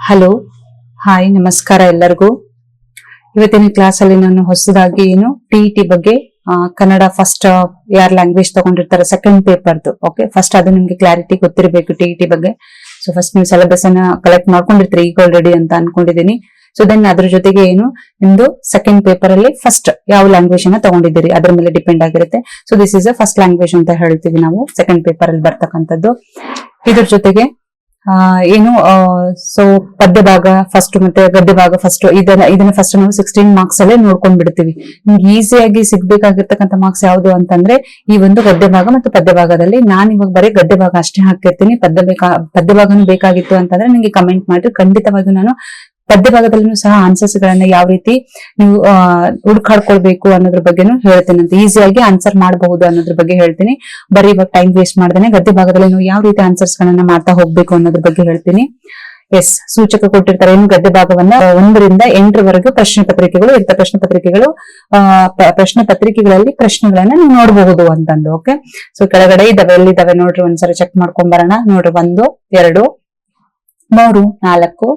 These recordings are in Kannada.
ಹಲೋ, ಹಾಯ್, ನಮಸ್ಕಾರ ಎಲ್ಲರಿಗೂ. ಇವತ್ತಿನ ಕ್ಲಾಸ್ ಅಲ್ಲಿ ನಾನು ಹೊಸದಾಗಿ ಟಿಇಟಿ ಬಗ್ಗೆ ಕನ್ನಡ ಫಸ್ಟ್ ಯಾರ್ ಲ್ಯಾಂಗ್ವೇಜ್ ತಗೊಂಡಿರ್ತಾರೆ ಸೆಕೆಂಡ್ ಪೇಪರ್ದು. ಓಕೆ, ಫಸ್ಟ್ ಅದು ನಿಮ್ಗೆ ಕ್ಲಾರಿಟಿ ಗೊತ್ತಿರಬೇಕು ಟಿಇಟಿ ಬಗ್ಗೆ. ಸೊ ಫಸ್ಟ್ ನೀವು ಸಿಲೆಬಸ್ ಅನ್ನ ಕಲೆಕ್ಟ್ ಮಾಡ್ಕೊಂಡಿರ್ತೀರಿ ಈಗ ಆಲ್ರೆಡಿ ಅಂತ ಅನ್ಕೊಂಡಿದೀನಿ. ಸೊ ದೆನ್ ಅದ್ರ ಜೊತೆಗೆ ನಿಮ್ದು ಸೆಕೆಂಡ್ ಪೇಪರ್ ಅಲ್ಲಿ ಫಸ್ಟ್ ಯಾವ ಲ್ಯಾಂಗ್ವೇಜ್ ಅನ್ನ ತಗೊಂಡಿದ್ದೀರಿ ಅದ್ರ ಮೇಲೆ ಡಿಪೆಂಡ್ ಆಗಿರುತ್ತೆ. So this is a first language ಅಂತ ಹೇಳ್ತೀವಿ ನಾವು ಸೆಕೆಂಡ್ ಪೇಪರ್ ಅಲ್ಲಿ ಬರ್ತಕ್ಕಂಥದ್ದು. ಇದ್ರ ಜೊತೆಗೆ ಸೊ ಪದ್ಯ ಭಾಗ ಫಸ್ಟ್ ಮತ್ತೆ ಗದ್ಯ ಭಾಗ ಫಸ್ಟ್ ಇದನ್ನ ಫಸ್ಟ್ ನಾವು 16 ಮಾರ್ಕ್ಸ್ ಅಲ್ಲೇ ನೋಡ್ಕೊಂಡ್ ಬಿಡ್ತೀವಿ. ನಿಮ್ಗೆ ಈಸಿಯಾಗಿ ಸಿಗ್ಬೇಕಾಗಿರ್ತಕ್ಕಂಥ ಮಾರ್ಕ್ಸ್ ಯಾವ್ದು ಅಂತಂದ್ರೆ ಈ ಒಂದು ಗದ್ಯ ಭಾಗ ಮತ್ತು ಪದ್ಯ ಭಾಗದಲ್ಲಿ ನಾನು ಇವಾಗ ಬರೀ ಗದ್ಯ ಭಾಗ ಅಷ್ಟೇ ಹಾಕಿರ್ತೀನಿ. ಪದ್ಯ ಭಾಗನೂ ಬೇಕಾಗಿತ್ತು ಅಂತಂದ್ರೆ ನಿಮ್ಗೆ ಕಮೆಂಟ್ ಮಾಡಿ, ಖಂಡಿತವಾಗಿಯೂ ನಾನು ಪದ್ಯ ಭಾಗದಲ್ಲೂ ಸಹ ಆನ್ಸರ್ಸ್ ಗಳನ್ನ ಯಾವ ರೀತಿ ನೀವು ಹುಡುಕಾಡ್ಕೊಳ್ಬೇಕು ಅನ್ನೋದ್ರ ಬಗ್ಗೆನೂ ಹೇಳ್ತೀನಿ, ಅಂತ ಈಸಿಯಾಗಿ ಆನ್ಸರ್ ಮಾಡಬಹುದು ಅನ್ನೋದ್ರ ಬಗ್ಗೆ ಹೇಳ್ತೀನಿ. ಬರೀ ಇವಾಗ ಟೈಮ್ ವೇಸ್ಟ್ ಮಾಡ್ದೇನೆ ಗದ್ಯ ಭಾಗದಲ್ಲಿ ನೀವು ಯಾವ ರೀತಿ ಆನ್ಸರ್ಸ್ ಗಳನ್ನ ಮಾಡ್ತಾ ಹೋಗ್ಬೇಕು ಅನ್ನೋದ್ರ ಬಗ್ಗೆ ಹೇಳ್ತೀನಿ. ಎಸ್, ಸೂಚಕ ಕೊಟ್ಟಿರ್ತಾರೆ ಗದ್ಯ ಭಾಗವನ್ನ 1 ರಿಂದ 8 ಪ್ರಶ್ನೆ ಪತ್ರಿಕೆಗಳು ಇರ್ತ ಪ್ರಶ್ನೆ ಪತ್ರಿಕೆಗಳಲ್ಲಿ ಪ್ರಶ್ನೆಗಳನ್ನ ನೀವು ನೋಡಬಹುದು ಅಂತಂದು. ಓಕೆ, ಸೊ ಕೆಳಗಡೆ ಇದಾವೆ, ಎಲ್ಲಿದ್ದಾವೆ ನೋಡ್ರಿ, ಒಂದ್ಸರಿ ಚೆಕ್ ಮಾಡ್ಕೊಂಡ್ ಬರೋಣ. ನೋಡ್ರಿ, 1 2 3 4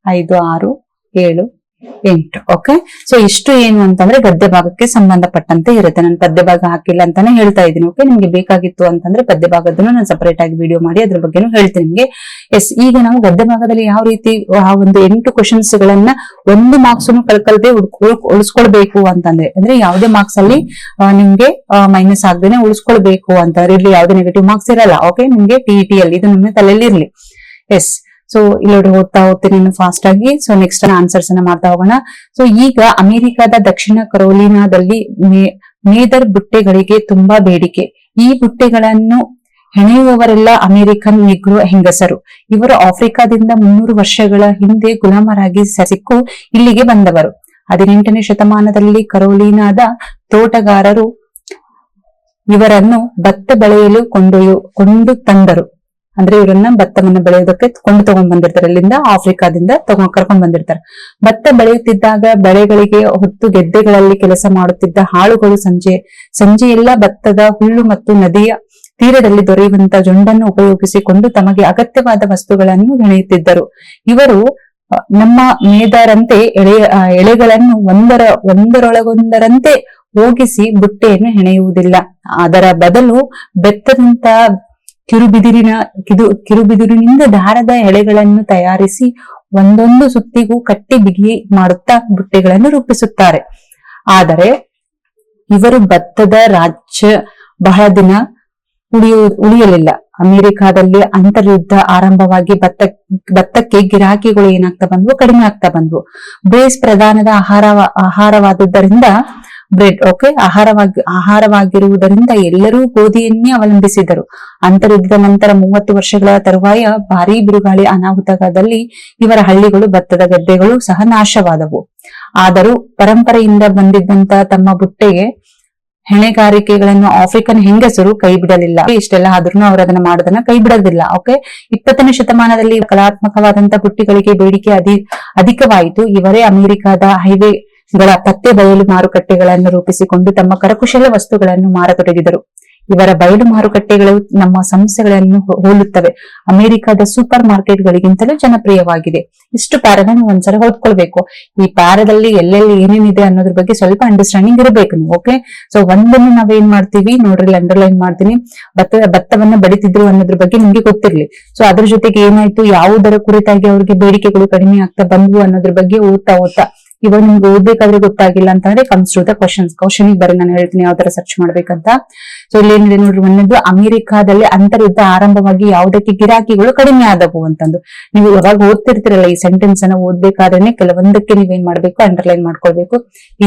5 6 7 8. ಓಕೆ, ಸೊ ಇಷ್ಟು ಏನು ಅಂತಂದ್ರೆ ಗದ್ಯ ಭಾಗಕ್ಕೆ ಸಂಬಂಧಪಟ್ಟಂತೆ ಇರುತ್ತೆ. ನಾನು ಪದ್ಯ ಭಾಗ ಹಾಕಿಲ್ಲ ಅಂತಾನೆ ಹೇಳ್ತಾ ಇದ್ದೀನಿ. ಓಕೆ, ನಿಮ್ಗೆ ಬೇಕಾಗಿತ್ತು ಅಂತಂದ್ರೆ ಪದ್ಯ ಭಾಗದನ್ನು ನಾನು ಸಪರೇಟ್ ಆಗಿ ವಿಡಿಯೋ ಮಾಡಿ ಅದ್ರ ಬಗ್ಗೆನೂ ಹೇಳ್ತೀನಿ ನಿಮ್ಗೆ. ಎಸ್, ಈಗ ನಾವು ಗದ್ಯ ಭಾಗದಲ್ಲಿ ಯಾವ ರೀತಿ ಆ ಒಂದು 8 ಕ್ವಶನ್ಸ್ ಗಳನ್ನ 1 ಮಾರ್ಕ್ಸ್ ಕಳ್ಕಲ್ದೆ ಉಳಿಸ್ಕೊಳ್ಬೇಕು ಅಂತಂದ್ರೆ, ಅಂದ್ರೆ ಯಾವುದೇ ಮಾರ್ಕ್ಸ್ ಅಲ್ಲಿ ನಿಮ್ಗೆ ಮೈನಸ್ ಆಗದೇನೆ ಉಳಿಸ್ಕೊಳ್ಬೇಕು ಅಂತಂದ್ರೆ ಇಲ್ಲಿ ಯಾವುದೇ ನೆಗೆಟಿವ್ ಮಾರ್ಕ್ಸ್ ಇರಲ್ಲ. ಓಕೆ, ನಿಮ್ಗೆ ಟಿಇಟಿ ಅಲ್ಲಿ ಇದು ನಿಮ್ಮ ತಲೆಯಲ್ಲಿ ಇರ್ಲಿ. ಎಸ್, ಸೊ ಇಲ್ಲಿ ಓದ್ತಾ ಹೋಗ್ತೀನಿ ಫಾಸ್ಟ್ ಆಗಿ. ಸೊ ನೆಕ್ಸ್ಟ್ ಆನ್ಸರ್ಸ್ ಅನ್ನ ಮಾಡ್ತಾ ಹೋಗೋಣ. ಸೊ ಈಗ ಅಮೆರಿಕದ ದಕ್ಷಿಣ ಕರೋಲಿನಾದಲ್ಲಿ ಮೇದರ್ ಬುಟ್ಟೆಗಳಿಗೆ ತುಂಬಾ ಬೇಡಿಕೆ. ಈ ಬುಟ್ಟೆಗಳನ್ನು ಹೆಣೆಯುವವರೆಲ್ಲ ಅಮೆರಿಕನ್ ನಿಗ್ರೋ ಹೆಂಗಸರು. ಇವರು ಆಫ್ರಿಕಾದಿಂದ 300 ವರ್ಷಗಳ ಹಿಂದೆ ಗುಲಾಮರಾಗಿ ಸಿಕ್ಕು ಇಲ್ಲಿಗೆ ಬಂದವರು. 18ನೇ ಶತಮಾನದಲ್ಲಿ ಕರೋಲಿನಾದ ತೋಟಗಾರರು ಇವರನ್ನು ಭತ್ತ ಬೆಳೆಯಲು ಕೊಂಡು ತಂದರು. ಅಂದ್ರೆ ಇವರನ್ನ ಭತ್ತವನ್ನು ಬೆಳೆಯೋದಕ್ಕೆ ತಗೊಂಡ್ ಬಂದಿರ್ತಾರೆ, ಇಲ್ಲಿಂದ ಆಫ್ರಿಕಾದಿಂದ ಕರ್ಕೊಂಡ್ ಬಂದಿರ್ತಾರೆ. ಭತ್ತ ಬೆಳೆಯುತ್ತಿದ್ದಾಗ ಬೆಳೆಗಳಿಗೆ ಹೊತ್ತು ಗೆದ್ದೆಗಳಲ್ಲಿ ಕೆಲಸ ಮಾಡುತ್ತಿದ್ದ ಹಾಳುಗಳು ಸಂಜೆಯೆಲ್ಲ ಭತ್ತದ ಹುಲ್ಲು ಮತ್ತು ನದಿಯ ತೀರದಲ್ಲಿ ದೊರೆಯುವಂತ ಜೊಂಡನ್ನು ಉಪಯೋಗಿಸಿಕೊಂಡು ತಮಗೆ ಅಗತ್ಯವಾದ ವಸ್ತುಗಳನ್ನು ಹೆಣೆಯುತ್ತಿದ್ದರು. ಇವರು ನಮ್ಮ ಮೇದಾರಂತೆ ಎಳೆಗಳನ್ನು ಒಂದರೊಳಗೊಂದರಂತೆ ಹೋಗಿಸಿ ಬುಟ್ಟೆಯನ್ನು ಹೆಣೆಯುವುದಿಲ್ಲ. ಅದರ ಬದಲು ಬೆತ್ತದಂತ ಕಿರುಬಿದಿರಿನಿಂದ ದಾರದ ಎಳೆಗಳನ್ನು ತಯಾರಿಸಿ ಒಂದೊಂದು ಸುತ್ತಿಗೂ ಕಟ್ಟಿ ಬಿಗಿ ಮಾಡುತ್ತಾ ಬುಟ್ಟೆಗಳನ್ನು ರೂಪಿಸುತ್ತಾರೆ. ಆದರೆ ಇವರು ಭತ್ತದ ರಾಜ್ಯ ಬಹಳ ದಿನ ಉಳಿಯಲಿಲ್ಲ. ಅಮೆರಿಕಾದಲ್ಲಿ ಅಂತರ್ಯುದ್ಧ ಆರಂಭವಾಗಿ ಭತ್ತಕ್ಕೆ ಗಿರಾಕಿಗಳು ಏನಾಗ್ತಾ ಬಂದ್ವು, ಕಡಿಮೆ ಆಗ್ತಾ ಬಂದ್ವು. ಬೇಸ್ ಪ್ರಧಾನದ ಆಹಾರವಾದುದರಿಂದ ಬ್ರೆಡ್ ಆಹಾರವಾಗಿರುವುದರಿಂದ ಎಲ್ಲರೂ ಗೋಧಿಯನ್ನೇ ಅವಲಂಬಿಸಿದರು. ಅಂತರ್ಯುದ್ಧದ ನಂತರ 30 ವರ್ಷಗಳ ತರುವಾಯ ಭಾರೀ ಬಿರುಗಾಳಿ ಅನಾಹುತದಲ್ಲಿ ಇವರ ಹಳ್ಳಿಗಳು, ಭತ್ತದ ಗದ್ದೆಗಳು ಸಹ ನಾಶವಾದವು. ಆದರೂ ಪರಂಪರೆಯಿಂದ ಬಂದಿದ್ದಂತ ತಮ್ಮ ಬುಟ್ಟೆಗೆ ಹೆಣೆಗಾರಿಕೆಗಳನ್ನು ಆಫ್ರಿಕನ್ ಹೆಂಗಸರು ಕೈ ಬಿಡಲಿಲ್ಲ. ಇಷ್ಟೆಲ್ಲ ಆದ್ರೂ ಅವರು ಅದನ್ನ ಮಾಡೋದನ್ನ ಕೈ ಬಿಡೋದಿಲ್ಲ. ಓಕೆ, 20ನೇ ಶತಮಾನದಲ್ಲಿ ಕಲಾತ್ಮಕವಾದಂತ ಬುಟ್ಟಿಗಳಿಗೆ ಬೇಡಿಕೆ ಅಧಿಕವಾಯಿತು. ಇವರೇ ಅಮೆರಿಕದ ಹೈವೇಗಳ ಪತ್ತೆ ಬಯಲು ಮಾರುಕಟ್ಟೆಗಳನ್ನು ರೂಪಿಸಿಕೊಂಡು ತಮ್ಮ ಕರಕುಶಲ ವಸ್ತುಗಳನ್ನು ಮಾರತೊಡಗಿದರು. ಇವರ ಬಯಲು ಮಾರುಕಟ್ಟೆಗಳು ನಮ್ಮ ಸಂಸ್ಥೆಗಳನ್ನು ಹೋಲುತ್ತವೆ. ಅಮೆರಿಕದ ಸೂಪರ್ ಮಾರ್ಕೆಟ್ ಗಳಿಗಿಂತಲೂ ಜನಪ್ರಿಯವಾಗಿದೆ. ಇಷ್ಟು ಪ್ಯಾರನ ನೀವು ಒಂದ್ಸಲ ಓದ್ಕೊಳ್ಬೇಕು. ಈ ಪ್ಯಾರದಲ್ಲಿ ಎಲ್ಲೆಲ್ಲಿ ಏನೇನಿದೆ ಅನ್ನೋದ್ರ ಬಗ್ಗೆ ಸ್ವಲ್ಪ ಅಂಡರ್ಸ್ಟ್ಯಾಂಡಿಂಗ್ ಇರಬೇಕು ನೀವು. ಓಕೆ, ಸೊ ಒಂದನ್ನು ನಾವೇನ್ ಮಾಡ್ತೀವಿ ನೋಡ್ರಿ, ಅಂಡರ್ಲೈನ್ ಮಾಡ್ತೀನಿ. ಭತ್ತವನ್ನ ಬಡಿತಿದ್ರು ಅನ್ನೋದ್ರ ಬಗ್ಗೆ ನಿಮ್ಗೆ ಗೊತ್ತಿರ್ಲಿ. ಸೊ ಅದ್ರ ಜೊತೆಗೆ ಏನಾಯ್ತು, ಯಾವುದರ ಕುರಿತಾಗಿ ಅವ್ರಿಗೆ ಬೇಡಿಕೆಗಳು ಕಡಿಮೆ ಆಗ್ತಾ ಬಂದ್ವು ಅನ್ನೋದ್ರ ಬಗ್ಗೆ ಓದ್ತಾ ಇವಾಗ ನಿಮ್ಗೆ ಓದ್ಬೇಕಾದ್ರೆ ಗೊತ್ತಾಗಿಲ್ಲ ಅಂತಂದ್ರೆ ಕಮ್ಸ್ ಟು ದ ಕ್ವಶನ್ ಬರೀ ನಾನು ಹೇಳ್ತೀನಿ ಯಾವ ತರ ಸರ್ಚ್ ಮಾಡ್ಬೇಕಂತ. ಸೊ ಇಲ್ಲಿ ಏನಿದೆ ನೋಡ್ರಿ, ಒಂದೊಂದು ಅಮೆರಿಕಾದಲ್ಲಿ ಅಂತರ್ಯುದ್ಧ ಆರಂಭವಾಗಿ ಯಾವುದಕ್ಕೆ ಗಿರಾಕಿಗಳು ಕಡಿಮೆ ಆದವು ಅಂತಂದು. ನೀವು ಯಾವಾಗ ಓದ್ತಿರ್ತಿರಲ್ಲ ಈ ಸೆಂಟೆನ್ಸ್ ಅನ್ನ ಓದ್ಬೇಕಾದ್ರೆ ಕೆಲವೊಂದಕ್ಕೆ ನೀವೇನ್ ಮಾಡ್ಬೇಕು, ಅಂಡರ್ಲೈನ್ ಮಾಡ್ಕೊಳ್ಬೇಕು.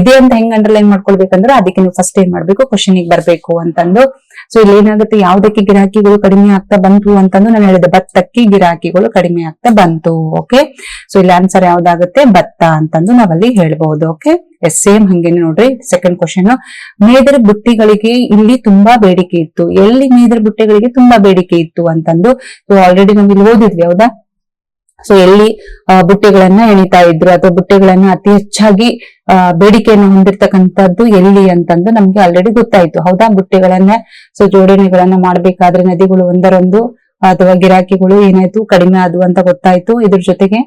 ಇದೇ ಅಂತ ಹೆಂಗ್ ಅಂಡರ್ಲೈನ್ ಮಾಡ್ಕೊಳ್ಬೇಕಂದ್ರೆ ಅದಕ್ಕೆ ನೀವು ಫಸ್ಟ್ ಏನ್ ಮಾಡ್ಬೇಕು, ಕ್ವಶನ್ ಬರ್ಬೇಕು ಅಂತಂದು. ಸೊ ಇಲ್ಲಿ ಏನಾಗುತ್ತೆ, ಯಾವುದಕ್ಕೆ ಗಿರಾಕಿಗಳು ಕಡಿಮೆ ಆಗ್ತಾ ಬಂತು ಅಂತಂದು ನಾನು ಹೇಳಿದೆ, ಭತ್ತಕ್ಕೆ ಗಿರಾಕಿಗಳು ಕಡಿಮೆ ಆಗ್ತಾ ಬಂತು. ಓಕೆ, ಸೊ ಇಲ್ಲಿ ಆನ್ಸರ್ ಯಾವ್ದಾಗುತ್ತೆ, ಭತ್ತ ಅಂತಂದು ನಾವಲ್ಲಿ ಹೇಳ್ಬಹುದು. ಓಕೆ, ಸೇಮ್ ಹಂಗೇನೆ ನೋಡ್ರಿ. ಸೆಕೆಂಡ್ ಕ್ವಶನ್, ಮೇದರ್ ಬುಟ್ಟಿಗಳಿಗೆ ಇಲ್ಲಿ ತುಂಬಾ ಬೇಡಿಕೆ ಇತ್ತು. ಎಲ್ಲಿ ಮೇದರ್ ಬುಟ್ಟೆಗಳಿಗೆ ತುಂಬಾ ಬೇಡಿಕೆ ಇತ್ತು ಅಂತಂದು ಆಲ್ರೆಡಿ ನಾವು ಇಲ್ಲಿ ಓದಿದ್ವಿ, ಹೌದಾ? ಸೊ ಎಲ್ಲಿ ಬುಟ್ಟೆಗಳನ್ನ ಎಣಿತಾ ಇದ್ರು ಅಥವಾ ಬುಟ್ಟೆಗಳನ್ನ ಅತಿ ಹೆಚ್ಚಾಗಿ ಬೇಡಿಕೆಯನ್ನು ಹೊಂದಿರ್ತಕ್ಕಂಥದ್ದು ಎಲ್ಲಿ ಅಂತಂದು ನಮ್ಗೆ ಆಲ್ರೆಡಿ ಗೊತ್ತಾಯ್ತು, ಹೌದಾ? ಬುಟ್ಟೆಗಳನ್ನ ಸೊ ಜೋಡಣೆಗಳನ್ನ ಮಾಡ್ಬೇಕಾದ್ರೆ ನದಿಗಳು ಒಂದರೊಂದು ಅಥವಾ ಗಿರಾಕಿಗಳು ಏನಾಯ್ತು, ಕಡಿಮೆ ಆದ್ವು ಅಂತ ಗೊತ್ತಾಯ್ತು. ಇದ್ರ ಜೊತೆಗೆ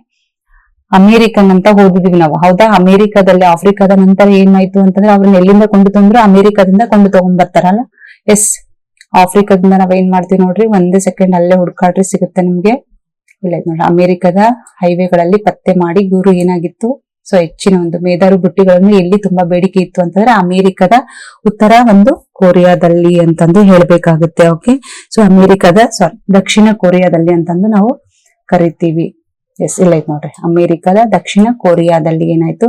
ಅಮೇರಿಕನ್ ಅಂತ ಓದಿದೀವಿ ನಾವು, ಹೌದಾ. ಅಮೇರಿಕಾದಲ್ಲಿ ಆಫ್ರಿಕಾದ ನಂತರ ಏನಾಯ್ತು ಅಂತಂದ್ರೆ ಅವ್ರನ್ನ ಎಲ್ಲಿಂದ ಕೊಂಡು ತಂದ್ರು, ಅಮೇರಿಕಾದಿಂದ ಕೊಂಡು ತಗೊಂಡ್ ಬರ್ತಾರಲ್ಲ. ಎಸ್, ಆಫ್ರಿಕಾದಿಂದ ನಾವ್ ಏನ್ ಮಾಡ್ತೀವಿ ನೋಡ್ರಿ, ಒಂದೇ ಸೆಕೆಂಡ್ ಅಲ್ಲೇ ಹುಡ್ಕಾಡ್ರಿ ಸಿಗುತ್ತೆ ನಿಮ್ಗೆ. ಇಲ್ಲ ನೋಡ್ರಿ, ಅಮೆರಿಕದ ಹೈವೇಗಳಲ್ಲಿ ಪತ್ತೆ ಮಾಡಿ ಇವರು ಏನಾಗಿತ್ತು, ಸೊ ಹೆಚ್ಚಿನ ಒಂದು ಮೇದಾರು ಬುಟ್ಟಿಗಳನ್ನು ಎಲ್ಲಿ ತುಂಬಾ ಬೇಡಿಕೆ ಇತ್ತು ಅಂತಂದ್ರೆ ಅಮೆರಿಕದ ಉತ್ತರ ಒಂದು ಕೊರಿಯಾದಲ್ಲಿ ಅಂತಂದು ಹೇಳ್ಬೇಕಾಗುತ್ತೆ. ಓಕೆ, ಸೊ ದಕ್ಷಿಣ ಕೊರಿಯಾದಲ್ಲಿ ಅಂತಂದು ನಾವು ಕರಿತೀವಿ. ಎಸ್, ಇಲ್ಲ ಐತ್ ನೋಡ್ರಿ, ಅಮೆರಿಕದ ದಕ್ಷಿಣ ಕೊರಿಯಾದಲ್ಲಿ ಏನಾಯ್ತು,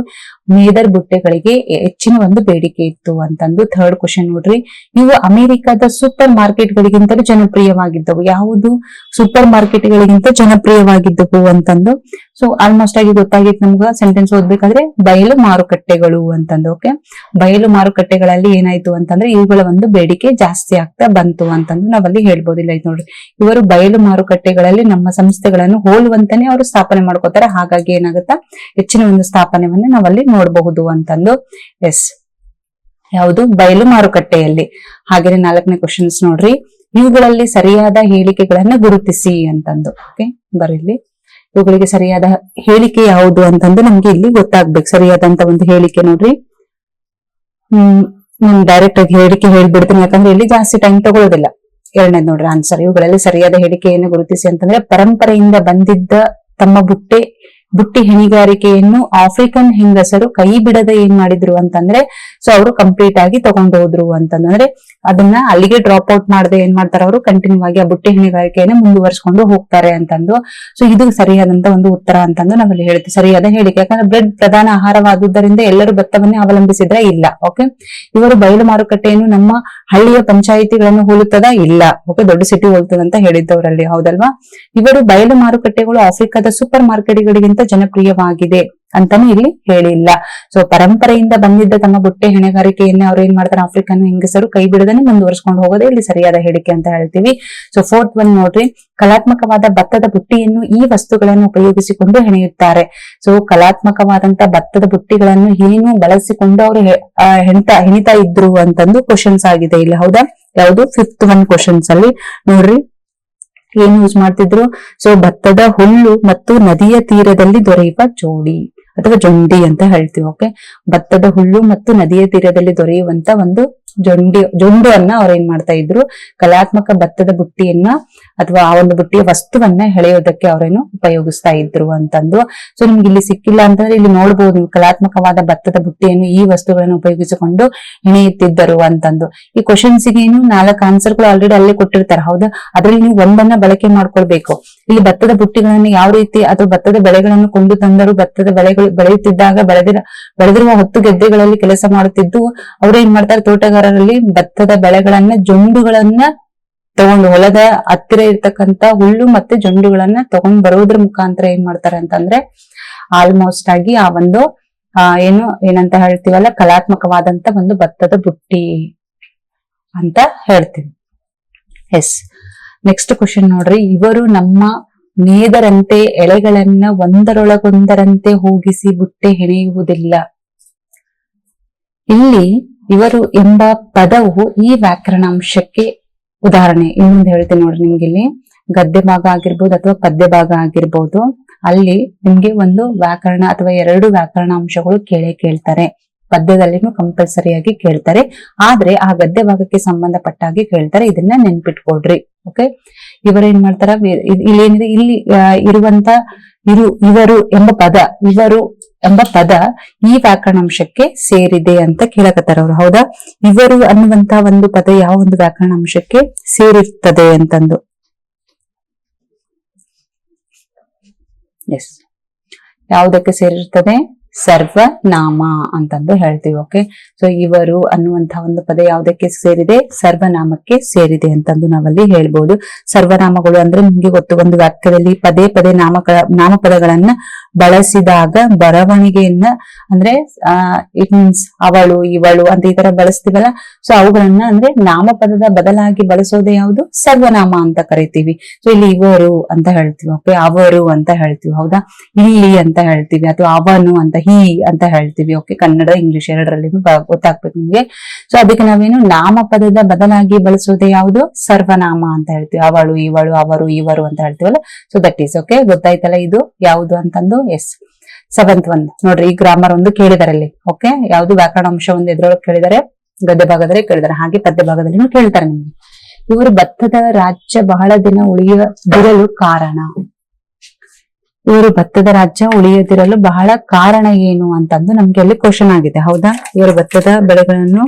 ಮೇದರ್ ಬುಟ್ಟೆಗಳಿಗೆ ಹೆಚ್ಚಿನ ಒಂದು ಬೇಡಿಕೆ ಇತ್ತು ಅಂತಂದು. ಥರ್ಡ್ ಕ್ವಶನ್ ನೋಡ್ರಿ, ಇವು ಅಮೆರಿಕದ ಸೂಪರ್ ಮಾರ್ಕೆಟ್ ಗಳಿಗಿಂತಲೂ ಜನಪ್ರಿಯವಾಗಿದ್ದವು. ಯಾವುದು ಸೂಪರ್ ಮಾರ್ಕೆಟ್ ಗಳಿಗಿಂತ ಜನಪ್ರಿಯವಾಗಿದ್ದವು ಅಂತಂದು. ಸೊ ಆಲ್ಮೋಸ್ಟ್ ಆಗಿ ಗೊತ್ತಾಗಿತ್ತು ನಮ್ಗ ಸೆಂಟೆನ್ಸ್ ಓದ್ಬೇಕಾದ್ರೆ, ಬಯಲು ಮಾರುಕಟ್ಟೆಗಳು ಅಂತಂದು. ಓಕೆ, ಬಯಲು ಮಾರುಕಟ್ಟೆಗಳಲ್ಲಿ ಏನಾಯ್ತು ಅಂತಂದ್ರೆ ಇವುಗಳ ಒಂದು ಬೇಡಿಕೆ ಜಾಸ್ತಿ ಆಗ್ತಾ ಬಂತು ಅಂತಂದು ನಾವಲ್ಲಿ ಹೇಳ್ಬೋದಿಲ್ಲ. ಇದು ನೋಡ್ರಿ, ಇವರು ಬಯಲು ಮಾರುಕಟ್ಟೆಗಳಲ್ಲಿ ನಮ್ಮ ಸಂಸ್ಥೆಗಳನ್ನು ಹೋಲುವಂತಾನೆ ಅವರು ಸ್ಥಾಪನೆ ಮಾಡ್ಕೋತಾರೆ. ಹಾಗಾಗಿ ಏನಾಗುತ್ತಾ, ಹೆಚ್ಚಿನ ಒಂದು ಸ್ಥಾಪನೆಯನ್ನ ನಾವಲ್ಲಿ ನೋಡಬಹುದು ಅಂತಂದು. ಎಸ್, ಯಾವುದು ಬಯಲು ಮಾರುಕಟ್ಟೆಯಲ್ಲಿ. ಹಾಗೆ 4ನೇ ಕ್ವಶನ್ಸ್ ನೋಡ್ರಿ, ಇವುಗಳಲ್ಲಿ ಸರಿಯಾದ ಹೇಳಿಕೆಗಳನ್ನ ಗುರುತಿಸಿ ಅಂತಂದು. ಓಕೆ, ಬರೀಲಿ, ಇವುಗಳಿಗೆ ಸರಿಯಾದ ಹೇಳಿಕೆ ಯಾವುದು ಅಂತಂದು ನಮ್ಗೆ ಇಲ್ಲಿ ಗೊತ್ತಾಗ್ಬೇಕು. ಸರಿಯಾದಂತ ಒಂದು ಹೇಳಿಕೆ ನೋಡ್ರಿ, ನಾನು ಡೈರೆಕ್ಟ್ ಆಗಿ ಹೇಳಿಕೆ ಹೇಳ್ಬಿಡ್ತೀನಿ, ಯಾಕಂದ್ರೆ ಇಲ್ಲಿ ಜಾಸ್ತಿ ಟೈಮ್ ತಗೊಳ್ಳೋದಿಲ್ಲ. 2ನೇದು ನೋಡ್ರಿ ಆನ್ಸರ್, ಇವುಗಳಲ್ಲಿ ಸರಿಯಾದ ಹೇಳಿಕೆಯನ್ನು ಗುರುತಿಸಿ ಅಂತಂದ್ರೆ, ಪರಂಪರೆಯಿಂದ ಬಂದಿದ್ದ ತಮ್ಮ ಬುಟ್ಟಿ ಹೆಣಿಗಾರಿಕೆಯನ್ನು ಆಫ್ರಿಕನ್ ಹೆಂಗಸರು ಕೈ ಬಿಡದೆ ಏನ್ ಮಾಡಿದ್ರು ಅಂತಂದ್ರೆ, ಸೊ ಅವರು ಕಂಪ್ಲೀಟ್ ಆಗಿ ತಗೊಂಡು ಹೋದ್ರು ಅಂತಂದ್ರೆ, ಅದನ್ನ ಅಲ್ಲಿಗೆ ಡ್ರಾಪ್ ಔಟ್ ಮಾಡದೆ ಏನ್ ಮಾಡ್ತಾರೆ, ಅವರು ಕಂಟಿನ್ಯೂ ಆಗಿ ಆ ಬುಟ್ಟಿ ಹೆಣಿಗಾರಿಕೆಯನ್ನು ಮುಂದುವರ್ಸ್ಕೊಂಡು ಹೋಗ್ತಾರೆ ಅಂತಂದು. ಸೊ ಇದು ಸರಿಯಾದಂತ ಒಂದು ಉತ್ತರ ಅಂತಂದು ನಾವಲ್ಲಿ ಹೇಳ್ತೀವಿ, ಸರಿಯಾದ ಹೇಳಿಕೆ. ಯಾಕಂದ್ರೆ ಬ್ರೆಡ್ ಪ್ರಧಾನ ಆಹಾರವಾದುದರಿಂದ ಎಲ್ಲರೂ ಭತ್ತವನ್ನೇ ಅವಲಂಬಿಸಿದ್ರೆ ಇಲ್ಲ. ಓಕೆ, ಇವರು ಬಯಲು ಮಾರುಕಟ್ಟೆಯನ್ನು ನಮ್ಮ ಹಳ್ಳಿಯ ಪಂಚಾಯಿತಿಗಳನ್ನು ಹೋಲುತ್ತದಾ? ಇಲ್ಲ. ಓಕೆ, ದೊಡ್ಡ ಸಿಟಿ ಹೋಲ್ತದಂತ ಹೇಳಿದ್ದವರಲ್ಲಿ, ಹೌದಲ್ವಾ. ಇವರು ಬಯಲು ಮಾರುಕಟ್ಟೆಗಳು ಆಫ್ರಿಕಾದ ಸೂಪರ್ ಮಾರ್ಕೆಟ್ಗಳಿಗಿಂತ ಜನಪ್ರಿಯವಾಗಿದೆ ಅಂತಾನು ಇಲ್ಲಿ ಹೇಳಿಲ್ಲ. ಸೊ ಪರಂಪರೆಯಿಂದ ಬಂದಿದ್ದ ತಮ್ಮ ಬುಟ್ಟೆ ಹೆಣೆಗಾರಿಕೆಯನ್ನ ಅವ್ರು ಏನ್ ಮಾಡ್ತಾರೆ, ಆಫ್ರಿಕನ್ ಹೆಂಗಸರು ಕೈ ಬಿಡದನೆ ಮುಂದುವರ್ಸ್ಕೊಂಡು ಹೋಗೋದೇ ಇಲ್ಲಿ ಸರಿಯಾದ ಹೇಳಿಕೆ ಅಂತ ಹೇಳ್ತೀವಿ. ಸೊ 4th ಒನ್ ನೋಡ್ರಿ, ಕಲಾತ್ಮಕವಾದ ಭತ್ತದ ಬುಟ್ಟಿಯನ್ನು ಈ ವಸ್ತುಗಳನ್ನು ಉಪಯೋಗಿಸಿಕೊಂಡು ಹೆಣೆಯುತ್ತಾರೆ. ಸೊ ಕಲಾತ್ಮಕವಾದಂತ ಭತ್ತದ ಬುಟ್ಟಿಗಳನ್ನು ಏನು ಬಳಸಿಕೊಂಡು ಅವರು ಹೆಣಿತಾ ಇದ್ರು ಅಂತಂದು ಕ್ವಶನ್ಸ್ ಆಗಿದೆ ಇಲ್ಲಿ, ಹೌದಾ. ಯಾವುದು 5th ಒನ್ ಕ್ವಶನ್ಸ್ ಅಲ್ಲಿ ನೋಡ್ರಿ, ಏನ್ ಯೂಸ್ ಮಾಡ್ತಿದ್ರು, ಸೊ ಭತ್ತದ ಹುಲ್ಲು ಮತ್ತು ನದಿಯ ತೀರದಲ್ಲಿ ದೊರೆಯುವ ಜೋಡಿ ಅಥವಾ ಜೊಂಡಿ ಅಂತ ಹೇಳ್ತೀವಿ. ಓಕೆ, ಭತ್ತದ ಹುಲ್ಲು ಮತ್ತು ನದಿಯ ತೀರದಲ್ಲಿ ದೊರೆಯುವಂತ ಒಂದು ಜೊಂಡು ಅನ್ನ ಅವ್ರ ಏನ್ ಮಾಡ್ತಾ ಇದ್ರು, ಕಲಾತ್ಮಕ ಭತ್ತದ ಬುಟ್ಟಿಯನ್ನ ಅಥವಾ ಆ ಒಂದು ಬುಟ್ಟಿಯ ವಸ್ತುವನ್ನ ಹೆಳೆಯೋದಕ್ಕೆ ಅವ್ರೇನು ಉಪಯೋಗಿಸ್ತಾ ಇದ್ರು ಅಂತಂದು. ಸೊ ನಿಮ್ಗೆ ಇಲ್ಲಿ ಸಿಕ್ಕಿಲ್ಲ ಅಂತಂದ್ರೆ ಇಲ್ಲಿ ನೋಡ್ಬೋದು ನೀವು, ಕಲಾತ್ಮಕವಾದ ಭತ್ತದ ಬುಟ್ಟಿಯನ್ನು ಈ ವಸ್ತುಗಳನ್ನು ಉಪಯೋಗಿಸಿಕೊಂಡು ಹೆಣೆಯುತ್ತಿದ್ದರು ಅಂತಂದು. ಈ ಕ್ವಶನ್ಸ್ಗೆ ಏನು 4 ಆನ್ಸರ್ಗಳು ಆಲ್ರೆಡಿ ಅಲ್ಲೇ ಕೊಟ್ಟಿರ್ತಾರೆ, ಹೌದಾ. ಅದ್ರಲ್ಲಿ ನೀವು ಒಂದನ್ನ ಬಳಕೆ ಮಾಡ್ಕೊಳ್ಬೇಕು. ಇಲ್ಲಿ ಭತ್ತದ ಬುಟ್ಟಿಗಳನ್ನು ಯಾವ ರೀತಿ ಅಥವಾ ಭತ್ತದ ಬೆಳೆಗಳನ್ನು ಕೊಂಡು ತಂದರು, ಭತ್ತದ ಬೆಳೆಯುತ್ತಿದ್ದಾಗ ಬೆಳೆದಿರುವ ಹೊತ್ತು ಗೆದ್ದೆಗಳಲ್ಲಿ ಕೆಲಸ ಮಾಡುತ್ತಿದ್ದು ಅವ್ರು ಏನ್ ಮಾಡ್ತಾರೆ, ತೋಟಗಾರರಲ್ಲಿ ಭತ್ತದ ಬೆಳೆಗಳನ್ನ ಜೊಂಡುಗಳನ್ನ ತಗೊಂಡು ಹೊಲದ ಹತ್ತಿರ ಇರ್ತಕ್ಕಂತ ಹುಲ್ಲು ಮತ್ತೆ ಜೊಂಡುಗಳನ್ನ ತಗೊಂಡ್ ಬರೋದ್ರ ಮುಖಾಂತರ ಏನ್ ಮಾಡ್ತಾರೆ ಅಂತಂದ್ರೆ, ಆಲ್ಮೋಸ್ಟ್ ಆಗಿ ಆ ಒಂದು ಏನಂತ ಹೇಳ್ತೀವಲ್ಲ, ಕಲಾತ್ಮಕವಾದಂತ ಒಂದು ಭತ್ತದ ಬುಟ್ಟಿ ಅಂತ ಹೇಳ್ತೀವಿ. ಎಸ್, ನೆಕ್ಸ್ಟ್ ಕ್ವಶನ್ ನೋಡ್ರಿ, ಇವರು ನಮ್ಮ ಮೇದರಂತೆ ಎಳೆಗಳನ್ನ ಒಂದರೊಳಗೊಂದರಂತೆ ಹೋಗಿಸಿ ಬುಟ್ಟೆ ಹೆಣೆಯುವುದಿಲ್ಲ. ಇಲ್ಲಿ ಇವರು ಎಂಬ ಪದವು ಈ ವ್ಯಾಕರಣಾಂಶಕ್ಕೆ ಉದಾಹರಣೆ. ಇನ್ನೊಂದು ಹೇಳ್ತೀನಿ ನೋಡ್ರಿ, ನಿಮ್ಗೆ ಇಲ್ಲಿ ಗದ್ಯ ಭಾಗ ಆಗಿರ್ಬೋದು ಅಥವಾ ಪದ್ಯ ಭಾಗ ಆಗಿರ್ಬೋದು, ಅಲ್ಲಿ ನಿಮ್ಗೆ ಒಂದು ವ್ಯಾಕರಣ ಅಥವಾ 2 ವ್ಯಾಕರಣಾಂಶಗಳು ಕೇಳ್ತಾರೆ. ಪದ್ಯದಲ್ಲಿನೂ ಕಂಪಲ್ಸರಿಯಾಗಿ ಕೇಳ್ತಾರೆ, ಆದ್ರೆ ಆ ಗದ್ಯ ಭಾಗಕ್ಕೆ ಸಂಬಂಧಪಟ್ಟಾಗಿ ಕೇಳ್ತಾರೆ. ಇದನ್ನ ನೆನ್ಪಿಟ್ಕೊಡ್ರಿ. ಓಕೆ, ಇವರೇನ್ ಮಾಡ್ತಾರ, ಇಲ್ಲೇನಿದೆ, ಇಲ್ಲಿ ಇರುವಂತ ಇವರು ಎಂಬ ಪದ ಈ ವ್ಯಾಕರಣಾಂಶಕ್ಕೆ ಸೇರಿದೆ ಅಂತ ಕೇಳಕತ್ತಾರ ಅವ್ರು, ಹೌದಾ. ಇವರು ಅನ್ನುವಂತ ಒಂದು ಪದ ಯಾವ ಒಂದು ವ್ಯಾಕರಣಾಂಶಕ್ಕೆ ಸೇರಿರ್ತದೆ ಅಂತಂದು. ಎಸ್, ಯಾವುದಕ್ಕೆ ಸೇರಿರ್ತದೆ, ಸರ್ವನಾಮ ಅಂತಂದು ಹೇಳ್ತೀವಿ. ಓಕೆ, ಸೊ ಇವರು ಅನ್ನುವಂತಹ ಒಂದು ಪದ ಯಾವುದಕ್ಕೆ ಸೇರಿದೆ, ಸರ್ವನಾಮಕ್ಕೆ ಸೇರಿದೆ ಅಂತಂದು ನಾವಲ್ಲಿ ಹೇಳ್ಬೋದು. ಸರ್ವನಾಮಗಳು ಅಂದ್ರೆ ನಿಮ್ಗೆ ಗೊತ್ತು, ಒಂದು ವಾಕ್ಯದಲ್ಲಿ ಪದೇ ಪದೇ ನಾಮಪದಗಳನ್ನ ಬಳಸಿದಾಗ ಬರವಣಿಗೆಯನ್ನ ಅಂದ್ರೆ ಇಟ್ ಮೀನ್ಸ್ ಅವಳು, ಇವಳು ಅಂತ ಈ ತರ ಬಳಸ್ತೀವಲ್ಲ, ಸೊ ಅವುಗಳನ್ನ ಅಂದ್ರೆ ನಾಮಪದದ ಬದಲಾಗಿ ಬಳಸೋದೇ ಯಾವುದು, ಸರ್ವನಾಮ ಅಂತ ಕರಿತೀವಿ. ಸೊ ಇಲ್ಲಿ ಇವರು ಅಂತ ಹೇಳ್ತೀವಿ, ಓಕೆ, ಅವರು ಅಂತ ಹೇಳ್ತೀವಿ, ಹೌದಾ. ಇಲ್ಲಿ ಅಂತ ಹೇಳ್ತೀವಿ, ಅಥವಾ ಅವನು ಅಂತ, ಹೀ ಅಂತ ಹೇಳ್ತೀವಿ. ಓಕೆ, ಕನ್ನಡ ಇಂಗ್ಲಿಷ್ ಎರಡರಲ್ಲಿ ಗೊತ್ತಾಗ್ಬೇಕು ನಿಮ್ಗೆ. ಸೊ ಅದಕ್ಕೆ ನಾವೇನು ನಾಮಪದದ ಬದಲಾಗಿ ಬಳಸೋದೇ ಯಾವುದು, ಸರ್ವನಾಮ ಅಂತ ಹೇಳ್ತೀವಿ. ಅವಳು, ಇವಳು, ಅವರು, ಇವರು ಅಂತ ಹೇಳ್ತೀವಲ್ಲ. ಸೊ ದಟ್ ಈಸ್ ಓಕೆ, ಗೊತ್ತಾಯ್ತಲ್ಲ ಇದು ಯಾವುದು ಅಂತಂದು. ಎಸ್, ಸೆವೆಂತ್ ಒಂದು ನೋಡ್ರಿ, ಈ ಗ್ರಾಮರ್ ಒಂದು ಕೇಳಿದಾರೆ ಅಲ್ಲಿ. ಓಕೆ, ಯಾವ್ದು ವ್ಯಾಕರಣ ಅಂಶ ಒಂದು ಎದ್ರೊಳಗೆ ಕೇಳಿದಾರೆ, ಗದ್ಯ ಭಾಗದಲ್ಲಿ ಕೇಳಿದಾರೆ, ಹಾಗೆ ಪದ್ಯ ಭಾಗದಲ್ಲಿ ಕೇಳ್ತಾರೆ ನಿಮ್ಗೆ. ಇವರು ಭತ್ತದ ರಾಜ್ಯ ಬಹಳ ದಿನ ಉಳಿಯದಿರಲು ಕಾರಣ. ಇವರು ಭತ್ತದ ರಾಜ್ಯ ಉಳಿಯದಿರಲು ಬಹಳ ಕಾರಣ ಏನು ಅಂತಂದು ನಮ್ಗೆ ಅಲ್ಲಿ ಕ್ವಶನ್ ಆಗಿದೆ. ಹೌದಾ, ಇವರು ಭತ್ತದ ಬೆಳೆಗಳನ್ನು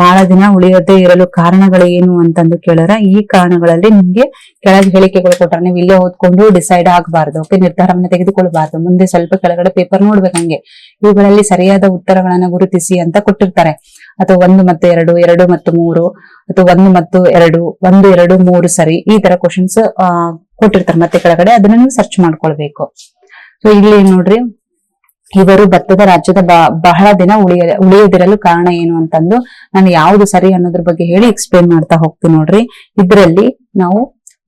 ಬಹಳ ದಿನ ಉಳಿಯದೇ ಇರಲು ಕಾರಣಗಳು ಏನು ಅಂತಂದು ಕೇಳಾರ. ಈ ಕಾರಣಗಳಲ್ಲಿ ನಿಮ್ಗೆ ಕೆಳಗೆ ಹೇಳಿಕೆಗಳು ಕೊಟ್ಟಾರ, ನೀವು ಇಲ್ಲೇ ಓದ್ಕೊಂಡು ಡಿಸೈಡ್ ಆಗಬಾರ್ದು. ಓಕೆ, ನಿರ್ಧಾರವನ್ನ ತೆಗೆದುಕೊಳ್ಬಾರ್ದು. ಮುಂದೆ ಸ್ವಲ್ಪ ಕೆಳಗಡೆ ಪೇಪರ್ ನೋಡ್ಬೇಕಂಗೆ. ಇವುಗಳಲ್ಲಿ ಸರಿಯಾದ ಉತ್ತರಗಳನ್ನ ಗುರುತಿಸಿ ಅಂತ ಕೊಟ್ಟಿರ್ತಾರೆ. ಅಥವಾ 1 ಮತ್ತು 2, 2 ಮತ್ತು 3, ಅಥವಾ 1 ಮತ್ತು 2, 1, 2, 3 ಸರಿ, ಈ ತರ ಕ್ವಶನ್ಸ್ ಕೊಟ್ಟಿರ್ತಾರೆ ಮತ್ತೆ ಕೆಳಗಡೆ. ಅದನ್ನ ನೀವು ಸರ್ಚ್ ಮಾಡ್ಕೊಳ್ಬೇಕು. ಸೊ ಇಲ್ಲಿ ನೋಡ್ರಿ, ಇವರು ಭತ್ತದ ರಾಜ್ಯದ ಬಹಳ ದಿನ ಉಳಿಯದಿರಲು ಕಾರಣ ಏನು ಅಂತಂದು ನಾನು ಯಾವ್ದು ಸರಿ ಅನ್ನೋದ್ರ ಬಗ್ಗೆ ಹೇಳಿ ಎಕ್ಸ್ಪ್ಲೇನ್ ಮಾಡ್ತಾ ಹೋಗ್ತೀನಿ. ನೋಡ್ರಿ, ಇದ್ರಲ್ಲಿ ನಾವು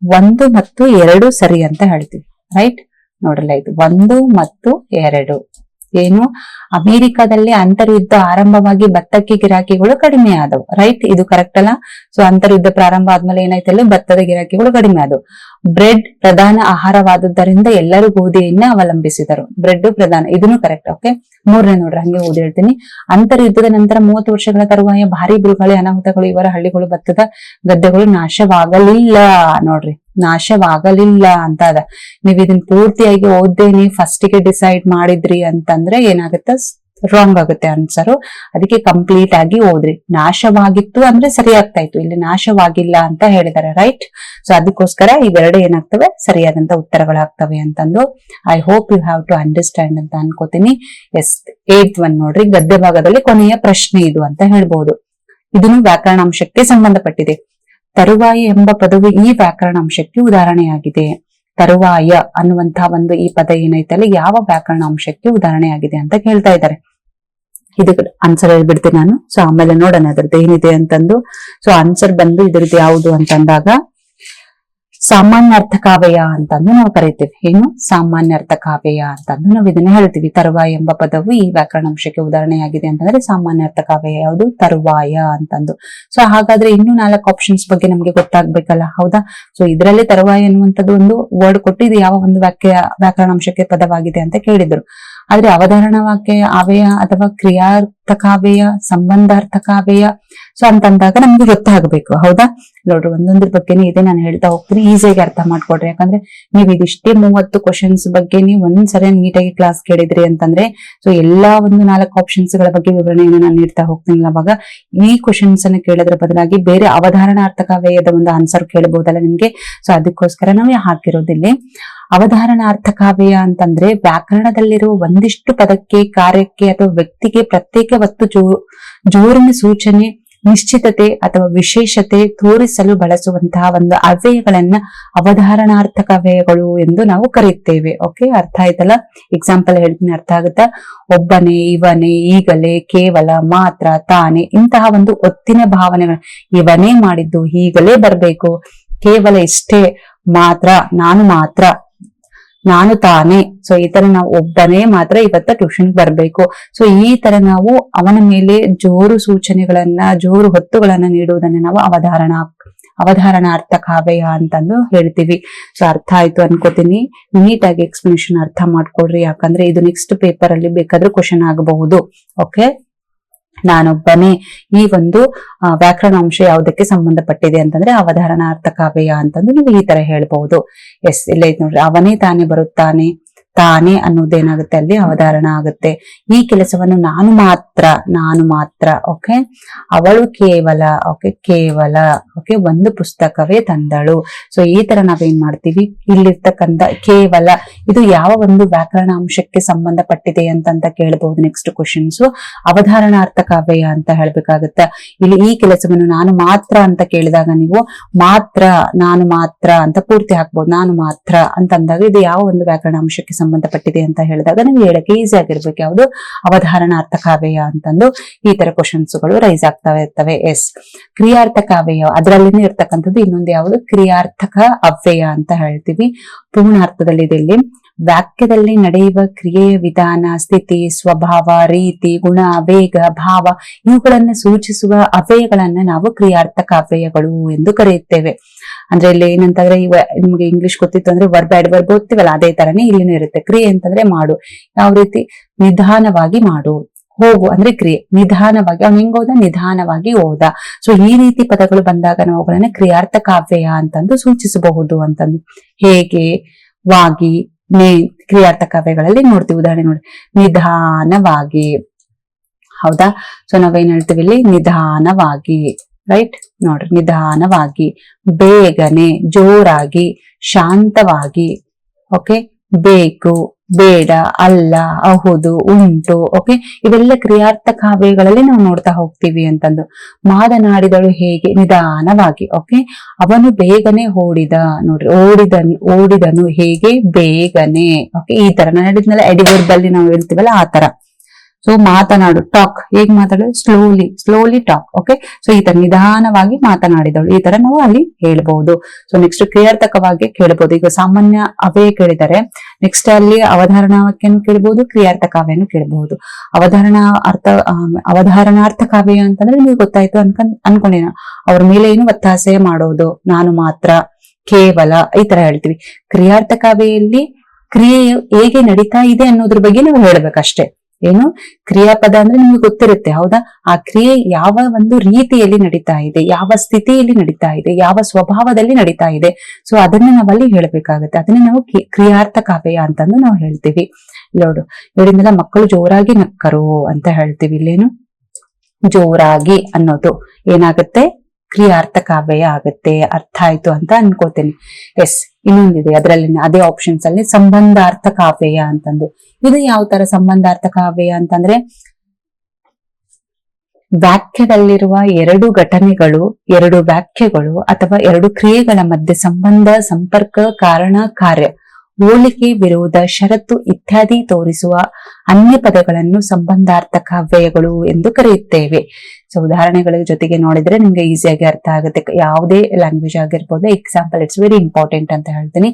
1 ಮತ್ತು 2 ಸರಿ ಅಂತ ಹೇಳ್ತೀವಿ. ರೈಟ್, ನೋಡ್ರಲ್ಲ, ಇದು 1 ಮತ್ತು 2 ಏನು, ಅಮೆರಿಕದಲ್ಲಿ ಅಂತರ್ಯುದ್ಧ ಆರಂಭವಾಗಿ ಭತ್ತಕ್ಕೆ ಗಿರಾಕಿಗಳು ಕಡಿಮೆ ಆದವು. ರೈಟ್, ಇದು ಕರೆಕ್ಟ್ ಅಲ್ಲ. ಸೊ ಅಂತರ್ಯುದ್ಧ ಪ್ರಾರಂಭ ಆದ್ಮೇಲೆ ಏನಾಯ್ತಲ್ಲ, ಭತ್ತದ ಗಿರಾಕಿಗಳು ಕಡಿಮೆ ಆದವು. ಬ್ರೆಡ್ ಪ್ರಧಾನ ಆಹಾರವಾದದ್ದರಿಂದ ಎಲ್ಲರೂ ಗೋಧಿಯನ್ನ ಅವಲಂಬಿಸಿದರು. ಬ್ರೆಡ್ ಪ್ರಧಾನ, ಇದನ್ನು ಕರೆಕ್ಟ್. ಓಕೆ, 3ನೇ ನೋಡ್ರಿ, ಹಂಗೆ ಓದಿ ಹೇಳ್ತೀನಿ. ಅಂತರ್ಯುದ್ಧದ ನಂತರ 30 ವರ್ಷಗಳ ತರುವಾಯ ಭಾರಿ ಬಿರುಗಾಳಿ ಅನಾಹುತಗಳು ಇವರ ಹಳ್ಳಿಗಳು ಭತ್ತದ ಗದ್ದೆಗಳು ನಾಶವಾಗಲಿಲ್ಲ. ನೋಡ್ರಿ, ನಾಶವಾಗಲಿಲ್ಲ ಅಂತ ಅದ. ನೀವ್ ಇದನ್ನ ಪೂರ್ತಿಯಾಗಿ ಓದ್ದೇನೆ ಫಸ್ಟ್ ಗೆ ಡಿಸೈಡ್ ಮಾಡಿದ್ರಿ ಅಂತಂದ್ರೆ ಏನಾಗುತ್ತೆ, ರಾಂಗ್ ಆಗುತ್ತೆ ಆನ್ಸರು. ಅದಕ್ಕೆ ಕಂಪ್ಲೀಟ್ ಆಗಿ ಓದ್ರಿ. ನಾಶವಾಗಿತ್ತು ಅಂದ್ರೆ ಸರಿ ಆಗ್ತಾ ಇತ್ತು, ಇಲ್ಲಿ ನಾಶವಾಗಿಲ್ಲ ಅಂತ ಹೇಳಿದ್ದಾರೆ. ರೈಟ್, ಸೊ ಅದಕ್ಕೋಸ್ಕರ ಇವೆರಡು ಏನಾಗ್ತವೆ, ಸರಿಯಾದಂತ ಉತ್ತರಗಳಾಗ್ತವೆ ಅಂತಂದು I hope you have to understand ಅಂತ ಅನ್ಕೋತೀನಿ. ಎಸ್, 8th ಒನ್ ನೋಡ್ರಿ, ಗದ್ಯ ಭಾಗದಲ್ಲಿ ಕೊನೆಯ ಪ್ರಶ್ನೆ ಇದು ಅಂತ ಹೇಳ್ಬಹುದು. ಇದನ್ನು ವ್ಯಾಕರಣಾಂಶಕ್ಕೆ ಸಂಬಂಧಪಟ್ಟಿದೆ. ತರುವಾಯ ಎಂಬ ಪದವು ಈ ವ್ಯಾಕರಣಾಂಶಕ್ಕೆ ಉದಾಹರಣೆಯಾಗಿದೆ. ತರುವಾಯ ಅನ್ನುವಂತಹ ಒಂದು ಈ ಪದ ಏನೈತಲ್ಲ, ಯಾವ ವ್ಯಾಕರಣಾಂಶಕ್ಕೆ ಉದಾಹರಣೆಯಾಗಿದೆ ಅಂತ ಕೇಳ್ತಾ ಇದ್ದಾರೆ. ಇದಕ್ಕೆ ಆನ್ಸರ್ ಹೇಳ್ಬಿಡ್ತೀನಿ ನಾನು. ಸೊ ಆಮೇಲೆ ನೋಡೋಣ ಅದ್ರದ್ದು ಏನಿದೆ ಅಂತಂದು. ಸೊ ಆನ್ಸರ್ ಬಂದು ಇದ್ರದ್ದು ಯಾವುದು ಅಂತಂದಾಗ ಸಾಮಾನ್ಯ ಅರ್ಥಕಾವ್ಯ ಅಂತಂದು ನಾವು ಕರಿತೀವಿ. ಏನು, ಸಾಮಾನ್ಯ ಅರ್ಥಕಾವ್ಯ ಅಂತಂದು ನಾವು ಇದನ್ನ ಹೇಳ್ತೀವಿ. ತರುವಾಯ ಎಂಬ ಪದವು ಈ ವ್ಯಾಕರಣಾಂಶಕ್ಕೆ ಉದಾಹರಣೆಯಾಗಿದೆ ಅಂತಂದ್ರೆ ಸಾಮಾನ್ಯ ಅರ್ಥಕಾವ್ಯ ಯಾವುದು, ತರುವಾಯ ಅಂತಂದು. ಸೊ ಹಾಗಾದ್ರೆ ಇನ್ನೂ 4 ಆಪ್ಷನ್ಸ್ ಬಗ್ಗೆ ನಮ್ಗೆ ಗೊತ್ತಾಗ್ಬೇಕಲ್ಲ. ಹೌದಾ, ಸೊ ಇದರಲ್ಲಿ ತರುವಾಯ ಎನ್ನುವಂಥದ್ದು ಒಂದು ವರ್ಡ್ ಕೊಟ್ಟು ಇದು ಯಾವ ಒಂದು ವ್ಯಾಕರಣಾಂಶಕ್ಕೆ ಪದವಾಗಿದೆ ಅಂತ ಕೇಳಿದ್ರು. ಆದ್ರೆ ಅವಧಾರಣ ವಾಕ್ಯ ಅವ್ಯಯ ಅಥವಾ ಕ್ರಿಯಾರ್ಥಕಾವ್ಯ, ಸಂಬಂಧಾರ್ಥಕಾವ್ಯ, ಸೊ ಅಂತಂದಾಗ ನಮ್ಗೆ ಗೊತ್ತಾಗಬೇಕು. ಹೌದಾ, ನೋಡ್ರಿ, ಒಂದೊಂದ್ರ ಬಗ್ಗೆನೇ ಇದೆ, ನಾನು ಹೇಳ್ತಾ ಹೋಗ್ತೀನಿ, ಈಸಿಯಾಗಿ ಅರ್ಥ ಮಾಡ್ಕೊಡ್ರಿ. ಯಾಕಂದ್ರೆ ನೀವು ಇದಿಷ್ಟೇ 30 ಕ್ವಶನ್ಸ್ ಬಗ್ಗೆ ನೀವು ಒಂದ್ಸರಿ ನೀಟಾಗಿ ಕ್ಲಾಸ್ ಕೇಳಿದ್ರಿ ಅಂತಂದ್ರೆ, ಸೊ ಎಲ್ಲಾ ಒಂದು 4 ಆಪ್ಷನ್ಸ್ ಗಳ ಬಗ್ಗೆ ವಿವರಣೆಯನ್ನು ನಾನು ನೀಡ್ತಾ ಹೋಗ್ತೀನಿ. ಅವಾಗ ಈ ಕ್ವಶನ್ಸ್ ಅನ್ನ ಕೇಳೋದ್ರ ಬದಲಾಗಿ ಬೇರೆ ಅವಧಾರಣಾರ್ಥಕಾವ್ಯದ ಒಂದು ಆನ್ಸರ್ ಕೇಳಬಹುದಲ್ಲ ನಿಮ್ಗೆ. ಸೊ ಅದಕ್ಕೋಸ್ಕರ ನಾವು ಹಾಕಿರೋದಿಲ್ಲಿ ಅವಧಾರಣಾರ್ಥಕಾವ್ಯ ಅಂತಂದ್ರೆ ವ್ಯಾಕರಣದಲ್ಲಿರುವ ಒಂದಿಷ್ಟು ಪದಕ್ಕೆ, ಕಾರ್ಯಕ್ಕೆ ಅಥವಾ ವ್ಯಕ್ತಿಗೆ ಪ್ರತ್ಯೇಕ ವಸ್ತು ಜೋರಿನ ಸೂಚನೆ, ನಿಶ್ಚಿತತೆ ಅಥವಾ ವಿಶೇಷತೆ ತೋರಿಸಲು ಬಳಸುವಂತಹ ಒಂದು ಅವ್ಯಯಗಳನ್ನ ಅವಧಾರಣಾರ್ಥಕಾವ್ಯಗಳು ಎಂದು ನಾವು ಕರೆಯುತ್ತೇವೆ. ಓಕೆ, ಅರ್ಥ ಆಯ್ತಲ್ಲ. ಎಕ್ಸಾಂಪಲ್ ಹೇಳ್ತೀನಿ, ಅರ್ಥ ಆಗುತ್ತಾ. ಒಬ್ಬನೇ, ಇವನೇ, ಈಗಲೇ, ಕೇವಲ, ಮಾತ್ರ, ತಾನೇ, ಇಂತಹ ಒಂದು ಒತ್ತಿನ ಭಾವನೆಗಳು. ಇವನೇ ಮಾಡಿದ್ದು, ಈಗಲೇ ಬರ್ಬೇಕು, ಕೇವಲ ಇಷ್ಟೇ, ಮಾತ್ರ, ನಾನು ತಾನೇ. ಸೊ ಈ ತರ ನಾವು ಒಬ್ಬನೇ ಮಾತ್ರ ಇವತ್ತ ಟ್ಯೂಷನ್ ಬರ್ಬೇಕು. ಸೊ ಈ ತರ ನಾವು ಅವನ ಮೇಲೆ ಜೋರು ಸೂಚನೆಗಳನ್ನ, ಜೋರು ಹೊತ್ತುಗಳನ್ನ ನೀಡುವುದನ್ನ ನಾವು ಅವಧಾರಣಾರ್ಥಕಾವ್ಯ ಅಂತಂದು ಹೇಳ್ತೀವಿ. ಸೊ ಅರ್ಥ ಆಯ್ತು ಅನ್ಕೋತೀನಿ. ನೀಟಾಗಿ ಎಕ್ಸ್ಪ್ಲನೇಷನ್ ಅರ್ಥ ಮಾಡ್ಕೊಡ್ರಿ, ಯಾಕಂದ್ರೆ ಇದು ನೆಕ್ಸ್ಟ್ ಪೇಪರ್ ಅಲ್ಲಿ ಬೇಕಾದ್ರೂ ಕ್ವಶನ್ ಆಗಬಹುದು. ಓಕೆ, ನಾನೊಬ್ಬನೇ ಈ ಒಂದು ವ್ಯಾಕರಣಾಂಶ ಯಾವುದಕ್ಕೆ ಸಂಬಂಧಪಟ್ಟಿದೆ ಅಂತಂದ್ರೆ ಅವಧಾರಣಾರ್ಥಕಾವ್ಯ ಅಂತಂದು ನೀವು ಈ ತರ ಹೇಳ್ಬಹುದು. ಎಸ್, ಇಲ್ಲ ಐತ್ ನೋಡ್ರಿ, ಅವನೇ ತಾನೇ ಬರುತ್ತಾನೆ, ತಾನೇ ಅನ್ನೋದೇನಾಗುತ್ತೆ ಅಲ್ಲಿ ಅವಧಾರಣ ಆಗುತ್ತೆ. ಈ ಕೆಲಸವನ್ನು ನಾನು ಮಾತ್ರ, ಓಕೆ, ಅವಳು ಕೇವಲ, ಓಕೆ, ಒಂದು ಪುಸ್ತಕವೇ ತಂದಳು. ಸೊ ಈ ತರ ನಾವೇನ್ ಮಾಡ್ತೀವಿ, ಇಲ್ಲಿರ್ತಕ್ಕಂಥ ಕೇವಲ ಇದು ಯಾವ ಒಂದು ವ್ಯಾಕರಣಾಂಶಕ್ಕೆ ಸಂಬಂಧಪಟ್ಟಿದೆ ಅಂತ ಕೇಳಬಹುದು. ನೆಕ್ಸ್ಟ್ ಕ್ವಶನ್ಸ್ ಅವಧಾರಣಾರ್ಥಕಾವ್ಯ ಅಂತ ಹೇಳ್ಬೇಕಾಗತ್ತ. ಇಲ್ಲಿ ಈ ಕೆಲಸವನ್ನು ನಾನು ಮಾತ್ರ ಅಂತ ಕೇಳಿದಾಗ ನೀವು ನಾನು ಮಾತ್ರ ಅಂತ ಪೂರ್ತಿ ಹಾಕ್ಬಹುದು. ನಾನು ಮಾತ್ರ ಅಂತಂದಾಗ ಇದು ಯಾವ ಒಂದು ವ್ಯಾಕರಣಾಂಶಕ್ಕೆ ಸಂಬಂಧಪಟ್ಟಿದೆ ಅಂತ ಹೇಳಿದಾಗ ನೀವು ಹೇಳಕ್ಕೆ ಈಸಿ ಆಗಿರ್ಬೇಕು. ಯಾವುದು, ಅವಧಾರಣಾರ್ಥಕಾವ್ಯ ಅಂತಂದು ಈ ತರ ಕ್ವಶನ್ಸ್ ಗಳು ರೈಸ್ ಆಗ್ತಾ ಇರ್ತವೆ. ಎಸ್, ಕ್ರಿಯಾರ್ಥಕಾವ್ಯ ಅದರಲ್ಲಿನೇ ಇರ್ತಕ್ಕಂಥದ್ದು ಇನ್ನೊಂದು ಯಾವುದು, ಕ್ರಿಯಾರ್ಥಕ ಅವ್ಯಯ ಅಂತ ಹೇಳ್ತೀವಿ. ಪೂರ್ಣಾರ್ಥದಲ್ಲಿ ಇದೆ. ಇಲ್ಲಿ ವಾಕ್ಯದಲ್ಲಿ ನಡೆಯುವ ಕ್ರಿಯೆಯ ವಿಧಾನ, ಸ್ಥಿತಿ, ಸ್ವಭಾವ, ರೀತಿ, ಗುಣ, ವೇಗ, ಭಾವ ಇವುಗಳನ್ನು ಸೂಚಿಸುವ ಅವ್ಯಯಗಳನ್ನ ನಾವು ಕ್ರಿಯಾರ್ಥಕ ಅವ್ಯಯಗಳು ಎಂದು ಕರೆಯುತ್ತೇವೆ. ಅಂದ್ರೆ ಇಲ್ಲಿ ಏನಂತಂದ್ರೆ ನಿಮ್ಗೆ ಇಂಗ್ಲಿಷ್ ಗೊತ್ತಿತ್ತು ಅಂದ್ರೆ ವರ್ಬ್ ಆಡ್ವರ್ಬ್ ಓದ್ತೀವಲ್ಲ ಅದೇ ತರನೇ ಇಲ್ಲಿನೂ ಇರುತ್ತೆ. ಕ್ರಿಯೆ ಅಂತಂದ್ರೆ ಮಾಡು, ಯಾವ ರೀತಿ ನಿಧಾನವಾಗಿ ಮಾಡು. ಹೋಗು ಅಂದ್ರೆ ಕ್ರಿಯೆ, ನಿಧಾನವಾಗಿ ಅವ್ನು ಹೆಂಗ್ ಹೋದ, ನಿಧಾನವಾಗಿ ಹೋದ. ಸೊ ಈ ರೀತಿ ಪದಗಳು ಬಂದಾಗ ನಾವು ಅವುಗಳನ್ನ ಕ್ರಿಯಾರ್ಥ ಕಾವ್ಯ ಅಂತಂದು ಸೂಚಿಸಬಹುದು ಅಂತಂದು. ಹೇಗೆ, ವಾಗಿ, ಕ್ರಿಯಾರ್ಥ ಕಾವ್ಯಗಳಲ್ಲಿ ನೋಡ್ತೀವಿ. ಉದಾಹರಣೆ ನೋಡಿ, ನಿಧಾನವಾಗಿ, ಹೌದಾ. ಸೊ ನಾವೇನ್ ಹೇಳ್ತೀವಿ ಇಲ್ಲಿ, ನಿಧಾನವಾಗಿ, ರೈಟ್. ನೋಡ್ರಿ, ನಿಧಾನವಾಗಿ, ಬೇಗನೆ, ಜೋರಾಗಿ, ಶಾಂತವಾಗಿ, ಓಕೆ. ಬೇಕು, ಬೇಡ, ಅಲ್ಲ, ಹೌದು, ಉಂಟು, ಓಕೆ. ಇವೆಲ್ಲ ಕ್ರಿಯಾರ್ಥ ಕಾವ್ಯಗಳಲ್ಲಿ ನಾವು ನೋಡ್ತಾ ಹೋಗ್ತೀವಿ ಅಂತಂದು. ಮಾತನಾಡಿದಳು ಹೇಗೆ, ನಿಧಾನವಾಗಿ, ಓಕೆ. ಅವನು ಬೇಗನೆ ಓಡಿದ, ನೋಡ್ರಿ, ಓಡಿದನು ಹೇಗೆ, ಬೇಗನೆ, ಓಕೆ. ಈ ತರ ನಾನು ಹೇಳಿದ್ನಲ್ಲ ಎಡಿವರ್ಬ್ ಅಲ್ಲಿ ನಾವು ಹೇಳ್ತೀವಲ್ಲ ಆ ತರ. ಸೊ ಮಾತನಾಡು, ಟಾಕ್, ಹೇಗ್ ಮಾತಾಡು, ಸ್ಲೋಲಿ ಟಾಕ್, ಓಕೆ. ಸೊ ಈ ತರ ನಿಧಾನವಾಗಿ ಮಾತನಾಡಿದಳು, ಈ ತರ ನಾವು ಅಲ್ಲಿ ಹೇಳ್ಬಹುದು. ಸೊ ನೆಕ್ಸ್ಟ್ ಕ್ರಿಯಾರ್ಥಕವಾಗಿ ಕೇಳಬಹುದು. ಈಗ ಸಾಮಾನ್ಯ ಅವೇ ಕೇಳಿದರೆ ನೆಕ್ಸ್ಟ್ ಅಲ್ಲಿ ಅವಧಾರಣಾ ವಾಕ್ಯನು ಕೇಳಬಹುದು, ಕ್ರಿಯಾರ್ಥ ಕಾವ್ಯನು ಕೇಳಬಹುದು. ಅವಧಾರಣಾರ್ಥ ಕಾವ್ಯ ಅಂತಂದ್ರೆ ನಿಮ್ಗೆ ಗೊತ್ತಾಯ್ತು ಅನ್ಕೊಂಡಿನ, ಅವ್ರ ಮೇಲೆ ಏನು ಒತ್ತಾಸೆ ಮಾಡೋದು, ನಾನು ಮಾತ್ರ, ಕೇವಲ, ಈ ತರ ಹೇಳ್ತೀವಿ. ಕ್ರಿಯಾರ್ಥ ಕಾವ್ಯದಲ್ಲಿ ಕ್ರಿಯೆ ಹೇಗೆ ನಡೀತಾ ಇದೆ ಅನ್ನೋದ್ರ ಬಗ್ಗೆ ನಾವು ಹೇಳ್ಬೇಕಷ್ಟೇ. ಏನು, ಕ್ರಿಯಾಪದ ಅಂದ್ರೆ ನಿಮ್ಗೆ ಗೊತ್ತಿರುತ್ತೆ, ಹೌದಾ. ಆ ಕ್ರಿಯೆ ಯಾವ ಒಂದು ರೀತಿಯಲ್ಲಿ ನಡೀತಾ ಇದೆ, ಯಾವ ಸ್ಥಿತಿಯಲ್ಲಿ ನಡೀತಾ ಇದೆ, ಯಾವ ಸ್ವಭಾವದಲ್ಲಿ ನಡೀತಾ ಇದೆ. ಸೊ ಅದನ್ನ ನಾವಲ್ಲಿ ಹೇಳ್ಬೇಕಾಗತ್ತೆ. ಅದನ್ನ ನಾವು ಕ್ರಿಯಾರ್ಥ ಕಾವ್ಯ ಅಂತಂದು ನಾವು ಹೇಳ್ತೀವಿ. ನೋಡು, ಇವರಿಂದೆಲ್ಲ ಮಕ್ಕಳು ಜೋರಾಗಿ ನಕ್ಕರು ಅಂತ ಹೇಳ್ತೀವಿ. ಇಲ್ಲೇನು, ಜೋರಾಗಿ ಅನ್ನೋದು ಏನಾಗುತ್ತೆ, ಕ್ರಿಯಾರ್ಥ ಕಾವ್ಯ ಆಗುತ್ತೆ. ಅರ್ಥ ಆಯ್ತು ಅಂತ ಅನ್ಕೋತೇನೆ. ಎಸ್, ಇನ್ನೊಂದಿದೆ ಅದರಲ್ಲಿ, ಅದೇ ಆಪ್ಷನ್ಸ್ ಅಲ್ಲಿ ಸಂಬಂಧಾರ್ಥ ಕಾವ್ಯ ಅಂತಂದು. ಇದು ಯಾವ ತರ ಸಂಬಂಧಾರ್ಥ ಕಾವ್ಯ ಅಂತಂದ್ರೆ, ವಾಕ್ಯದಲ್ಲಿರುವ ಎರಡು ಘಟನೆಗಳು, ಎರಡು ವಾಕ್ಯಗಳು ಅಥವಾ ಎರಡು ಕ್ರಿಯೆಗಳ ಮಧ್ಯೆ ಸಂಬಂಧ, ಸಂಪರ್ಕ, ಕಾರಣ, ಕಾರ್ಯ, ಹೋಲಿಕೆ, ವಿರೋಧ, ಷರತ್ತು ಇತ್ಯಾದಿ ತೋರಿಸುವ ಅನ್ಯ ಪದಗಳನ್ನು ಸಂಬಂಧಾರ್ಥ ಕಾವ್ಯಗಳು ಎಂದು ಕರೆಯುತ್ತೇವೆ. ಸೊ ಉದಾಹರಣೆಗಳ ಜೊತೆಗೆ ನೋಡಿದ್ರೆ ನಿಮ್ಗೆ ಈಸಿಯಾಗಿ ಅರ್ಥ ಆಗುತ್ತೆ. ಯಾವುದೇ ಲ್ಯಾಂಗ್ವೇಜ್ ಆಗಿರ್ಬೋದು. ಎಕ್ಸಾಂಪಲ್, ಇಟ್ಸ್ ವೆರಿ ಇಂಪಾರ್ಟೆಂಟ್ ಅಂತ ಹೇಳ್ತೀನಿ.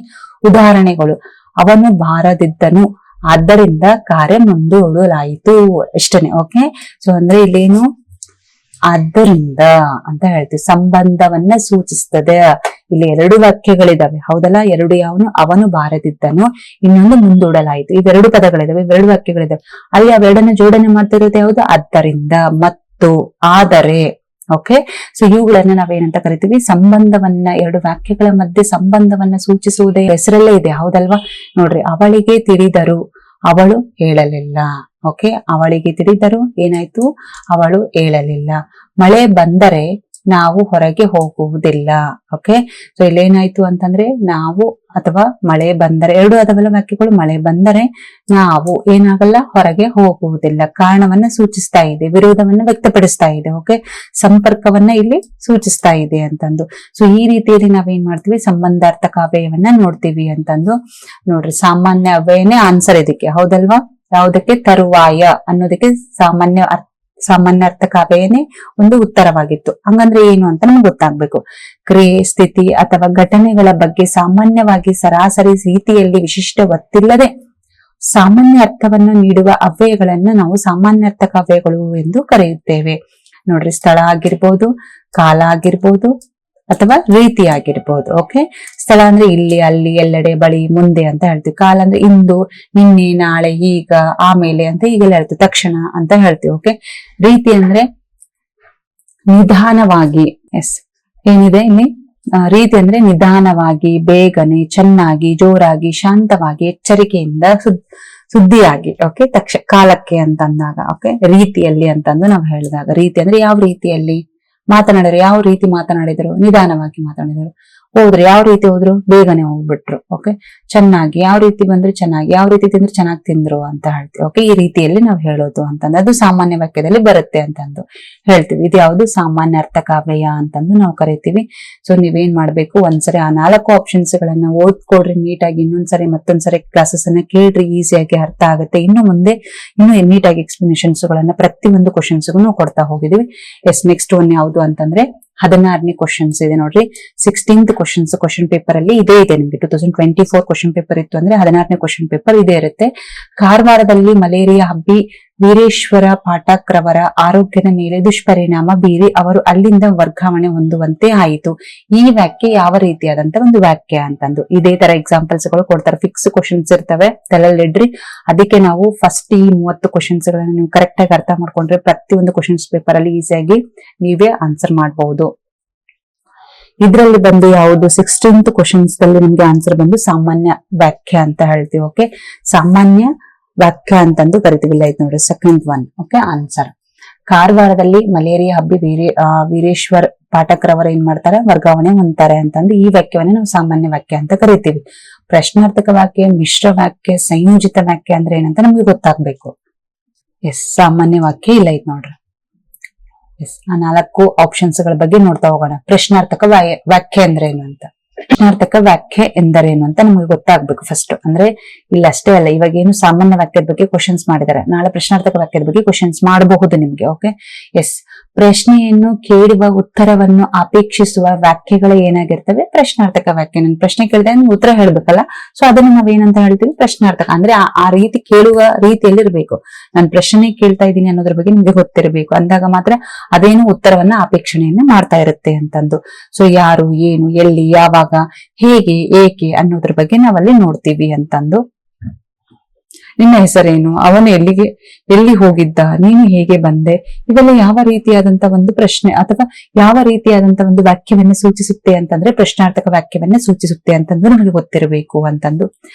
ಉದಾಹರಣೆಗಳು, ಅವನು ಬಾರದಿದ್ದನು, ಆದ್ದರಿಂದ ಕಾರ್ಯ ಮುಂದೂಡಲಾಯಿತು, ಇಷ್ಟನೇ, ಓಕೆ. ಸೊ ಅಂದ್ರೆ ಇಲ್ಲೇನು, ಆದ್ದರಿಂದ ಅಂತ ಹೇಳ್ತೀವಿ, ಸಂಬಂಧವನ್ನ ಸೂಚಿಸ್ತದೆ. ಇಲ್ಲಿ ಎರಡು ವಾಕ್ಯಗಳಿದಾವೆ, ಹೌದಲ್ಲ. ಎರಡು ಯಾವನು, ಅವನು ಬಾರದಿದ್ದನು, ಇನ್ನೊಂದು ಮುಂದೂಡಲಾಯಿತು. ಇವೆರಡು ಪದಗಳಿದಾವೆ, ಇವೆರಡು ವಾಕ್ಯಗಳಿದಾವೆ. ಅಲ್ಲಿ ಅವೆರಡನ್ನ ಜೋಡಣೆ ಮಾಡ್ತಿರೋದು ಯಾವುದು, ಆದ್ದರಿಂದ, ಮತ್ತು, ಆದರೆ, ಓಕೆ. ಸೊ ಇವುಗಳನ್ನ ನಾವೇನಂತ ಕರಿತೀವಿ, ಸಂಬಂಧವನ್ನ, ಎರಡು ವಾಕ್ಯಗಳ ಮಧ್ಯೆ ಸಂಬಂಧವನ್ನ ಸೂಚಿಸುವುದೇ ಹೆಸರಲ್ಲೇ ಇದೆ, ಹೌದಲ್ವಾ. ನೋಡ್ರಿ, ಅವಳಿಗೆ ತಿಳಿದರು, ಅವಳು ಹೇಳಲಿಲ್ಲ, ಓಕೆ. ಅವಳಿಗೆ ತಿಳಿದರು, ಏನಾಯ್ತು, ಅವಳು ಹೇಳಲಿಲ್ಲ. ಮಳೆ ಬಂದರೆ ನಾವು ಹೊರಗೆ ಹೋಗುವುದಿಲ್ಲ, ಓಕೆ. ಸೊ ಇಲ್ಲೇನಾಯ್ತು ಅಂತಂದ್ರೆ, ನಾವು ಅಥವಾ ಮಳೆ ಬಂದರೆ, ಎರಡು ಅದವಲ್ಲ ವಾಕ್ಯಗಳು. ಮಳೆ ಬಂದರೆ ನಾವು ಏನಾಗಲ್ಲ, ಹೊರಗೆ ಹೋಗುವುದಿಲ್ಲ. ಕಾರಣವನ್ನ ಸೂಚಿಸ್ತಾ ಇದೆ, ವಿರೋಧವನ್ನ ವ್ಯಕ್ತಪಡಿಸ್ತಾ ಇದೆ, ಓಕೆ. ಸಂಪರ್ಕವನ್ನ ಇಲ್ಲಿ ಸೂಚಿಸ್ತಾ ಇದೆ ಅಂತಂದು. ಸೊ ಈ ರೀತಿಯಲ್ಲಿ ನಾವೇನ್ ಮಾಡ್ತೀವಿ, ಸಂಬಂಧಾರ್ಥ ಕಾವ್ಯವನ್ನ ನೋಡ್ತೀವಿ ಅಂತಂದು. ನೋಡ್ರಿ, ಸಾಮಾನ್ಯ ಅವೇನೇ ಆನ್ಸರ್ ಇದಕ್ಕೆ, ಹೌದಲ್ವಾ. ಯಾವುದಕ್ಕೆ, ತರುವಾಯ ಅನ್ನೋದಕ್ಕೆ ಸಾಮಾನ್ಯ ಅರ್ಥ ಕಾವ್ಯನೇ ಒಂದು ಉತ್ತರವಾಗಿತ್ತು. ಹಂಗಂದ್ರೆ ಏನು ಅಂತ ನಮ್ಗೆ ಗೊತ್ತಾಗ್ಬೇಕು. ಕ್ರಿಯೆ, ಸ್ಥಿತಿ ಅಥವಾ ಘಟನೆಗಳ ಬಗ್ಗೆ ಸಾಮಾನ್ಯವಾಗಿ ಸರಾಸರಿ ರೀತಿಯಲ್ಲಿ ವಿಶಿಷ್ಟ ಒತ್ತಿಲ್ಲದೆ ಸಾಮಾನ್ಯ ಅರ್ಥವನ್ನು ನೀಡುವ ಅವ್ಯಯಗಳನ್ನ ನಾವು ಸಾಮಾನ್ಯ ಅರ್ಥ ಕಾವ್ಯಗಳು ಎಂದು ಕರೆಯುತ್ತೇವೆ. ನೋಡ್ರಿ, ಸ್ಥಳ ಆಗಿರ್ಬೋದು, ಕಾಲ ಆಗಿರ್ಬೋದು, ಅಥವಾ ರೀತಿ ಆಗಿರ್ಬೋದು, ಓಕೆ. ಸ್ಥಳ ಅಂದ್ರೆ ಇಲ್ಲಿ, ಅಲ್ಲಿ, ಎಲ್ಲೆಡೆ, ಬಳಿ, ಮುಂದೆ ಅಂತ ಹೇಳ್ತೀವಿ. ಕಾಲ ಅಂದ್ರೆ ಇಂದು, ನಿನ್ನೆ, ನಾಳೆ, ಈಗ, ಆಮೇಲೆ ಅಂತ ಈಗೆಲ್ಲ ಹೇಳ್ತೀವಿ, ತಕ್ಷಣ ಅಂತ ಹೇಳ್ತೀವಿ, ಓಕೆ. ರೀತಿ ಅಂದ್ರೆ ನಿಧಾನವಾಗಿ, ಎಸ್, ಏನಿದೆ ಇಲ್ಲಿ, ರೀತಿ ಅಂದ್ರೆ ನಿಧಾನವಾಗಿ, ಬೇಗನೆ, ಚೆನ್ನಾಗಿ, ಜೋರಾಗಿ, ಶಾಂತವಾಗಿ, ಎಚ್ಚರಿಕೆಯಿಂದ, ಸುದ್ದಿಯಾಗಿ, ಓಕೆ. ಕಾಲಕ್ಕೆ ಅಂತಂದಾಗ, ಓಕೆ. ರೀತಿಯಲ್ಲಿ ಅಂತಂದು ನಾವು ಹೇಳಿದಾಗ, ರೀತಿ ಅಂದ್ರೆ ಯಾವ ರೀತಿಯಲ್ಲಿ ಮಾತನಾಡಿದ್ರು, ಯಾವ ರೀತಿ ಮಾತನಾಡಿದ್ರು, ನಿಧಾನವಾಗಿ ಮಾತನಾಡಿದ್ರು. ಹೋದ್ರು, ಯಾವ ರೀತಿ ಹೋದ್ರು, ಬೇಗನೆ ಹೋಗ್ಬಿಟ್ರು, ಓಕೆ. ಚೆನ್ನಾಗಿ, ಯಾವ ರೀತಿ ಬಂದ್ರು, ಚೆನ್ನಾಗಿ, ಯಾವ ರೀತಿ ತಿಂದ್ರು, ಚೆನ್ನಾಗಿ ತಿಂದ್ರು ಅಂತ ಹೇಳ್ತೀವಿ, ಓಕೆ. ಈ ರೀತಿಯಲ್ಲಿ ನಾವು ಹೇಳೋದು ಅಂತಂದ್ರೆ ಅದು ಸಾಮಾನ್ಯ ವಾಕ್ಯದಲ್ಲಿ ಬರುತ್ತೆ ಅಂತಂದು ಹೇಳ್ತೀವಿ. ಇದು ಯಾವುದು, ಸಾಮಾನ್ಯ ಅರ್ಥ ಕಾವ್ಯ ಅಂತಂದು ನಾವು ಕರಿತೀವಿ. ಸೊ ನೀವೇನ್ ಮಾಡ್ಬೇಕು, ಒಂದ್ಸರಿ ಆ 4 ಆಪ್ಷನ್ಸ್ ಗಳನ್ನ ಓದ್ಕೊಡ್ರಿ ನೀಟಾಗಿ. ಮತ್ತೊಂದ್ಸರಿ ಕ್ಲಾಸಸ್ ಅನ್ನ ಕೇಳ್ರಿ, ಈಸಿಯಾಗಿ ಅರ್ಥ ಆಗುತ್ತೆ. ಇನ್ನು ಮುಂದೆ ಇನ್ನೂ ನೀಟಾಗಿ ಎಕ್ಸ್ಪ್ಲನೇಷನ್ಸ್ ಗಳನ್ನ ಪ್ರತಿಯೊಂದು ಕ್ವಶನ್ಸ್ಗೂ ಕೊಡ್ತಾ ಹೋಗಿದೀವಿ. ಎಸ್, ನೆಕ್ಸ್ಟ್ ಒನ್ ಯಾವುದು ಅಂತಂದ್ರೆ 16ನೇ ಕ್ವಶನ್ಸ್ ಇದೆ ನೋಡ್ರಿ. 16th ಕ್ವಶನ್ ಪೇಪರ್ ಅಲ್ಲಿ ಇದೇ ಇದೆ ನಿಮ್ಗೆ. 2024 ಕ್ವಶನ್ ಪೇಪರ್ ಇತ್ತು ಅಂದ್ರೆ 16ನೇ ಕ್ವಶನ್ ಪೇಪರ್ ಇದೇ ಇರುತ್ತೆ. ಕಾರವಾರದಲ್ಲಿ ಮಲೇರಿಯಾ ಹಬ್ಬಿ ವೀರೇಶ್ವರ ಪಾಠಕ್ರವರ ಆರೋಗ್ಯದ ಮೇಲೆ ದುಷ್ಪರಿಣಾಮ ಬೀರಿ ಅವರು ಅಲ್ಲಿಂದ ವರ್ಗಾವಣೆ ಹೊಂದುವಂತೆ ಆಯಿತು. ಈ ವ್ಯಾಖ್ಯೆ ಯಾವ ರೀತಿಯಾದಂತ ಒಂದು ವ್ಯಾಖ್ಯೆ ಅಂತಂದು ಇದೇ ತರ ಎಕ್ಸಾಂಪಲ್ಸ್ ಗಳು ಕೊಡ್ತಾರೆ. ಫಿಕ್ಸ್ ಕ್ವಶನ್ಸ್ ಇರ್ತವೆ, ತಲೆಯಲ್ಲಿಡ್ರಿ. ಅದಕ್ಕೆ ನಾವು ಫಸ್ಟ್ ಈ 30 ಕ್ವಶನ್ಸ್ ಗಳನ್ನ ನೀವು ಕರೆಕ್ಟ್ ಆಗಿ ಅರ್ಥ ಮಾಡ್ಕೊಂಡ್ರೆ ಪ್ರತಿಯೊಂದು ಕ್ವಶನ್ಸ್ ಪೇಪರ್ ಅಲ್ಲಿ ಈಸಿಯಾಗಿ ನೀವೇ ಆನ್ಸರ್ ಮಾಡಬಹುದು. ಇದ್ರಲ್ಲಿ ಬಂದು ಯಾವುದು 16th ಕ್ವಶನ್ಸ್ ದಲ್ಲಿ ನಿಮ್ಗೆ ಆನ್ಸರ್ ಬಂದು ಸಾಮಾನ್ಯ ವ್ಯಾಖ್ಯೆ ಅಂತ ಹೇಳ್ತೀವಿ. ಓಕೆ, ಸಾಮಾನ್ಯ ವ್ಯಾಖ್ಯೆ ಅಂತಂದು ಕರಿತೀವಿಲ್ಲ, ಇದು ನೋಡ್ರಿ ಸೆಕೆಂಡ್ ಒನ್. Okay, answer. ಕಾರವಾರದಲ್ಲಿ ಮಲೇರಿಯಾ ಹಬ್ಬಿ ವೀರೇಶ್ವರ್ ಪಾಠಕ್ರವರು ಏನ್ ಮಾಡ್ತಾರೆ, ವರ್ಗಾವಣೆ ಹೊಂದ್ತಾರೆ ಅಂತಂದು ಈ ವಾಕ್ಯವನ್ನ ನಾವು ಸಾಮಾನ್ಯ ವಾಕ್ಯ ಅಂತ ಕರಿತೀವಿ. ಪ್ರಶ್ನಾರ್ಥಕ ವಾಕ್ಯ, ಮಿಶ್ರ ವಾಕ್ಯ, ಸಂಯೋಜಿತ ವಾಕ್ಯ ಅಂದ್ರೆ ಏನಂತ ನಮ್ಗೆ ಗೊತ್ತಾಗ್ಬೇಕು. ಎಸ್, ಸಾಮಾನ್ಯ ವಾಕ್ಯ ಇಲ್ಲ ಇದು ನೋಡ್ರಿ. ಎಸ್, ಆ 4 ಆಪ್ಷನ್ಸ್ ಗಳ ಬಗ್ಗೆ ನೋಡ್ತಾ ಹೋಗೋಣ. ಪ್ರಶ್ನಾರ್ಥಕ ವ್ಯಾಖ್ಯೆ ಅಂದ್ರೆ ಏನು ಅಂತ. ಪ್ರಶ್ನಾರ್ಥಕ ವ್ಯಾಖ್ಯೆ ಎಂದರೇನು ಅಂತ ನಮ್ಗೆ ಗೊತ್ತಾಗ್ಬೇಕು ಫಸ್ಟ್. ಅಂದ್ರೆ ಇಲ್ಲ ಅಷ್ಟೇ ಅಲ್ಲ, ಇವಾಗ ಏನು ಸಾಮಾನ್ಯ ವಾಕ್ಯದ ಬಗ್ಗೆ ಕ್ವಶನ್ಸ್ ಮಾಡಿದ್ದಾರೆ, ನಾಳೆ ಪ್ರಶ್ನಾರ್ಥಕ ವಾಕ್ಯದ ಬಗ್ಗೆ ಕ್ವಶನ್ಸ್ ಮಾಡಬಹುದು ನಿಮ್ಗೆ. Okay, yes. ಪ್ರಶ್ನೆಯನ್ನು ಕೇಳುವ ಉತ್ತರವನ್ನು ಅಪೇಕ್ಷಿಸುವ ವ್ಯಾಖ್ಯೆಗಳು ಏನಾಗಿರ್ತವೆ, ಪ್ರಶ್ನಾರ್ಥಕ ವ್ಯಾಖ್ಯೆ. ನಾನು ಪ್ರಶ್ನೆ ಕೇಳಿದೆ ಉತ್ತರ ಹೇಳ್ಬೇಕಲ್ಲ, ಸೊ ಅದನ್ನ ನಾವೇನಂತ ಹೇಳ್ತೀವಿ, ಪ್ರಶ್ನಾರ್ಥಕ. ಅಂದ್ರೆ ಆ ರೀತಿ ಕೇಳುವ ರೀತಿಯಲ್ಲಿ ಇರ್ಬೇಕು. ನಾನು ಪ್ರಶ್ನೆ ಕೇಳ್ತಾ ಇದ್ದೀನಿ ಅನ್ನೋದ್ರ ಬಗ್ಗೆ ನಿಮ್ಗೆ ಗೊತ್ತಿರಬೇಕು, ಅಂದಾಗ ಮಾತ್ರ ಅದೇನು ಉತ್ತರವನ್ನ ಅಪೇಕ್ಷಣೆಯನ್ನ ಮಾಡ್ತಾ ಇರುತ್ತೆ ಅಂತಂದು. ಸೊ ಯಾರು, ಏನು, ಎಲ್ಲಿ, ಯಾವಾಗ, ಹೇಗೆ, ಏಕೆ ಅನ್ನೋದ್ರ ಬಗ್ಗೆ ನಾವಲ್ಲಿ ನೋಡ್ತೀವಿ ಅಂತಂದು. ನಿನ್ನ ಹೆಸರೇನು, ಅವನು ಎಲ್ಲಿ ಹೋಗಿದ್ದ, ನೀನು ಹೇಗೆ ಬಂದೆ, ಇವೆಲ್ಲ ಯಾವ ರೀತಿಯಾದಂತ ಒಂದು ಪ್ರಶ್ನೆ ಅಥವಾ ಯಾವ ರೀತಿಯಾದಂತ ಒಂದು ವಾಕ್ಯವನ್ನ ಸೂಚಿಸುತ್ತೆ ಅಂತಂದ್ರೆ ಪ್ರಶ್ನಾರ್ಥಕ ವಾಕ್ಯವನ್ನ ಸೂಚಿಸುತ್ತೆ ಅಂತಂದು ನಮಗೆ ಗೊತ್ತಿರಬೇಕು ಅಂತಂದು.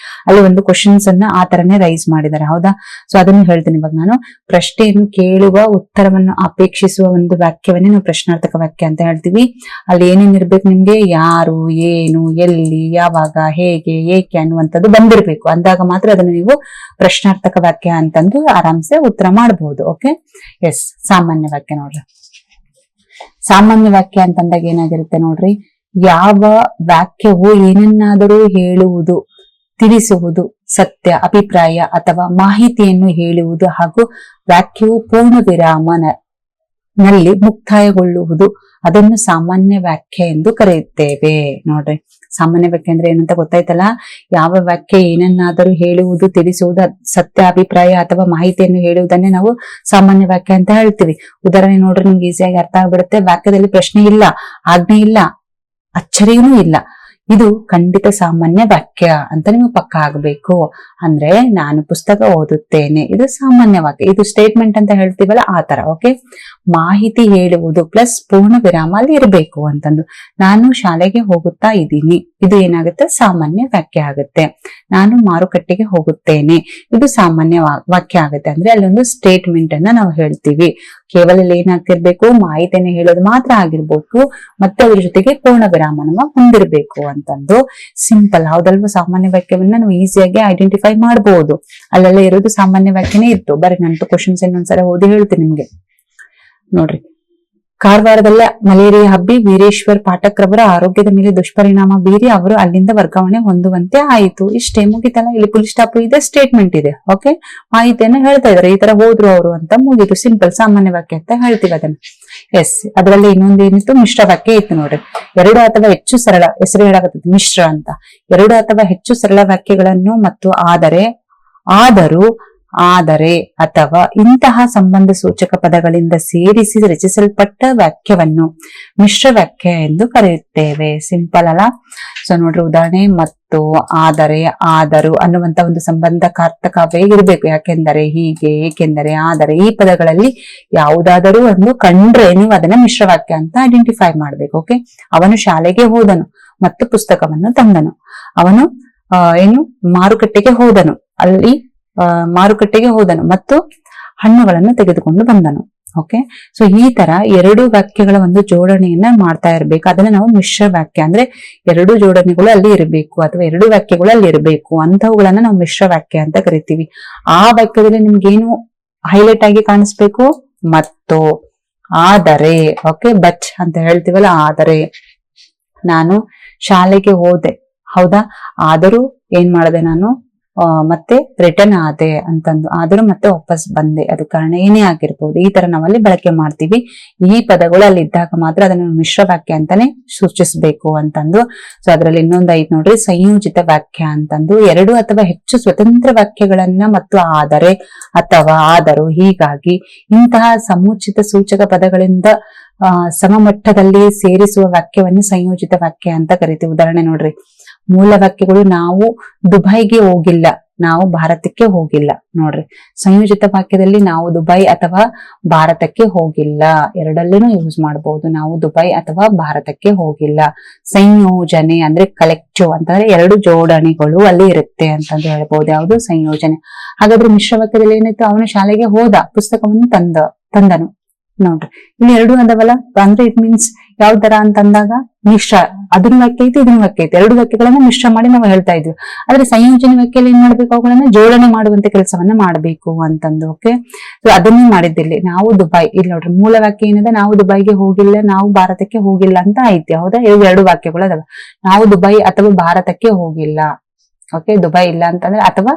ಅಲ್ಲಿ ಒಂದು ಕ್ವಶನ್ಸ್ ಅನ್ನ ಆ ತರನೇ ರೈಸ್ ಮಾಡಿದ್ದಾರೆ, ಹೌದಾ. ಸೊ ಅದನ್ನು ಹೇಳ್ತೀನಿ ಇವಾಗ ನಾನು. ಪ್ರಶ್ನೆಯನ್ನು ಕೇಳುವ ಉತ್ತರವನ್ನು ಅಪೇಕ್ಷಿಸುವ ಒಂದು ವಾಕ್ಯವನ್ನೇ ನಾವು ಪ್ರಶ್ನಾರ್ಥಕ ವಾಕ್ಯ ಅಂತ ಹೇಳ್ತೀವಿ. ಅಲ್ಲಿ ಏನೇನ್ ಇರ್ಬೇಕು ನಿಮ್ಗೆ, ಯಾರು, ಏನು, ಎಲ್ಲಿ, ಯಾವಾಗ, ಹೇಗೆ, ಏಕೆ ಅನ್ನುವಂಥದ್ದು ಬಂದಿರ್ಬೇಕು. ಅಂದಾಗ ಮಾತ್ರ ಅದನ್ನು ನೀವು ಪ್ರಶ್ನಾರ್ಥಕ ವಾಕ್ಯ ಅಂತಂದು ಆರಾಮ್ಸೆ ಉತ್ತರ ಮಾಡಬಹುದು. Okay, yes. ಸಾಮಾನ್ಯ ವಾಕ್ಯ ನೋಡ್ರಿ. ಸಾಮಾನ್ಯ ವಾಕ್ಯ ಅಂತಂದಾಗ ಏನಾಗಿರುತ್ತೆ ನೋಡ್ರಿ, ಯಾವ ವಾಕ್ಯವು ಏನನ್ನಾದರೂ ಹೇಳುವುದು, ತಿಳಿಸುವುದು, ಸತ್ಯ, ಅಭಿಪ್ರಾಯ ಅಥವಾ ಮಾಹಿತಿಯನ್ನು ಹೇಳುವುದು ಹಾಗೂ ವಾಕ್ಯವು ಪೂರ್ಣ ವಿರಾಮನಲ್ಲಿ ಮುಕ್ತಾಯಗೊಳ್ಳುವುದು, ಅದನ್ನು ಸಾಮಾನ್ಯ ವ್ಯಾಖ್ಯೆ ಎಂದು ಕರೆಯುತ್ತೇವೆ. ನೋಡ್ರಿ, ಸಾಮಾನ್ಯ ವ್ಯಾಖ್ಯೆ ಅಂದ್ರೆ ಏನಂತ ಗೊತ್ತಾಯ್ತಲ್ಲ. ಯಾವ ವ್ಯಾಖ್ಯೆ ಏನನ್ನಾದರೂ ಹೇಳುವುದು, ತಿಳಿಸುವುದು, ಸತ್ಯ, ಅಭಿಪ್ರಾಯ ಅಥವಾ ಮಾಹಿತಿಯನ್ನು ಹೇಳುವುದನ್ನೇ ನಾವು ಸಾಮಾನ್ಯ ವ್ಯಾಖ್ಯೆ ಅಂತ ಹೇಳ್ತೀವಿ. ಉದಾಹರಣೆ ನೋಡ್ರಿ, ನಿಮ್ಗೆ ಈಸಿಯಾಗಿ ಅರ್ಥ ಆಗ್ಬಿಡುತ್ತೆ. ವಾಕ್ಯದಲ್ಲಿ ಪ್ರಶ್ನೆ ಇಲ್ಲ, ಆಜ್ಞೆ ಇಲ್ಲ, ಅಚ್ಚರಿಯೂ ಇಲ್ಲ, ಇದು ಖಂಡಿತ ಸಾಮಾನ್ಯ ವಾಕ್ಯ ಅಂತ ನಿಮ್ಗೆ ಪಕ್ಕ ಆಗ್ಬೇಕು. ಅಂದ್ರೆ ನಾನು ಪುಸ್ತಕ ಓದುತ್ತೇನೆ, ಇದು ಸಾಮಾನ್ಯ ವಾಕ್ಯ. ಇದು ಸ್ಟೇಟ್ಮೆಂಟ್ ಅಂತ ಹೇಳ್ತೀವಲ್ಲ ಆ ತರ. ಓಕೆ, ಮಾಹಿತಿ ಹೇಳುವುದು ಪ್ಲಸ್ ಪೂರ್ಣ ವಿರಾಮ ಅಲ್ಲಿ ಇರಬೇಕು ಅಂತಂದು. ನಾನು ಶಾಲೆಗೆ ಹೋಗುತ್ತಾ ಇದ್ದೀನಿ, ಇದು ಏನಾಗುತ್ತೆ, ಸಾಮಾನ್ಯ ವಾಕ್ಯ ಆಗುತ್ತೆ. ನಾನು ಮಾರುಕಟ್ಟೆಗೆ ಹೋಗುತ್ತೇನೆ, ಇದು ಸಾಮಾನ್ಯ ವಾಕ್ಯ ಆಗುತ್ತೆ. ಅಂದ್ರೆ ಅಲ್ಲೊಂದು ಸ್ಟೇಟ್ಮೆಂಟ್ ಅನ್ನ ನಾವು ಹೇಳ್ತೀವಿ. ಕೇವಲ ಇಲ್ಲಿ ಏನಾಗ್ತಿರ್ಬೇಕು, ಮಾಹಿತಿಯನ್ನು ಹೇಳೋದು ಮಾತ್ರ ಆಗಿರ್ಬೇಕು, ಮತ್ತೆ ಅದ್ರ ಜೊತೆಗೆ ಪೂರ್ಣ ವಿರಾಮನ ಹೊಂದಿರ್ಬೇಕು ಅಂತಂದು. ಸಿಂಪಲ್, ಹೌದಲ್ವಾ. ಸಾಮಾನ್ಯ ವಾಕ್ಯವನ್ನ ನಾವು ಈಸಿಯಾಗಿ ಐಡೆಂಟಿಫೈ ಮಾಡಬಹುದು. ಅಲ್ಲೆಲ್ಲ ಇರೋದು ಸಾಮಾನ್ಯ ವಾಕ್ಯನೇ ಇತ್ತು. ಬರೀ ನಾನು ಕ್ವಶನ್ಸ್ ಇನ್ನೊಂದ್ಸಲ ಓದಿ ಹೇಳ್ತೀನಿ ನಿಮ್ಗೆ. ನೋಡ್ರಿ, ಕಾರವಾರದಲ್ಲೇ ಮಲೇರಿಯಾ ಹಬ್ಬಿ ವೀರೇಶ್ವರ್ ಪಾಠಕ್ರವರ ಆರೋಗ್ಯದ ಮೇಲೆ ದುಷ್ಪರಿಣಾಮ ಬೀರಿ ಅವರು ಅಲ್ಲಿಂದ ವರ್ಗಾವಣೆ ಹೊಂದುವಂತೆ ಆಯಿತು. ಇಷ್ಟೇ, ಮುಗಿತಲ್ಲ. ಇಲ್ಲಿ ಫುಲ್ ಸ್ಟಾಪ್ ಇದೆ, ಸ್ಟೇಟ್ಮೆಂಟ್ ಇದೆ. ಓಕೆ, ಮಾಹಿತಿಯನ್ನ ಹೇಳ್ತಾ ಇದಾರೆ, ಈ ತರ ಹೋದ್ರು ಅವರು ಅಂತ ಮುಗಿತು. ಸಿಂಪಲ್ ಸಾಮಾನ್ಯ ವಾಕ್ಯ ಅಂತ ಹೇಳ್ತೀವಿ ಅದನ್ನ. ಎಸ್, ಅದರಲ್ಲಿ ಇನ್ನೊಂದು ಏನಿತ್ತು, ಮಿಶ್ರ ವಾಕ್ಯ ಇತ್ತು ನೋಡ್ರಿ. 2 ಅಥವಾ ಹೆಚ್ಚು ಸರಳ, ಹೆಸರು ಹೇಳಾಗತ್ತದ ಮಿಶ್ರ ಅಂತ. 2 ಅಥವಾ ಹೆಚ್ಚು ಸರಳ ವಾಕ್ಯಗಳನ್ನು ಮತ್ತು ಆದರೆ, ಆದರೂ, ಆದರೆ ಅಥವಾ ಇಂತಹ ಸಂಬಂಧ ಸೂಚಕ ಪದಗಳಿಂದ ಸೇರಿಸಿ ರಚಿಸಲ್ಪಟ್ಟ ವಾಕ್ಯವನ್ನು ಮಿಶ್ರ ವಾಕ್ಯ ಎಂದು ಕರೆಯುತ್ತೇವೆ. ಸಿಂಪಲ್ ಅಲ್ಲ. ಸೊ ನೋಡ್ರಿ, ಉದಾಹರಣೆ ಮತ್ತು, ಆದರೆ, ಆದರೂ ಅನ್ನುವಂತ ಒಂದು ಸಂಬಂಧಕಾರ್ಥಕವೇ ಇರಬೇಕು. ಯಾಕೆಂದರೆ, ಹೀಗೆ, ಏಕೆಂದರೆ, ಆದರೆ ಈ ಪದಗಳಲ್ಲಿ ಯಾವುದಾದರೂ ಒಂದು ಕಂಡ್ರೆ ನೀವು ಅದನ್ನ ಮಿಶ್ರ ವಾಕ್ಯ ಅಂತ ಐಡೆಂಟಿಫೈ ಮಾಡ್ಬೇಕು. ಓಕೆ, ಅವನು ಶಾಲೆಗೆ ಹೋದನು ಮತ್ತು ಪುಸ್ತಕವನ್ನು ತಂದನು. ಅವನು ಮಾರುಕಟ್ಟೆಗೆ ಹೋದನು, ಅಲ್ಲಿ ಮಾರುಕಟ್ಟೆಗೆ ಹೋದನು ಮತ್ತು ಹಣ್ಣುಗಳನ್ನು ತೆಗೆದುಕೊಂಡು ಬಂದನು. ಓಕೆ, ಸೊ ಈ ತರ 2 ವಾಕ್ಯಗಳ ಒಂದು ಜೋಡಣೆಯನ್ನ ಮಾಡ್ತಾ ಇರ್ಬೇಕು. ಅದನ್ನ ನಾವು ಮಿಶ್ರ ವಾಕ್ಯ ಅಂದ್ರೆ 2 ಜೋಡಣೆಗಳು ಅಲ್ಲಿ ಇರಬೇಕು ಅಥವಾ 2 ವಾಕ್ಯಗಳು ಅಲ್ಲಿ ಇರಬೇಕು, ಅಂತವುಗಳನ್ನ ನಾವು ಮಿಶ್ರ ವಾಕ್ಯ ಅಂತ ಕರಿತೀವಿ. ಆ ವಾಕ್ಯದಲ್ಲಿ ನಿಮ್ಗೇನು ಹೈಲೈಟ್ ಆಗಿ ಕಾಣಿಸ್ಬೇಕು, ಮತ್ತು, ಆದರೆ. ಓಕೆ, ಬಟ್ ಅಂತ ಹೇಳ್ತೀವಲ್ಲ, ಆದರೆ ನಾನು ಶಾಲೆಗೆ ಹೋದೆ, ಹೌದಾ. ಆದರೂ ಏನ್ ಮಾಡಿದೆ, ನಾನು ಮತ್ತೆ ರಿಟರ್ನ್ ಆದೆ ಅಂತಂದು, ಆದ್ರೂ ಮತ್ತೆ ವಾಪಸ್ ಬಂದೆ, ಅದು ಕಾರಣ ಏನೇ ಆಗಿರ್ಬೋದು, ಈ ತರ ನಾವಲ್ಲಿ ಬಳಕೆ ಮಾಡ್ತೀವಿ. ಈ ಪದಗಳು ಅಲ್ಲಿ ಇದ್ದಾಗ ಮಾತ್ರ ಅದನ್ನು ಮಿಶ್ರ ವಾಕ್ಯ ಅಂತಾನೆ ಸೂಚಿಸಬೇಕು ಅಂತಂದು. ಸೊ ಅದ್ರಲ್ಲಿ ಇನ್ನೊಂದು ಐತ್ ನೋಡ್ರಿ, ಸಂಯೋಜಿತ ವಾಕ್ಯ ಅಂತಂದು. 2 ಅಥವಾ ಹೆಚ್ಚು ಸ್ವತಂತ್ರ ವಾಕ್ಯಗಳನ್ನ ಮತ್ತು ಆದರೆ, ಅಥವಾ, ಆದರೂ, ಹೀಗಾಗಿ ಇಂತಹ ಸಮುಚಿತ ಸೂಚಕ ಪದಗಳಿಂದ ಸಮಮಟ್ಟದಲ್ಲಿ ಸೇರಿಸುವ ವಾಕ್ಯವನ್ನು ಸಂಯೋಜಿತ ವಾಕ್ಯ ಅಂತ ಕರಿತೀವಿ. ಉದಾಹರಣೆ ನೋಡ್ರಿ, ಮೂಲ ವಾಕ್ಯಗಳು ನಾವು ದುಬೈಗೆ ಹೋಗಿಲ್ಲ, ನಾವು ಭಾರತಕ್ಕೆ ಹೋಗಿಲ್ಲ. ನೋಡ್ರಿ, ಸಂಯೋಜಿತ ವಾಕ್ಯದಲ್ಲಿ ನಾವು ದುಬೈ ಅಥವಾ ಭಾರತಕ್ಕೆ ಹೋಗಿಲ್ಲ, ಎರಡಲ್ಲೂ ಯೂಸ್ ಮಾಡಬಹುದು. ನಾವು ದುಬೈ ಅಥವಾ ಭಾರತಕ್ಕೆ ಹೋಗಿಲ್ಲ. ಸಂಯೋಜನೆ ಅಂದ್ರೆ ಕಲೆಕ್ಟಿವ್ ಅಂತಂದ್ರೆ 2 ಜೋಡಣೆಗಳು ಅಲ್ಲಿ ಇರುತ್ತೆ ಅಂತಂದು ಹೇಳ್ಬಹುದು. ಯಾವುದು? ಸಂಯೋಜನೆ. ಹಾಗಾದ್ರೆ ಮಿಶ್ರ ವಾಕ್ಯದಲ್ಲಿ ಏನಾಯ್ತು? ಅವನು ಶಾಲೆಗೆ ಹೋದ, ಪುಸ್ತಕವನ್ನು ತಂದನು. ನೋಡ್ರಿ, ಇಲ್ಲಿ 2 ಅದವಲ್ಲ, ಅಂದ್ರೆ ಇಟ್ ಮೀನ್ಸ್ ಯಾವ ತರ ಅಂತಂದಾಗ ಮಿಶ್ರ, ಅದನ್ನ ವಾಕ್ಯ ಐತಿ, ಇದನ್ನ ವಾಕ್ಯ ಐತಿ, 2 ವಾಕ್ಯಗಳನ್ನ ಮಿಶ್ರ ಮಾಡಿ ನಾವು ಹೇಳ್ತಾ ಇದ್ವಿ. ಆದ್ರೆ ಸಂಯೋಜನೆ ವಾಕ್ಯಲ್ಲಿ ಏನ್ ಮಾಡ್ಬೇಕು? ಅವುಗಳನ್ನ ಜೋಡಣೆ ಮಾಡುವಂತ ಕೆಲಸವನ್ನ ಮಾಡ್ಬೇಕು ಅಂತಂದು. ಓಕೆ, ಸೊ ಅದನ್ನೇ ಮಾಡಿದ್ದಿಲ್ಲಿ. ನಾವು ದುಬೈ, ಇಲ್ಲಿ ನೋಡ್ರಿ ಮೂಲ ವಾಕ್ಯ ಏನಿದೆ, ನಾವು ದುಬೈಗೆ ಹೋಗಿಲ್ಲ, ನಾವು ಭಾರತಕ್ಕೆ ಹೋಗಿಲ್ಲ ಅಂತ ಐತಿ. ಹೌದಾ? ಇವು 2 ವಾಕ್ಯಗಳು ಅದಾವ. ನಾವು ದುಬೈ ಅಥವಾ ಭಾರತಕ್ಕೆ ಹೋಗಿಲ್ಲ. ಓಕೆ, ದುಬೈ ಇಲ್ಲ ಅಂತಂದ್ರೆ ಅಥವಾ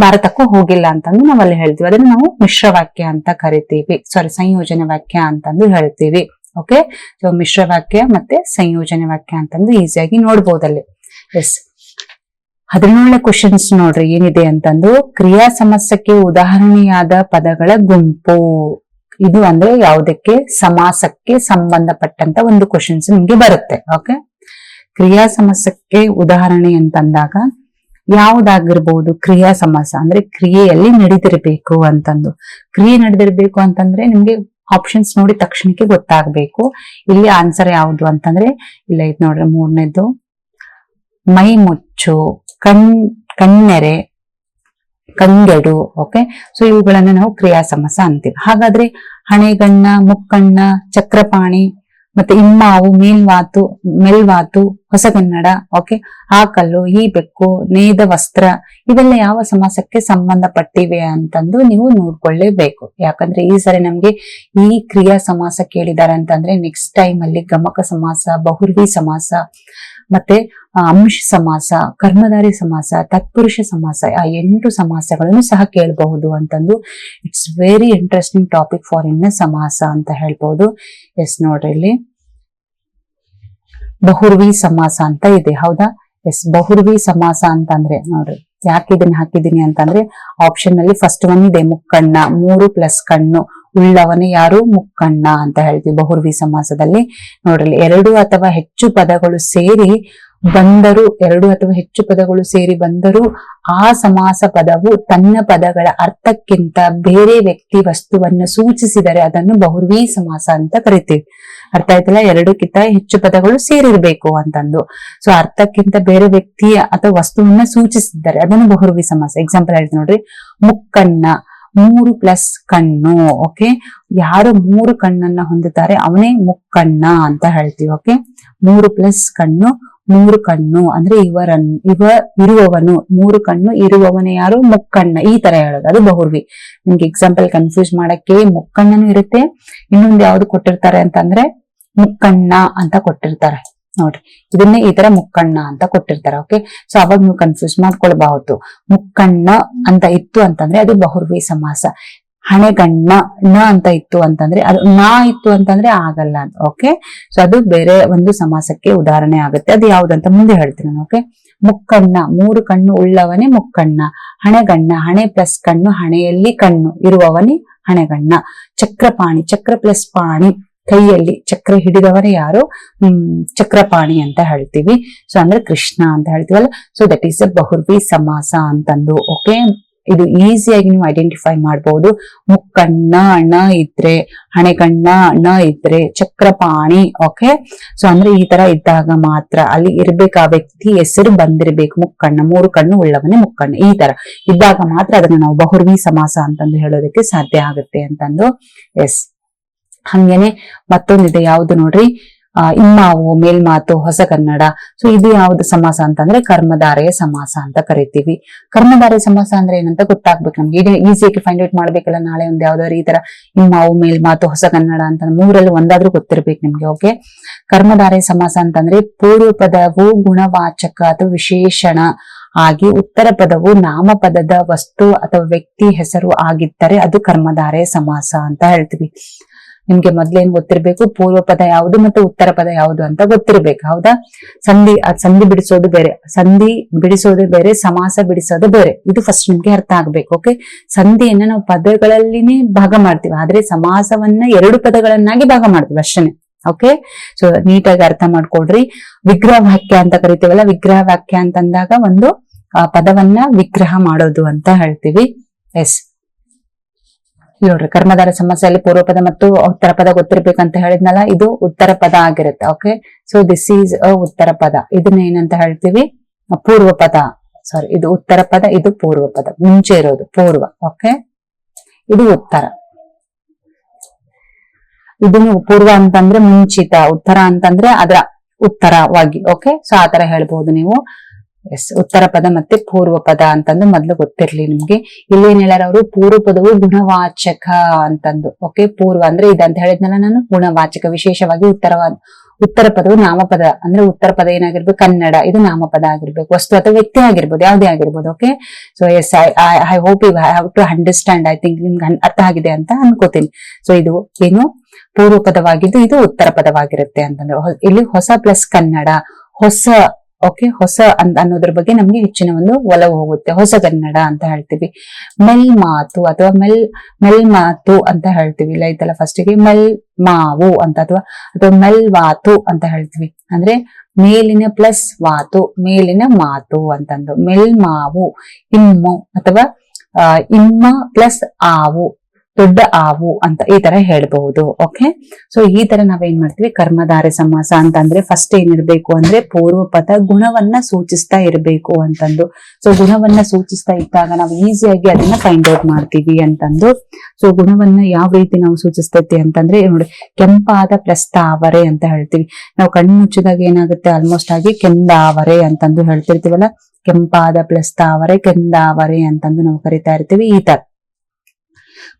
ಭಾರತಕ್ಕೂ ಹೋಗಿಲ್ಲ ಅಂತಂದು ನಾವಲ್ಲಿ ಹೇಳ್ತೀವಿ. ಅದನ್ನ ನಾವು ಮಿಶ್ರ ವಾಕ್ಯ ಅಂತ ಕರಿತೀವಿ, ಸಂಯೋಜನೆ ವಾಕ್ಯ ಅಂತಂದು ಹೇಳ್ತೀವಿ. ಓಕೆ, ಸೊ ಮಿಶ್ರ ವಾಕ್ಯ ಮತ್ತೆ ಸಂಯೋಜನೆ ವಾಕ್ಯ ಅಂತಂದು ಈಸಿಯಾಗಿ ನೋಡ್ಬೋದಲ್ಲಿ. ಎಸ್, 17ನೇ ಕ್ವಶನ್ಸ್ ನೋಡ್ರಿ ಏನಿದೆ ಅಂತಂದು. ಕ್ರಿಯಾ ಸಮಾಸಕ್ಕೆ ಉದಾಹರಣೆಯಾದ ಪದಗಳ ಗುಂಪು. ಇದು ಅಂದ್ರೆ ಯಾವುದಕ್ಕೆ? ಸಮಾಸಕ್ಕೆ ಸಂಬಂಧಪಟ್ಟಂತ ಒಂದು ಕ್ವಶನ್ಸ್ ನಿಮ್ಗೆ ಬರುತ್ತೆ. ಓಕೆ, ಕ್ರಿಯಾ ಸಮಾಸಕ್ಕೆ ಉದಾಹರಣೆ ಅಂತಂದಾಗ ಯಾವುದಾಗಿರ್ಬಹುದು? ಕ್ರಿಯಾ ಸಮಾಸ ಅಂದ್ರೆ ಕ್ರಿಯೆಯಲ್ಲಿ ನಡೆದಿರ್ಬೇಕು ಅಂತಂದು. ಕ್ರಿಯೆ ನಡೆದಿರ್ಬೇಕು ಅಂತಂದ್ರೆ ನಿಮ್ಗೆ ಆಪ್ಷನ್ಸ್ ನೋಡಿ ತಕ್ಷಣಕ್ಕೆ ಗೊತ್ತಾಗ್ಬೇಕು. ಇಲ್ಲಿ ಆನ್ಸರ್ ಯಾವುದು ಅಂತಂದ್ರೆ ಇಲ್ಲ ಇದು ನೋಡ್ರಿ, 3ನೇದು ಮೈ ಮುಚ್ಚು, ಕಣ್ಣೆರೆ, ಕಂಗೆಡು. ಓಕೆ, ಸೊ ಇವುಗಳನ್ನ ನಾವು ಕ್ರಿಯಾ ಸಮಾಸ ಅಂತೀವಿ. ಹಾಗಾದ್ರೆ ಹಣೆಗಣ್ಣ, ಮುಕ್ಕಣ್ಣ, ಚಕ್ರಪಾಣಿ, ಮತ್ತೆ ಇಮ್ಮಾವು, ಮೆಲ್ವಾತು, ಹೊಸಗನ್ನಡ, ಓಕೆ, ಆಕಲ್ಲು, ಈ ಬೆಕ್ಕು, ನೇಯ್ದ ವಸ್ತ್ರ, ಇವೆಲ್ಲ ಯಾವ ಸಮಾಸಕ್ಕೆ ಸಂಬಂಧಪಟ್ಟಿವೆ ಅಂತಂದು ನೀವು ನೋಡ್ಕೊಳ್ಳೇಬೇಕು. ಯಾಕಂದ್ರೆ ಈ ಸರಿ ನಮ್ಗೆ ಈ ಕ್ರಿಯಾ ಸಮಾಸ ಕೇಳಿದಾರೆ ಅಂತಂದ್ರೆ ನೆಕ್ಸ್ಟ್ ಟೈಮ್ ಅಲ್ಲಿ ಗಮಕ ಸಮಾಸ, ಬಹುರ್ವಿ ಸಮಾಸ, ಮತ್ತೆ ಅಂಶ ಸಮಾಸ, ಕರ್ಮಧಾರಿ ಸಮಾಸ, ತತ್ಪುರುಷ ಸಮಾಸ, ಆ 8 ಸಮಾಸಗಳನ್ನು ಸಹ ಕೇಳಬಹುದು ಅಂತಂದು. It's very interesting topic for in ಸಮಾಸ ಅಂತ ಹೇಳ್ಬಹುದು. ಎಸ್, ನೋಡ್ರಿ ಇಲ್ಲಿ ಬಹುರ್ವಿ ಸಮಾಸ ಅಂತ ಇದೆ. ಹೌದಾ? ಎಸ್, ಬಹುರ್ವಿ ಸಮಾಸ ಅಂತಂದ್ರೆ ನೋಡ್ರಿ, ಯಾಕೆ ಇದನ್ನ ಹಾಕಿದೀನಿ ಅಂತಂದ್ರೆ ಆಪ್ಷನ್ ಅಲ್ಲಿ ಫಸ್ಟ್ ಒನ್ ಇದೆ, ಮುಕ್ಕಣ್ಣ, 3 + ಕಣ್ಣು ಉಳ್ಳವನೇ ಯಾರು? ಮುಕ್ಕಣ್ಣ ಅಂತ ಹೇಳ್ತೀವಿ ಬಹುರ್ವಿ ಸಮಾಸದಲ್ಲಿ. ನೋಡ್ರಿ, 2 ಅಥವಾ ಹೆಚ್ಚು ಪದಗಳು ಸೇರಿ ಬಂದರೂ, 2 ಅಥವಾ ಹೆಚ್ಚು ಪದಗಳು ಸೇರಿ ಬಂದರೂ ಆ ಸಮಾಸ ಪದವು ತನ್ನ ಪದಗಳ ಅರ್ಥಕ್ಕಿಂತ ಬೇರೆ ವ್ಯಕ್ತಿ ವಸ್ತುವನ್ನು ಸೂಚಿಸಿದರೆ ಅದನ್ನು ಬಹುರ್ವಿ ಸಮಾಸ ಅಂತ ಕರಿತೀವಿ. ಅರ್ಥ ಆಯ್ತಲ್ಲ? 2ಕ್ಕಿಂತ ಹೆಚ್ಚು ಪದಗಳು ಸೇರಿರ್ಬೇಕು ಅಂತಂದು. ಸೊ ಅರ್ಥಕ್ಕಿಂತ ಬೇರೆ ವ್ಯಕ್ತಿಯ ಅಥವಾ ವಸ್ತುವನ್ನ ಸೂಚಿಸಿದ್ದಾರೆ, ಅದನ್ನು ಬಹುರ್ವಿ ಸಮಾಸ. ಎಕ್ಸಾಂಪಲ್ ಹೇಳ್ತೀನಿ ನೋಡ್ರಿ, ಮುಕ್ಕಣ್ಣ, 3 + ಕಣ್ಣು. ಓಕೆ, ಯಾರು 3 ಕಣ್ಣನ್ನ ಹೊಂದುತ್ತಾರೆ ಅವನೇ ಮುಕ್ಕಣ್ಣ ಅಂತ ಹೇಳ್ತೀವಿ. ಓಕೆ, 3 + ಕಣ್ಣು, 3 ಕಣ್ಣು ಅಂದ್ರೆ ಇರುವವನು, 3 ಕಣ್ಣು ಇರುವವನೇ ಯಾರು? ಮುಕ್ಕಣ್ಣ. ಈ ತರ ಹೇಳೋದು, ಅದು ಬಹುರ್ವಿ. ನಿಮ್ಗೆ ಎಕ್ಸಾಂಪಲ್ ಕನ್ಫ್ಯೂಸ್ ಮಾಡಕ್ಕೆ ಮುಕ್ಕಣ್ಣನು ಇರುತ್ತೆ, ಇನ್ನೊಂದು ಯಾವ್ದು ಕೊಟ್ಟಿರ್ತಾರೆ ಅಂತಂದ್ರೆ ಮುಕ್ಕಣ್ಣ ಅಂತ ಕೊಟ್ಟಿರ್ತಾರೆ. ನೋಡ್ರಿ, ಇದನ್ನೇ ಈ ತರ ಮುಕ್ಕಣ್ಣ ಅಂತ ಕೊಟ್ಟಿರ್ತಾರೆ. ಓಕೆ, ಸೊ ಅವಾಗ ನೀವು ಕನ್ಫ್ಯೂಸ್ ಮಾಡ್ಕೊಳ್ಬಹುದು. ಮುಕ್ಕಣ್ಣ ಅಂತ ಇತ್ತು ಅಂತಂದ್ರೆ ಅದು ಬಹುರ್ವಿ ಸಮಾಸ. ಹಣೆಗಣ್ಣ ನ ಅಂತ ಇತ್ತು ಅಂತಂದ್ರೆ, ಅದು ನಾ ಇತ್ತು ಅಂತಂದ್ರೆ ಆಗಲ್ಲ. ಓಕೆ, ಸೊ ಅದು ಬೇರೆ ಒಂದು ಸಮಾಸಕ್ಕೆ ಉದಾಹರಣೆ ಆಗುತ್ತೆ. ಅದು ಯಾವ್ದಂತ ಮುಂದೆ ಹೇಳ್ತೀನಿ ನಾನು. ಓಕೆ, ಮುಕ್ಕಣ್ಣ, 3 ಕಣ್ಣು ಉಳ್ಳವನೇ ಮುಕ್ಕಣ್ಣ. ಹಣೆಗಣ್ಣ, ಹಣೆ + ಕಣ್ಣು, ಹಣೆಯಲ್ಲಿ ಕಣ್ಣು ಇರುವವನೇ ಹಣೆಗಣ್ಣ. ಚಕ್ರಪಾಣಿ, ಚಕ್ರ + ಪಾಣಿ, ಕೈಯಲ್ಲಿ ಚಕ್ರ ಹಿಡಿದವರೇ ಯಾರು? ಚಕ್ರಪಾಣಿ ಅಂತ ಹೇಳ್ತೀವಿ. ಸೊ ಅಂದ್ರೆ ಕೃಷ್ಣ ಅಂತ ಹೇಳ್ತೀವಲ್ಲ. ಸೊ ದಟ್ ಈಸ್ ಅ ಬಹುರ್ವಿ ಸಮಾಸ ಅಂತಂದು. ಓಕೆ, ಇದು ಈಸಿಯಾಗಿ ನೀವು ಐಡೆಂಟಿಫೈ ಮಾಡಬಹುದು. ಮುಕ್ಕಣ್ಣ ಣ ಇದ್ರೆ, ಹಣೆಗಣ್ಣ ಣ ಇದ್ರೆ, ಚಕ್ರಪಾಣಿ. ಓಕೆ, ಸೊ ಅಂದ್ರೆ ಈ ತರ ಇದ್ದಾಗ ಮಾತ್ರ ಅಲ್ಲಿ ಇರ್ಬೇಕು, ಆ ವ್ಯಕ್ತಿ ಹೆಸರು ಬಂದಿರ್ಬೇಕು. ಮುಕ್ಕಣ್ಣ, 3 ಕಣ್ಣು ಉಳ್ಳವನೇ ಮುಕ್ಕಣ್ಣ. ಈ ತರ ಇದ್ದಾಗ ಮಾತ್ರ ಅದನ್ನ ನಾವು ಬಹುರ್ವಿ ಸಮಾಸ ಅಂತಂದು ಹೇಳೋದಕ್ಕೆ ಸಾಧ್ಯ ಆಗುತ್ತೆ ಅಂತಂದು. ಎಸ್, ಹಂಗೇನೆ ಮತ್ತೊಂದಿದೆ, ಯಾವ್ದು ನೋಡ್ರಿ, ಇಮ್ಮಾವು, ಮೇಲ್ಮಾತು, ಹೊಸಗನ್ನಡ. ಸೊ ಇದು ಯಾವ್ದು ಸಮಾಸ ಅಂತಂದ್ರೆ ಕರ್ಮಧಾರೆಯ ಸಮಾಸ ಅಂತ ಕರಿತೀವಿ. ಕರ್ಮಧಾರೆಯ ಸಮಾಸ ಅಂದ್ರೆ ಏನಂತ ಗೊತ್ತಾಗ್ಬೇಕು ನಮ್ಗೆ. ಈಗ ಈಸಿಯಾಗಿ ಫೈಂಡ್ ಔಟ್ ಮಾಡ್ಬೇಕಲ್ಲ. ನಾಳೆ ಒಂದ್ ಯಾವ್ದಾದ್ರು ಈ ತರ ಇಮ್ಮಾವು, ಮೇಲ್ಮಾತು, ಹೊಸಗನ್ನಡ ಅಂತ 3ರಲ್ಲಿ ಒಂದಾದ್ರೂ ಗೊತ್ತಿರ್ಬೇಕು ನಿಮ್ಗೆ. ಓಕೆ, ಕರ್ಮಧಾರೆಯ ಸಮಾಸ ಅಂತಂದ್ರೆ ಪೂರ್ವ ಪದವು ಗುಣವಾಚಕ ಅಥವಾ ವಿಶೇಷಣ ಹಾಗೆ ಉತ್ತರ ಪದವು ನಾಮಪದದ ವಸ್ತು ಅಥವಾ ವ್ಯಕ್ತಿ ಹೆಸರು ಆಗಿದ್ದರೆ ಅದು ಕರ್ಮಧಾರಯ ಸಮಾಸ ಅಂತ ಹೇಳ್ತೀವಿ. ನಿಮ್ಗೆ ಮೊದ್ಲೇನ್ ಗೊತ್ತಿರ್ಬೇಕು, ಪೂರ್ವ ಪದ ಯಾವುದು ಮತ್ತು ಉತ್ತರ ಪದ ಯಾವುದು ಅಂತ ಗೊತ್ತಿರ್ಬೇಕು. ಹೌದಾ? ಸಂಧಿ ಬಿಡಿಸೋದು ಬೇರೆ, ಸಂಧಿ ಬಿಡಿಸೋದು ಬೇರೆ, ಸಮಾಸ ಬಿಡಿಸೋದು ಬೇರೆ. ಇದು ಫಸ್ಟ್ ನಿಮ್ಗೆ ಅರ್ಥ ಆಗ್ಬೇಕು. ಓಕೆ, ಸಂಧಿಯನ್ನ ನಾವು ಪದಗಳಲ್ಲಿನೇ ಭಾಗ ಮಾಡ್ತೀವಿ, ಆದ್ರೆ ಸಮಾಸವನ್ನ 2 ಪದಗಳನ್ನಾಗಿ ಭಾಗ ಮಾಡ್ತೀವಿ ಅಷ್ಟೇನೆ. ಓಕೆ, ಸೊ ನೀಟಾಗಿ ಅರ್ಥ ಮಾಡ್ಕೊಳ್ರಿ. ವಿಗ್ರಹ ವಾಕ್ಯ ಅಂತ ಕರಿತೀವಲ್ಲ, ವಿಗ್ರಹ ವಾಕ್ಯ ಅಂತಂದಾಗ ಒಂದು ಪದವನ್ನ ವಿಗ್ರಹ ಮಾಡೋದು ಅಂತ ಹೇಳ್ತೀವಿ. ಎಸ್, ನೋಡ್ರಿ, ಕರ್ಮಧಾರ ಸಮಾಸದಲ್ಲಿ ಪೂರ್ವ ಪದ ಮತ್ತು ಉತ್ತರ ಪದ ಗೊತ್ತಿರ್ಬೇಕಂತ ಹೇಳಿದ್ನಲ್ಲ, ಇದು ಉತ್ತರ ಪದ ಆಗಿರುತ್ತೆ. Okay, so this is a ಉತ್ತರ ಪದ. ಇದನ್ನ ಏನಂತ ಹೇಳ್ತೀವಿ? ಪೂರ್ವ ಪದ. ಸಾರಿ, ಇದು ಉತ್ತರ ಪದ, ಇದು ಪೂರ್ವ ಪದ. ಮುಂಚೆ ಇರೋದು ಪೂರ್ವ. ಓಕೆ, ಇದು ಉತ್ತರ. ಇದನ್ನು ಪೂರ್ವ ಅಂತಂದ್ರೆ ಮುಂಚಿತ, ಉತ್ತರ ಅಂತಂದ್ರೆ ಅದರ ಉತ್ತರವಾಗಿ. ಓಕೆ, ಸೊ ಆತರ ಹೇಳ್ಬಹುದು ನೀವು. ಎಸ್, ಉತ್ತರ ಪದ ಮತ್ತೆ ಪೂರ್ವ ಪದ ಅಂತಂದು ಮೊದ್ಲು ಗೊತ್ತಿರ್ಲಿ ನಿಮ್ಗೆ. ಇಲ್ಲಿ ಏನ್ ಹೇಳ್ಯಾರ ಅವರು? ಪೂರ್ವ ಪದವು ಗುಣವಾಚಕ ಅಂತಂದು. ಓಕೆ, ಪೂರ್ವ ಅಂದ್ರೆ ಇದಂತ ಹೇಳಿದ್ನಲ್ಲ ನಾನು, ಗುಣವಾಚಕ. ವಿಶೇಷವಾಗಿ ಉತ್ತರ ಪದವು ನಾಮಪದ. ಅಂದ್ರೆ ಉತ್ತರ ಪದ ಏನಾಗಿರ್ಬೇಕು? ಕನ್ನಡ. ಇದು ನಾಮಪದ ಆಗಿರ್ಬೇಕು, ವಸ್ತು ಅಥವಾ ವ್ಯಕ್ತಿ ಆಗಿರ್ಬೋದು, ಯಾವುದೇ ಆಗಿರ್ಬೋದು. Okay, so yes, I hope you have to understand. I think ನಿಮ್ಗೆ ಅರ್ಥ ಆಗಿದೆ ಅಂತ ಅನ್ಕೋತೀನಿ. ಸೊ ಇದು ಏನು? ಪೂರ್ವ ಪದವಾಗಿದ್ದು ಇದು ಉತ್ತರ ಪದವಾಗಿರುತ್ತೆ ಅಂತಂದ್ರೆ. ಇಲ್ಲಿ ಹೊಸ ಪ್ಲಸ್ ಕನ್ನಡ, ಹೊಸ. ಓಕೆ, ಹೊಸ ಅನ್ನೋದ್ರ ಬಗ್ಗೆ ನಮ್ಗೆ ಹೆಚ್ಚಿನ ಒಂದು ಒಲವು ಹೋಗುತ್ತೆ. ಹೊಸ ಕನ್ನಡ ಅಂತ ಹೇಳ್ತೀವಿ. ಮೆಲ್ಮಾತು ಅಥವಾ ಮೆಲ್ಮಾತು ಅಂತ ಹೇಳ್ತೀವಿ. ಇಲ್ಲ ಇದೆಲ್ಲ ಫಸ್ಟಿಗೆ ಮೆಲ್ಮಾವು ಅಂತ ಅಥವಾ ಮೆಲ್ವಾತು ಅಂತ ಹೇಳ್ತೀವಿ. ಅಂದ್ರೆ ಮೇಲಿನ ಪ್ಲಸ್ ವಾತು, ಮೇಲಿನ ಮಾತು ಅಂತಂದು. ಮೆಲ್ಮಾವು, ಇಮ್ಮು ಅಥವಾ ಇಮ್ಮ ಪ್ಲಸ್ ಆವು, ದೊಡ್ಡ ಆವು ಅಂತ ಈ ತರ ಹೇಳ್ಬಹುದು. ಓಕೆ, ಸೊ ಈ ತರ ನಾವೇನ್ ಮಾಡ್ತೀವಿ? ಕರ್ಮಧಾರಯ ಸಮಾಸ ಅಂತಂದ್ರೆ ಫಸ್ಟ್ ಏನಿರ್ಬೇಕು ಅಂದ್ರೆ ಪೂರ್ವ ಪದ ಗುಣವನ್ನ ಸೂಚಿಸ್ತಾ ಇರ್ಬೇಕು ಅಂತಂದು. ಸೊ ಗುಣವನ್ನ ಸೂಚಿಸ್ತಾ ಇದ್ದಾಗ ನಾವು ಈಸಿಯಾಗಿ ಅದನ್ನ ಫೈಂಡ್ ಔಟ್ ಮಾಡ್ತೀವಿ ಅಂತಂದು. ಸೊ ಗುಣವನ್ನ ಯಾವ ರೀತಿ ನಾವು ಸೂಚಿಸ್ತೈತಿ ಅಂತಂದ್ರೆ ನೋಡಿ, ಕೆಂಪಾದ ಪ್ಲಸ್ ತಾವರೆ ಅಂತ ಹೇಳ್ತೀವಿ. ನಾವು ಕಣ್ಣು ಮುಚ್ಚಿದಾಗ ಏನಾಗುತ್ತೆ? ಆಲ್ಮೋಸ್ಟ್ ಆಗಿ ಕೆಂದಾವರೆ ಅಂತಂದು ಹೇಳ್ತಿರ್ತೀವಲ್ಲ. ಕೆಂಪಾದ ಪ್ಲಸ್ ತಾವರೆ, ಕೆಂದಾವರೆ ಅಂತಂದು ನಾವು ಕರಿತಾ ಇರ್ತೀವಿ ಈ ತರ.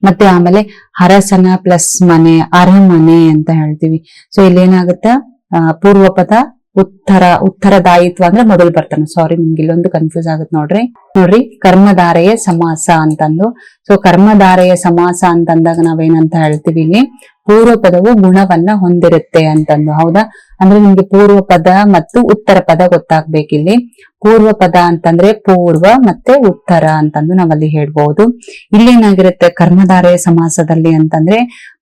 ಮತ್ತೆ ಆಮೇಲೆ ಅರಸನ ಪ್ಲಸ್ ಮನೆ, ಅರಮನೆ ಅಂತ ಹೇಳ್ತೀವಿ. ಸೊ ಇಲ್ಲಿ ಏನಾಗುತ್ತೆ? ಪೂರ್ವ ಪದ ಉತ್ತರದಾಯಿತ್ವ ಅಂದ್ರೆ ಮೊದಲು ಬರ್ತಾನೆ. ಸಾರಿ, ನಿಮ್ಗೆ ಇಲ್ಲೊಂದು ಕನ್ಫ್ಯೂಸ್ ಆಗುತ್ತೆ ನೋಡ್ರಿ. ಕರ್ಮಧಾರಯ ಸಮಾಸ ಅಂತಂದು. ಸೊ ಕರ್ಮಧಾರಯ ಸಮಾಸ ಅಂತಂದಾಗ ನಾವೇನಂತ ಹೇಳ್ತೀವಿ? ಇಲ್ಲಿ ಪೂರ್ವ ಪದವು ಗುಣವನ್ನ ಹೊಂದಿರುತ್ತೆ ಅಂತಂದು. ಹೌದಾ? ಅಂದ್ರೆ ನಿಮ್ಗೆ ಪೂರ್ವ ಪದ ಮತ್ತು ಉತ್ತರ ಪದ ಗೊತ್ತಾಗ್ಬೇಕಿಲ್ಲಿ. ಪೂರ್ವ ಪದ ಅಂತಂದ್ರೆ ಪೂರ್ವ ಮತ್ತೆ ಉತ್ತರ ಅಂತಂದು ನಾವಲ್ಲಿ ಹೇಳ್ಬಹುದು. ಇಲ್ಲೇನಾಗಿರುತ್ತೆ ಕರ್ಮಧಾರಯ ಸಮಾಸದಲ್ಲಿ ಅಂತಂದ್ರೆ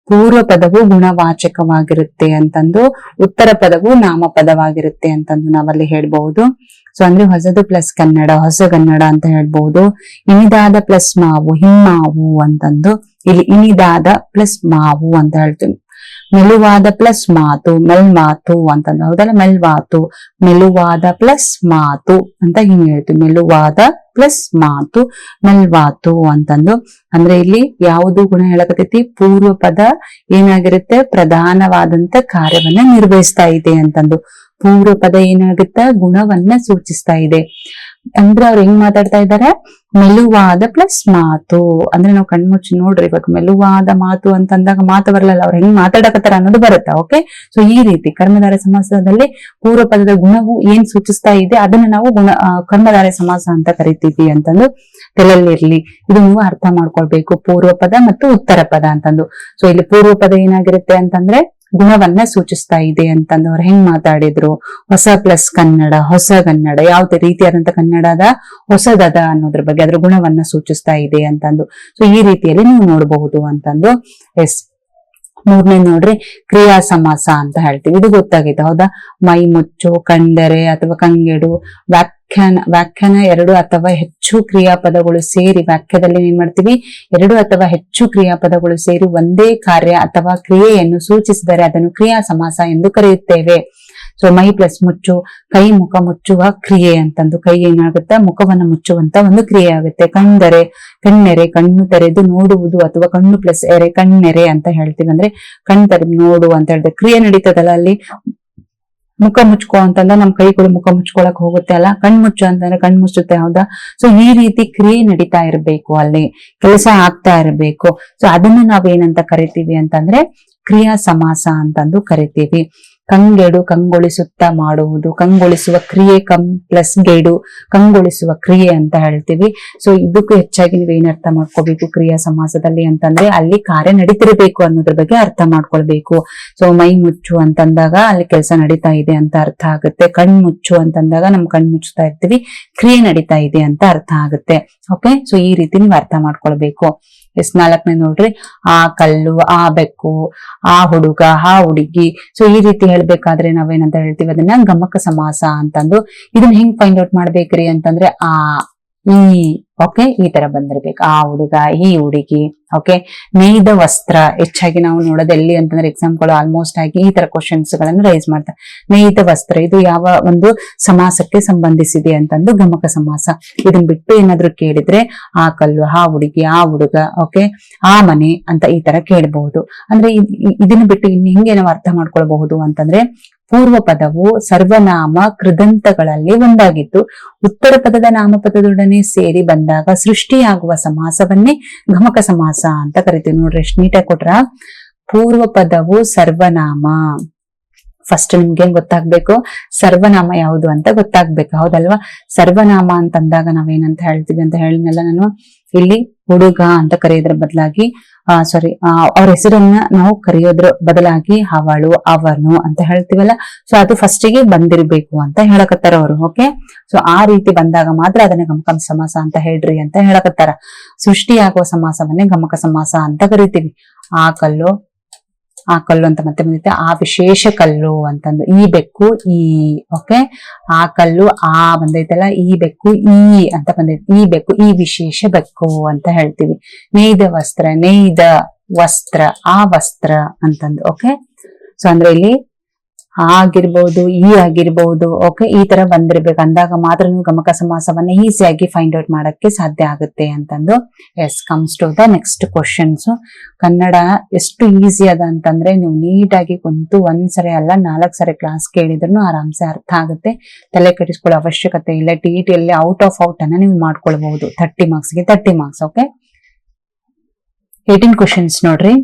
ಪೂರ್ವ ಪದವು ಗುಣವಾಚಕವಾಗಿರುತ್ತೆ ಅಂತಂದು, ಉತ್ತರ ಪದವು ನಾಮಪದವಾಗಿರುತ್ತೆ ಅಂತಂದು ನಾವಲ್ಲಿ ಹೇಳ್ಬಹುದು. ಸೊ ಅಂದ್ರೆ ಹೊಸದು ಪ್ಲಸ್ ಕನ್ನಡ, ಹೊಸ ಕನ್ನಡ ಅಂತ ಹೇಳ್ಬಹುದು. ಇನಿದಾದ ಪ್ಲಸ್ ಮಾವು, ಹಿಮ್ಮಾವು ಅಂತಂದು. ಇಲ್ಲಿ ಇನಿದಾದ ಪ್ಲಸ್ ಮಾವು ಅಂತ ಹೇಳ್ತೀವಿ. ಮೆಲುವಾದ ಪ್ಲಸ್ ಮಾತು, ಮೆಲ್ಮಾತು ಅಂತಂದು. ಹೌದಲ್ಲ? ಮೆಲ್ವಾತು, ಮೆಲುವಾದ ಪ್ಲಸ್ ಮಾತು ಅಂತ ಹಿಂಗ್ ಹೇಳ್ತೀವಿ. ಮೆಲುವಾದ ಪ್ಲಸ್ ಮಾತು, ಮೆಲ್ವಾತು ಅಂತಂದು. ಅಂದ್ರೆ ಇಲ್ಲಿ ಯಾವುದು ಗುಣ ಹೇಳಕತೈತಿ? ಪೂರ್ವ ಪದ ಏನಾಗಿರುತ್ತೆ? ಪ್ರಧಾನವಾದಂತ ಕಾರ್ಯವನ್ನ ನಿರ್ವಹಿಸ್ತಾ ಇದೆ ಅಂತಂದು. ಪೂರ್ವ ಪದ ಏನಾಗುತ್ತೆ? ಗುಣವನ್ನ ಸೂಚಿಸ್ತಾ ಇದೆ. ಅಂದ್ರೆ ಅವ್ರು ಹೆಂಗ್ ಮಾತಾಡ್ತಾ ಇದ್ದಾರೆ? ಮೆಲುವಾದ ಪ್ಲಸ್ ಮಾತು. ಅಂದ್ರೆ ನಾವು ಕಣ್ಮುಚ್ಚಿ ನೋಡ್ರಿ, ಇವಾಗ ಮೆಲುವಾದ ಮಾತು ಅಂತಂದಾಗ ಮಾತು ಬರಲ್ಲ, ಅವ್ರು ಹೆಂಗ್ ಮಾತಾಡಕತ್ತಾರ ಅನ್ನೋದು ಬರುತ್ತಾ. ಓಕೆ, ಸೊ ಈ ರೀತಿ ಕರ್ಮಧಾರಯ ಸಮಾಸದಲ್ಲಿ ಪೂರ್ವ ಪದದ ಗುಣವು ಏನ್ ಸೂಚಿಸ್ತಾ ಇದೆ ಅದನ್ನ ನಾವು ಕರ್ಮಧಾರಯ ಸಮಾಸ ಅಂತ ಕರಿತೀವಿ ಅಂತಂದು ತಲೆಯಲ್ಲಿರ್ಲಿ. ಇದು ನೀವು ಅರ್ಥ ಮಾಡ್ಕೊಳ್ಬೇಕು, ಪೂರ್ವ ಪದ ಮತ್ತು ಉತ್ತರ ಪದ ಅಂತಂದು. ಸೊ ಇಲ್ಲಿ ಪೂರ್ವ ಪದ ಏನಾಗಿರುತ್ತೆ ಅಂತಂದ್ರೆ ಗುಣವನ್ನ ಸೂಚಿಸ್ತಾ ಇದೆ ಅಂತಂದು. ಅವ್ರು ಹೆಂಗ್ ಮಾತಾಡಿದ್ರು? ಹೊಸ ಪ್ಲಸ್ ಕನ್ನಡ, ಹೊಸ ಕನ್ನಡ, ಯಾವ್ದೇ ರೀತಿಯಾದಂತ ಕನ್ನಡದ ಹೊಸದದ ಅನ್ನೋದ್ರ ಬಗ್ಗೆ ಅದ್ರ ಗುಣವನ್ನ ಸೂಚಿಸ್ತಾ ಇದೆ ಅಂತಂದು. ಸೊ ಈ ರೀತಿಯಲ್ಲಿ ನೀವು ನೋಡಬಹುದು ಅಂತಂದು. ಎಸ್, ಮೂರನೇ ನೋಡ್ರಿ, ಕ್ರಿಯಾ ಸಮಾಸ ಅಂತ ಹೇಳ್ತೀವಿ. ಇದು ಗೊತ್ತಾಗಿದೆ. ಹೌದಾ? ಮೈ ಮುಚ್ಚು, ಕಂಡರೆ ಅಥವಾ ಕಂಗೆಡು, ವ್ಯಾಖ್ಯಾನ 2 ಅಥವಾ ಹೆಚ್ಚು ಕ್ರಿಯಾಪದಗಳು ಸೇರಿ, ವಾಕ್ಯದಲ್ಲಿ ಏನ್ ಮಾಡ್ತೀವಿ? 2 ಅಥವಾ ಹೆಚ್ಚು ಕ್ರಿಯಾಪದಗಳು ಸೇರಿ ಒಂದೇ ಕಾರ್ಯ ಅಥವಾ ಕ್ರಿಯೆಯನ್ನು ಸೂಚಿಸಿದರೆ ಅದನ್ನು ಕ್ರಿಯಾ ಸಮಾಸ ಎಂದು ಕರೆಯುತ್ತೇವೆ. ಸೊ ಮೈ ಪ್ಲಸ್ ಮುಚ್ಚು, ಕೈ ಮುಖ ಮುಚ್ಚುವ ಕ್ರಿಯೆ ಅಂತಂದು. ಕೈ ಏನಾಗುತ್ತೆ? ಮುಖವನ್ನು ಮುಚ್ಚುವಂತ ಒಂದು ಕ್ರಿಯೆ ಆಗುತ್ತೆ. ಕಣ್ಣೆರೆ, ಕಣ್ಣು ತೆರೆದು ನೋಡುವುದು ಅಥವಾ ಕಣ್ಣು ಪ್ಲಸ್ ಎರೆ, ಕಣ್ಣೆರೆ ಅಂತ ಹೇಳ್ತೀವಿ. ಅಂದ್ರೆ ಕಣ್ ತೆರೆದು ನೋಡು ಅಂತ ಹೇಳಿದ್ರೆ ಕ್ರಿಯೆ ನಡೀತದಲ್ಲ ಅಲ್ಲಿ. ಮುಖ ಮುಚ್ಕೋ ಅಂತಂದ್ರೆ ನಮ್ ಕೈಗಳು ಮುಖ ಮುಚ್ಕೊಳಕ್ ಹೋಗುತ್ತೆ ಅಲ್ಲ. ಕಣ್ ಮುಚ್ಚು ಅಂತಂದ್ರೆ ಕಣ್ ಮುಚ್ಚುತ್ತೆ. ಹೌದಾ? ಸೊ ಈ ರೀತಿ ಕ್ರಿಯೆ ನಡೀತಾ ಇರ್ಬೇಕು, ಅಲ್ಲಿ ಕೆಲಸ ಆಗ್ತಾ ಇರ್ಬೇಕು. ಸೊ ಅದನ್ನ ನಾವೇನಂತ ಕರಿತೀವಿ ಅಂತಂದ್ರೆ ಕ್ರಿಯಾ ಸಮಾಸ ಅಂತಂದು ಕರಿತೀವಿ. ಕಂಗೆಡು ಕಂಗೊಳಿಸುತ್ತಾ ಮಾಡುವುದು, ಕಂಗೊಳಿಸುವ ಕ್ರಿಯೆ, ಪ್ಲಸ್ ಗೆಡು, ಕಂಗೊಳಿಸುವ ಕ್ರಿಯೆ ಅಂತ ಹೇಳ್ತೀವಿ. ಸೊ ಇದಕ್ಕೂ ಹೆಚ್ಚಾಗಿ ನೀವು ಏನ್ ಅರ್ಥ ಮಾಡ್ಕೋಬೇಕು ಕ್ರಿಯಾ ಸಮಾಸದಲ್ಲಿ ಅಂತಂದ್ರೆ ಅಲ್ಲಿ ಕಾರ್ಯ ನಡೀತಿರ್ಬೇಕು ಅನ್ನೋದ್ರ ಬಗ್ಗೆ ಅರ್ಥ ಮಾಡ್ಕೊಳ್ಬೇಕು. ಸೊ ಮೈ ಮುಚ್ಚು ಅಂತಂದಾಗ ಅಲ್ಲಿ ಕೆಲಸ ನಡೀತಾ ಇದೆ ಅಂತ ಅರ್ಥ ಆಗುತ್ತೆ. ಕಣ್ ಮುಚ್ಚು ಅಂತಂದಾಗ ನಮ್ ಕಣ್ ಮುಚ್ಚುತ್ತಾ ಇರ್ತೀವಿ, ಕ್ರಿಯೆ ನಡೀತಾ ಇದೆ ಅಂತ ಅರ್ಥ ಆಗುತ್ತೆ. ಓಕೆ, ಸೊ ಈ ರೀತಿ ನೀವು ಅರ್ಥ ಮಾಡ್ಕೊಳ್ಬೇಕು. ಎಸ್ 4ನೇ ನೋಡ್ರಿ, ಆ ಕಲ್ಲು, ಆ ಬೆಕ್ಕು, ಆ ಹುಡುಗ, ಆ ಹುಡುಗಿ. ಸೊ ಈ ರೀತಿ ಹೇಳ್ಬೇಕಾದ್ರೆ ನಾವೇನಂತ ಹೇಳ್ತೀವಿ ಅದನ್ನ ಗಮಕ ಸಮಾಸ ಅಂತಂದು. ಇದನ್ನ ಹೆಂಗ್ ಫೈಂಡ್ ಔಟ್ ಮಾಡ್ಬೇಕ್ರಿ ಅಂತಂದ್ರೆ ಆ ಈ ಓಕೆ ಈ ತರ ಬಂದಿರ್ಬೇಕು. ಆ ಹುಡುಗ, ಈ ಹುಡುಗಿ. ಓಕೆ, ನೇಯ್ದ ವಸ್ತ್ರ ಹೆಚ್ಚಾಗಿ ನಾವು ನೋಡೋದು ಎಲ್ಲಿ ಅಂತಂದ್ರೆ ಎಕ್ಸಾಮ್ಗಳು ಆಲ್ಮೋಸ್ಟ್ ಆಗಿ ಈ ತರ ಕ್ವಶನ್ಸ್ ಗಳನ್ನ ರೈಸ್ ಮಾಡ್ತಾರೆ. ನೇಯ್ದ ವಸ್ತ್ರ ಇದು ಯಾವ ಒಂದು ಸಮಾಸಕ್ಕೆ ಸಂಬಂಧಿಸಿದೆ ಅಂತಂದು ಗಮಕ ಸಮಾಸ. ಇದನ್ ಬಿಟ್ಟು ಏನಾದ್ರು ಕೇಳಿದ್ರೆ ಆ ಕಲ್ಲು, ಆ ಹುಡುಗಿ, ಆ ಹುಡುಗ, ಓಕೆ, ಆ ಮನೆ ಅಂತ ಈ ತರ ಕೇಳಬಹುದು. ಅಂದ್ರೆ ಇದನ್ನ ಬಿಟ್ಟು ಇನ್ನು ಹೆಂಗೆ ನಾವು ಅರ್ಥ ಮಾಡ್ಕೊಳ್ಬಹುದು ಅಂತಂದ್ರೆ ಪೂರ್ವ ಪದವು ಸರ್ವನಾಮ ಕೃದಂತಗಳಲ್ಲಿ ಒಂದಾಗಿದ್ದು ಉತ್ತರ ಪದದ ನಾಮಪದದೊಡನೆ ಸೇರಿ ಬಂದಾಗ ಸೃಷ್ಟಿಯಾಗುವ ಸಮಾಸವನ್ನೇ ಗಮಕ ಸಮಾಸ ಅಂತ ಕರಿತೀವಿ. ನೋಡ್ರಿ ಎಷ್ಟು ನೀಟಾಗಿ ಕೊಟ್ರ. ಪೂರ್ವ ಪದವು ಸರ್ವನಾಮ. ಫಸ್ಟ್ ನಿಮ್ಗೆ ಏನ್ ಗೊತ್ತಾಗ್ಬೇಕು, ಸರ್ವನಾಮ ಯಾವುದು ಅಂತ ಗೊತ್ತಾಗ್ಬೇಕು, ಹೌದಲ್ವಾ? ಸರ್ವನಾಮ ಅಂತಂದಾಗ ನಾವೇನಂತ ಹೇಳ್ತೀವಿ ಅಂತ ಹೇಳಿದ್ನಲ್ಲ ನಾನು, ಇಲ್ಲಿ ಹುಡುಗ ಅಂತ ಕರೆಯೋದ್ರ ಬದಲಾಗಿ ಅವ್ರ ಹೆಸರನ್ನ ನಾವು ಕರೆಯೋದ್ರ ಬದಲಾಗಿ ಅವಳು, ಅವನು ಅಂತ ಹೇಳ್ತೀವಲ್ಲ. ಸೊ ಅದು ಫಸ್ಟಿಗೆ ಬಂದಿರ್ಬೇಕು ಅಂತ ಹೇಳಕತ್ತಾರ ಅವರು. ಓಕೆ, ಸೊ ಆ ರೀತಿ ಬಂದಾಗ ಮಾತ್ರ ಅದನ್ನ ಗಮಕ ಸಮಾಸ ಅಂತ ಹೇಳ್ರಿ ಅಂತ ಹೇಳಕತ್ತಾರ. ಸೃಷ್ಟಿಯಾಗುವ ಸಮಾಸವನ್ನೇ ಗಮಕ ಸಮಾಸ ಅಂತ ಕರಿತೀವಿ. ಆ ಕಲ್ಲು ಅಂತ ಮತ್ತೆ ಬಂದಿತ್ತೆ. ಆ ವಿಶೇಷ ಕಲ್ಲು ಅಂತಂದು. ಈ ಬೆಕ್ಕು, ಈ ಓಕೆ, ಆ ಕಲ್ಲು ಆ ಬಂದೈತಲ್ಲ, ಈ ಬೆಕ್ಕು ಈ ಅಂತ ಬಂದೈತಿ. ಈ ಬೆಕ್ಕು ಈ ವಿಶೇಷ ಬೆಕ್ಕು ಅಂತ ಹೇಳ್ತೀವಿ. ನೇಯ್ದ ವಸ್ತ್ರ, ಆ ವಸ್ತ್ರ ಅಂತಂದು. ಓಕೆ, ಸೊ ಅಂದ್ರೆ ಇಲ್ಲಿ ಆಗಿರ್ಬಹುದು, ಈ ಆಗಿರ್ಬಹುದು. ಓಕೆ, ಈ ತರ ಬಂದಿರ್ಬೇಕು ಅಂದಾಗ ಮಾತ್ರ ನೀವು ಗಮಕ ಸಮಾಸವನ್ನ ಈಸಿಯಾಗಿ ಫೈಂಡ್ ಔಟ್ ಮಾಡಕ್ಕೆ ಸಾಧ್ಯ ಆಗುತ್ತೆ ಅಂತಂದು. Yes, comes to the next questions. Kannada ಎಷ್ಟು ಈಸಿ ಅದ ಅಂತಂದ್ರೆ ನೀವು ನೀಟಾಗಿ ಕುಂತು ಒಂದ್ಸರಿ ಅಲ್ಲ 4 ಸರಿ ಕ್ಲಾಸ್ ಕೇಳಿದ್ರು ಆರಾಮ್ಸೆ ಅರ್ಥ ಆಗುತ್ತೆ. ತಲೆ ಕೆಡಿಸ್ಕೊಳ್ಳೋ ಅವಶ್ಯಕತೆ ಇಲ್ಲ. TET ಔಟ್ ಆಫ್ ಔಟ್ ಅನ್ನ ನೀವು ಮಾಡ್ಕೊಳ್ಬಹುದು. 30 ಮಾರ್ಕ್ಸ್ಗೆ 30 ಮಾರ್ಕ್ಸ್. ಓಕೆ, 18 ಕ್ವಶನ್ಸ್ ನೋಡ್ರಿ.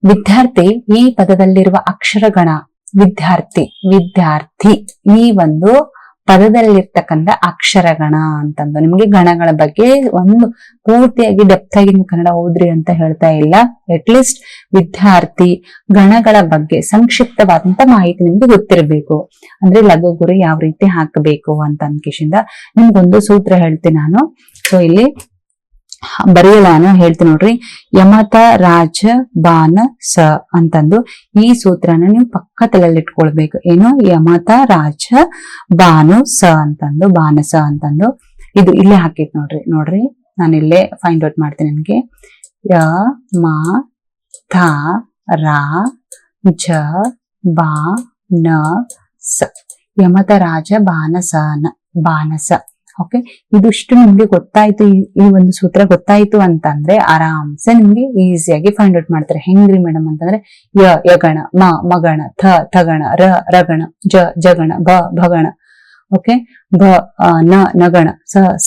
ವಿದ್ಯಾರ್ಥಿ ಈ ಪದದಲ್ಲಿರುವ ಅಕ್ಷರಗಣ. ವಿದ್ಯಾರ್ಥಿ ಈ ಒಂದು ಪದದಲ್ಲಿರ್ತಕ್ಕಂಥ ಅಕ್ಷರಗಣ ಅಂತಂದು. ನಿಮ್ಗೆ ಗಣಗಳ ಬಗ್ಗೆ ಒಂದು ಪೂರ್ತಿಯಾಗಿ ಡೆಪ್ತ್ ಆಗಿ ನೀವು ಕನ್ನಡ ಓದ್ರಿ ಅಂತ ಹೇಳ್ತಾ ಇಲ್ಲ. ಅಟ್ಲೀಸ್ಟ್ ವಿದ್ಯಾರ್ಥಿ ಗಣಗಳ ಬಗ್ಗೆ ಸಂಕ್ಷಿಪ್ತವಾದಂತ ಮಾಹಿತಿ ನಿಮ್ಗೆ ಗೊತ್ತಿರಬೇಕು. ಅಂದ್ರೆ ಲಘು ಗುರಿ ಯಾವ ರೀತಿ ಹಾಕಬೇಕು ಅಂತ ಅನ್ಕೇಶಿಂದ ನಿಮ್ಗೊಂದು ಸೂತ್ರ ಹೇಳ್ತೀನಿ ನಾನು. ಸೊ ಇಲ್ಲಿ ಬರೆಯಲಾನು ಹೇಳ್ತೀನಿ ನೋಡ್ರಿ. ಯಮತ ರಾಜ ಬಾನ ಸ ಅಂತಂದು ಈ ಸೂತ್ರನ ನೀವು ಪಕ್ಕ ತಲೆಯಲ್ಲಿ ಇಟ್ಕೊಳ್ಬೇಕು. ಏನು, ಯಮತ ರಾಜ ಬಾನು ಸ ಅಂತಂದು, ಬಾನಸ ಅಂತಂದು. ಇದು ಇಲ್ಲೇ ಹಾಕಿತ್ ನೋಡ್ರಿ ನಾನು ಇಲ್ಲೇ ಫೈಂಡ್ ಔಟ್ ಮಾಡ್ತೀನಿ. ನಿಮ್ಗೆ ಯ ಮ ಥ ರಾ ಜ ಬಾ ನ ಸ, ಯಮತ ರಾಜ ಬಾನಸ. ಓಕೆ, ಇದಿಷ್ಟು ನಿಮ್ಗೆ ಗೊತ್ತಾಯ್ತು, ಈ ಒಂದು ಸೂತ್ರ ಗೊತ್ತಾಯ್ತು ಅಂತಂದ್ರೆ ಆರಾಮ್ಸೆ ನಿಮ್ಗೆ ಈಸಿಯಾಗಿ ಫೈಂಡ್ ಔಟ್ ಮಾಡ್ತಾರೆ. ಹೆಂಗ್ರಿ ಮೇಡಮ್ ಅಂತಂದ್ರೆ ಯಗಣ, ಮಗಣ, ಥಗಣ, ರಗಣ, ಜಗಣ, ಭಗಣ. ಓಕೆ, ನಗಣ,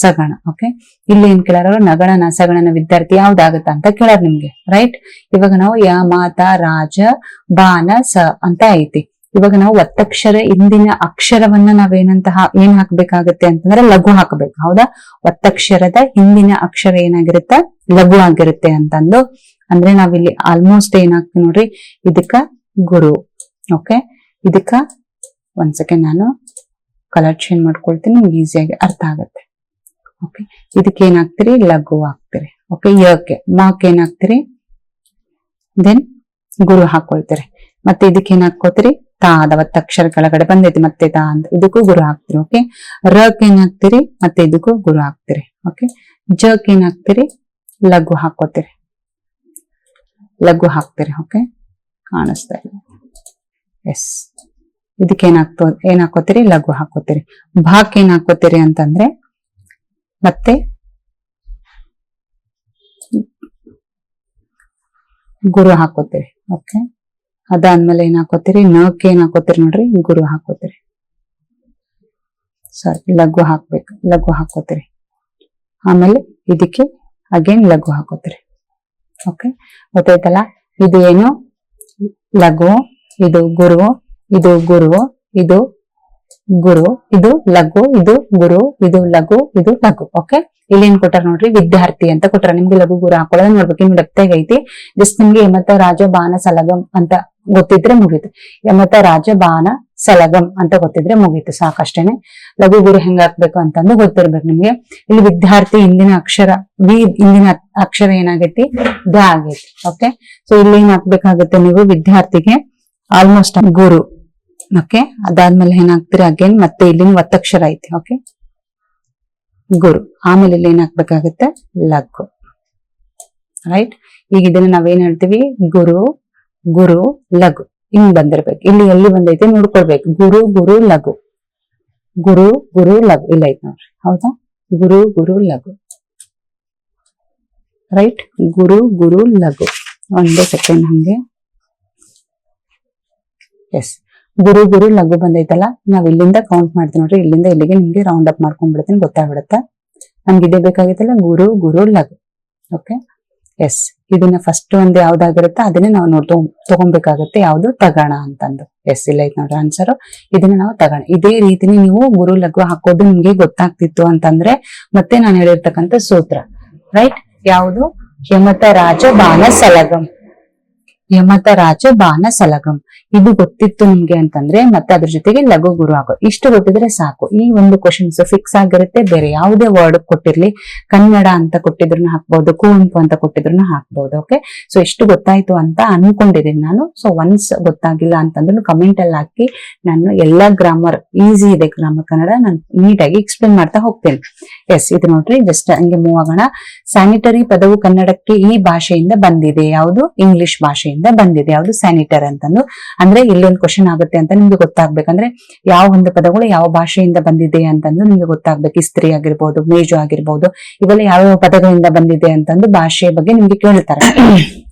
ಸಗಣ. ಓಕೆ, ಇಲ್ಲಿ ಏನ್ ಕೇಳಾರ, ನಗಣನ ಸಗಣನ ವಿದ್ಯಾರ್ಥಿ ಯಾವ್ದಾಗತ್ತ ಅಂತ ಕೇಳಾರ ನಿಮ್ಗೆ. ರೈಟ್, ಇವಾಗ ನಾವು ಯ ಮಾತ ರಾಜ ಬಾನ ಸ ಅಂತ ಐತಿ. ಇವಾಗ ನಾವು ಒತ್ತಕ್ಷರ ಹಿಂದಿನ ಅಕ್ಷರವನ್ನ ಏನ್ ಹಾಕ್ಬೇಕಾಗತ್ತೆ ಅಂತಂದ್ರೆ ಲಘು ಹಾಕಬೇಕು. ಹೌದಾ, ಒತ್ತಕ್ಷರದ ಹಿಂದಿನ ಅಕ್ಷರ ಏನಾಗಿರುತ್ತೆ, ಲಘು ಆಗಿರುತ್ತೆ ಅಂತಂದು. ಅಂದ್ರೆ ನಾವಿಲ್ಲಿ ಆಲ್ಮೋಸ್ಟ್ ಏನಾಗ್ತೀವಿ ನೋಡ್ರಿ, ಇದಕ್ಕ ಗುರು. ಓಕೆ, ಇದಕ್ಕ ಒಂದ್ ಸೆಕೆಂಡ್ ನಾನು ಕಲರ್ ಚೇಂಜ್ ಮಾಡ್ಕೊಳ್ತೀನಿ, ನಿಮ್ಗೆ ಈಸಿಯಾಗಿ ಅರ್ಥ ಆಗತ್ತೆ. ಓಕೆ, ಇದಕ್ಕೆ ಏನಾಗ್ತೀರಿ, ಲಘು ಹಾಕ್ತಿರಿ. ಓಕೆ, ಯಕ್ಕೆ ಮಾಕ್ ಏನಾಗ್ತೀರಿ, ದೆನ್ ಗುರು ಹಾಕೊಳ್ತೀರಿ. ಮತ್ತೆ ಇದಕ್ಕೆ ಏನ್ ಹಾಕೋತೀರಿ, ತಾದ ಒತ್ತಕ್ಷರ ಕೆಳಗಡೆ ಬಂದೈತಿ, ಮತ್ತೆ ತಾ ಅಂತ ಇದಕ್ಕೂ ಗುರು ಹಾಕ್ತಿರಿ. ಓಕೆ, ರಕ್ ಏನ್ ಹಾಕ್ತಿರಿ, ಮತ್ತೆ ಇದಕ್ಕೂ ಗುರು ಹಾಕ್ತಿರಿ. ಓಕೆ, ಜಕ್ ಏನ್ ಹಾಕ್ತಿರಿ, ಲಘು ಹಾಕೋತೀರಿ, ಓಕೆ, ಕಾಣಿಸ್ತಾ ಇದೆ. ಎಸ್, ಇದಕ್ಕೆ ಏನ್ ಹಾಕೋತೀರಿ, ಲಘು ಹಾಕೋತೀರಿ. ಭಾಕ್ ಏನ್ ಹಾಕೋತೀರಿ ಅಂತಂದ್ರೆ ಮತ್ತೆ ಗುರು ಹಾಕೋತೀರಿ. ಓಕೆ, ಅದಾದ್ಮೇಲೆ ಏನ್ ಹಾಕೋತೀರಿ, ನಕ್ಕೆ ಏನ್ ಹಾಕೋತೀರಿ ನೋಡ್ರಿ, ಗುರು ಹಾಕೋತೀರಿ. ಸಾರಿ, ಲಘು ಹಾಕೋತೀರಿ. ಆಮೇಲೆ ಇದಕ್ಕೆ ಅಗೇನ್ ಲಘು ಹಾಕೋತೀರಿ. ಓಕೆ, ಗೊತ್ತಾಯ್ತಲ್ಲ. ಇದು ಏನು ಲಘು, ಇದು ಗುರು, ಇದು ಗುರು, ಇದು ಗುರು, ಇದು ಲಘು, ಇದು ಗುರು, ಇದು ಲಘು, ಇದು ಲಘು. ಓಕೆ, ಇಲ್ಲಿ ಏನ್ ಕೊಟ್ಟಾರ ನೋಡ್ರಿ, ವಿದ್ಯಾರ್ಥಿ ಅಂತ ಕೊಟ್ಟಾರ. ನಿಮ್ಗೆ ಲಘು ಗುರು ಹಾಕೊಳ್ಳೋದ್ ನೋಡ್ಬೇಕು, ನಿಮ್ಗೆ ಡೆಪ್ತಾಗ ಐತಿ. ಜಸ್ಟ್ ನಿಮ್ಗೆ ಯಮತ ರಾಜ ಬಾಣ ಸಲಗಂ ಅಂತ ಗೊತ್ತಿದ್ರೆ ಮುಗೀತು. ಯಮತ ರಾಜ ಬಾಣ ಸಲಗಂ ಅಂತ ಗೊತ್ತಿದ್ರೆ ಮುಗೀತು, ಸಾಕಷ್ಟೇನೆ. ಲಘು ಗುರು ಹೆಂಗ್ ಹಾಕ್ಬೇಕು ಅಂತಂದು ಗೊತ್ತಿರ್ಬೇಕು ನಿಮ್ಗೆ. ಇಲ್ಲಿ ವಿದ್ಯಾರ್ಥಿ ಹಿಂದಿನ ಅಕ್ಷರ ಹಿಂದಿನ ಅಕ್ಷರ ಏನಾಗೈತಿ, ದ ಆಗೈತಿ. ಓಕೆ, ಸೊ ಇಲ್ಲಿ ಏನ್ ಹಾಕ್ಬೇಕಾಗುತ್ತೆ ನೀವು ವಿದ್ಯಾರ್ಥಿಗೆ, ಆಲ್ಮೋಸ್ಟ್ ಗುರು. ಓಕೆ, ಅದಾದ್ಮೇಲೆ ಏನಾಗ್ತೀರಿ ಅಗೇನ್ ಮತ್ತೆ ಇಲ್ಲಿನ ಒತ್ತಕ್ಷರ ಐತಿ. ಓಕೆ, ಗುರು. ಆಮೇಲೆ ಇಲ್ಲಿ ಏನ್ ಹಾಕ್ಬೇಕಾಗುತ್ತೆ, ಲಘು. ರೈಟ್, ಈಗ ಇದನ್ನ ನಾವೇನ್ ಹೇಳ್ತೀವಿ, ಗುರು ಗುರು ಲಘು ಹಿಂಗ್ ಬಂದಿರ್ಬೇಕು. ಇಲ್ಲಿ ಎಲ್ಲಿ ಬಂದೈತೆ ನೋಡ್ಕೊಳ್ಬೇಕು. ಗುರು ಗುರು ಲಘು, ಗುರು ಗುರು ಲಘು ಇಲ್ಲ ಐತ್ ನೋಡ್ರಿ. ಹೌದಾ, ಗುರು ಗುರು ಲಘು. ರೈಟ್, ಗುರು ಗುರು ಲಘು. ಒಂದೇ ಸೆಕೆಂಡ್ ಹಂಗೆ. ಎಸ್, ಗುರು ಗುರು ಲಘು ಬಂದೈತಲ್ಲ, ನಾವ್ ಇಲ್ಲಿಂದ ಕೌಂಟ್ ಮಾಡ್ತೀವಿ ನೋಡ್ರಿ. ಇಲ್ಲಿಂದ ಇಲ್ಲಿಗೆ ನಿಮ್ಗೆ ರೌಂಡ್ ಅಪ್ ಮಾಡ್ಕೊಂಡ್ಬಿಡ್ತೀನಿ, ಗೊತ್ತಾಗ್ಬಿಡುತ್ತೆ. ನಮ್ಗೆ ಇದೇ ಬೇಕಾಗಿತ್ತಲ್ಲ, ಗುರು ಗುರು ಲಘು. ಓಕೆ, ಎಸ್, ಇದನ್ನ ಫಸ್ಟ್ ಒಂದು ಯಾವ್ದಾಗಿರುತ್ತೆ ಅದನ್ನೇ ನಾವು ತಗೊಬೇಕಾಗತ್ತೆ. ಯಾವ್ದು, ತಗಣ ಅಂತಂದು. ಎಸ್, ಇಲ್ಲ ಐತ್ ನೋಡ್ರಿ ಆನ್ಸರ್. ಇದನ್ನ ನಾವು ತಗಣ. ಇದೇ ರೀತಿನಿ ನೀವು ಗುರು ಲಘು ಹಾಕೋದು ನಿಮ್ಗೆ ಗೊತ್ತಾಗ್ತಿತ್ತು ಅಂತಂದ್ರೆ ಮತ್ತೆ ನಾನು ಹೇಳಿರ್ತಕ್ಕಂಥ ಸೂತ್ರ. ರೈಟ್, ಯಾವುದು, ಯಮತ ರಾಜ ಬಾಣ ಸಲಗಂ. ಯಮತ ರಾಜ ಬಾಣ ಸಲಗಂ ಇದು ಗೊತ್ತಿತ್ತು ನಿಮ್ಗೆ ಅಂತಂದ್ರೆ ಮತ್ತೆ ಅದ್ರ ಜೊತೆಗೆ ಲಘು ಗುರು ಹಾಕೋ. ಇಷ್ಟು ಗೊತ್ತಿದ್ರೆ ಸಾಕು. ಈ ಒಂದು ಕ್ವಶನ್ಸ್ ಫಿಕ್ಸ್ ಆಗಿರುತ್ತೆ. ಬೇರೆ ಯಾವುದೇ ವರ್ಡ್ ಕೊಟ್ಟಿರ್ಲಿ, ಕನ್ನಡ ಅಂತ ಕೊಟ್ಟಿದ್ರು ಹಾಕ್ಬಹುದು, ಕುವೆಂಪು ಅಂತ ಕೊಟ್ಟಿದ್ರು ಹಾಕ್ಬಹುದು. ಓಕೆ, ಸೊ ಇಷ್ಟು ಗೊತ್ತಾಯ್ತು ಅಂತ ಅನ್ಕೊಂಡಿದ್ದೀನಿ ನಾನು. ಸೊ ಒನ್ಸ್ ಗೊತ್ತಾಗಿಲ್ಲ ಅಂತಂದ್ರು ಕಮೆಂಟ್ ಅಲ್ಲಿ ಹಾಕಿ, ನಾನು ಎಲ್ಲಾ ಗ್ರಾಮರ್ ಈಸಿ ಇದೆ, ಗ್ರಾಮರ್ ಕನ್ನಡ ನಾನು ನೀಟಾಗಿ ಎಕ್ಸ್ಪ್ಲೇನ್ ಮಾಡ್ತಾ ಹೋಗ್ತೇನೆ. ಎಸ್, ಇದು ನೋಡ್ರಿ, ಜಸ್ಟ್ ಹಂಗೆ ಮೂವ್ ಆಗೋಣ. ಸ್ಯಾನಿಟರಿ ಪದವು ಕನ್ನಡಕ್ಕೆ ಈ ಭಾಷೆಯಿಂದ ಬಂದಿದೆ. ಯಾವುದು, ಇಂಗ್ಲಿಷ್ ಭಾಷೆಯಿಂದ ಬಂದಿದೆ. ಯಾವುದು, ಸ್ಯಾನಿಟರ್ ಅಂತಂದು. ಅಂದ್ರೆ ಇಲ್ಲೊಂದು ಕ್ವಶನ್ ಆಗುತ್ತೆ ಅಂತ ನಿಮ್ಗೆ ಗೊತ್ತಾಗ್ಬೇಕಂದ್ರೆ ಯಾವ ಒಂದು ಪದಗಳು ಯಾವ ಭಾಷೆಯಿಂದ ಬಂದಿದೆ ಅಂತಂದು ನಿಮ್ಗೆ ಗೊತ್ತಾಗ್ಬೇಕು. ಇಸ್ತ್ರಿ ಆಗಿರ್ಬೋದು, ಮೇಜು ಆಗಿರ್ಬೋದು, ಇವೆಲ್ಲ ಯಾವ ಪದಗಳಿಂದ ಬಂದಿದೆ ಅಂತಂದು ಭಾಷೆಯ ಬಗ್ಗೆ ನಿಮ್ಗೆ ಕೇಳ್ತಾರೆ.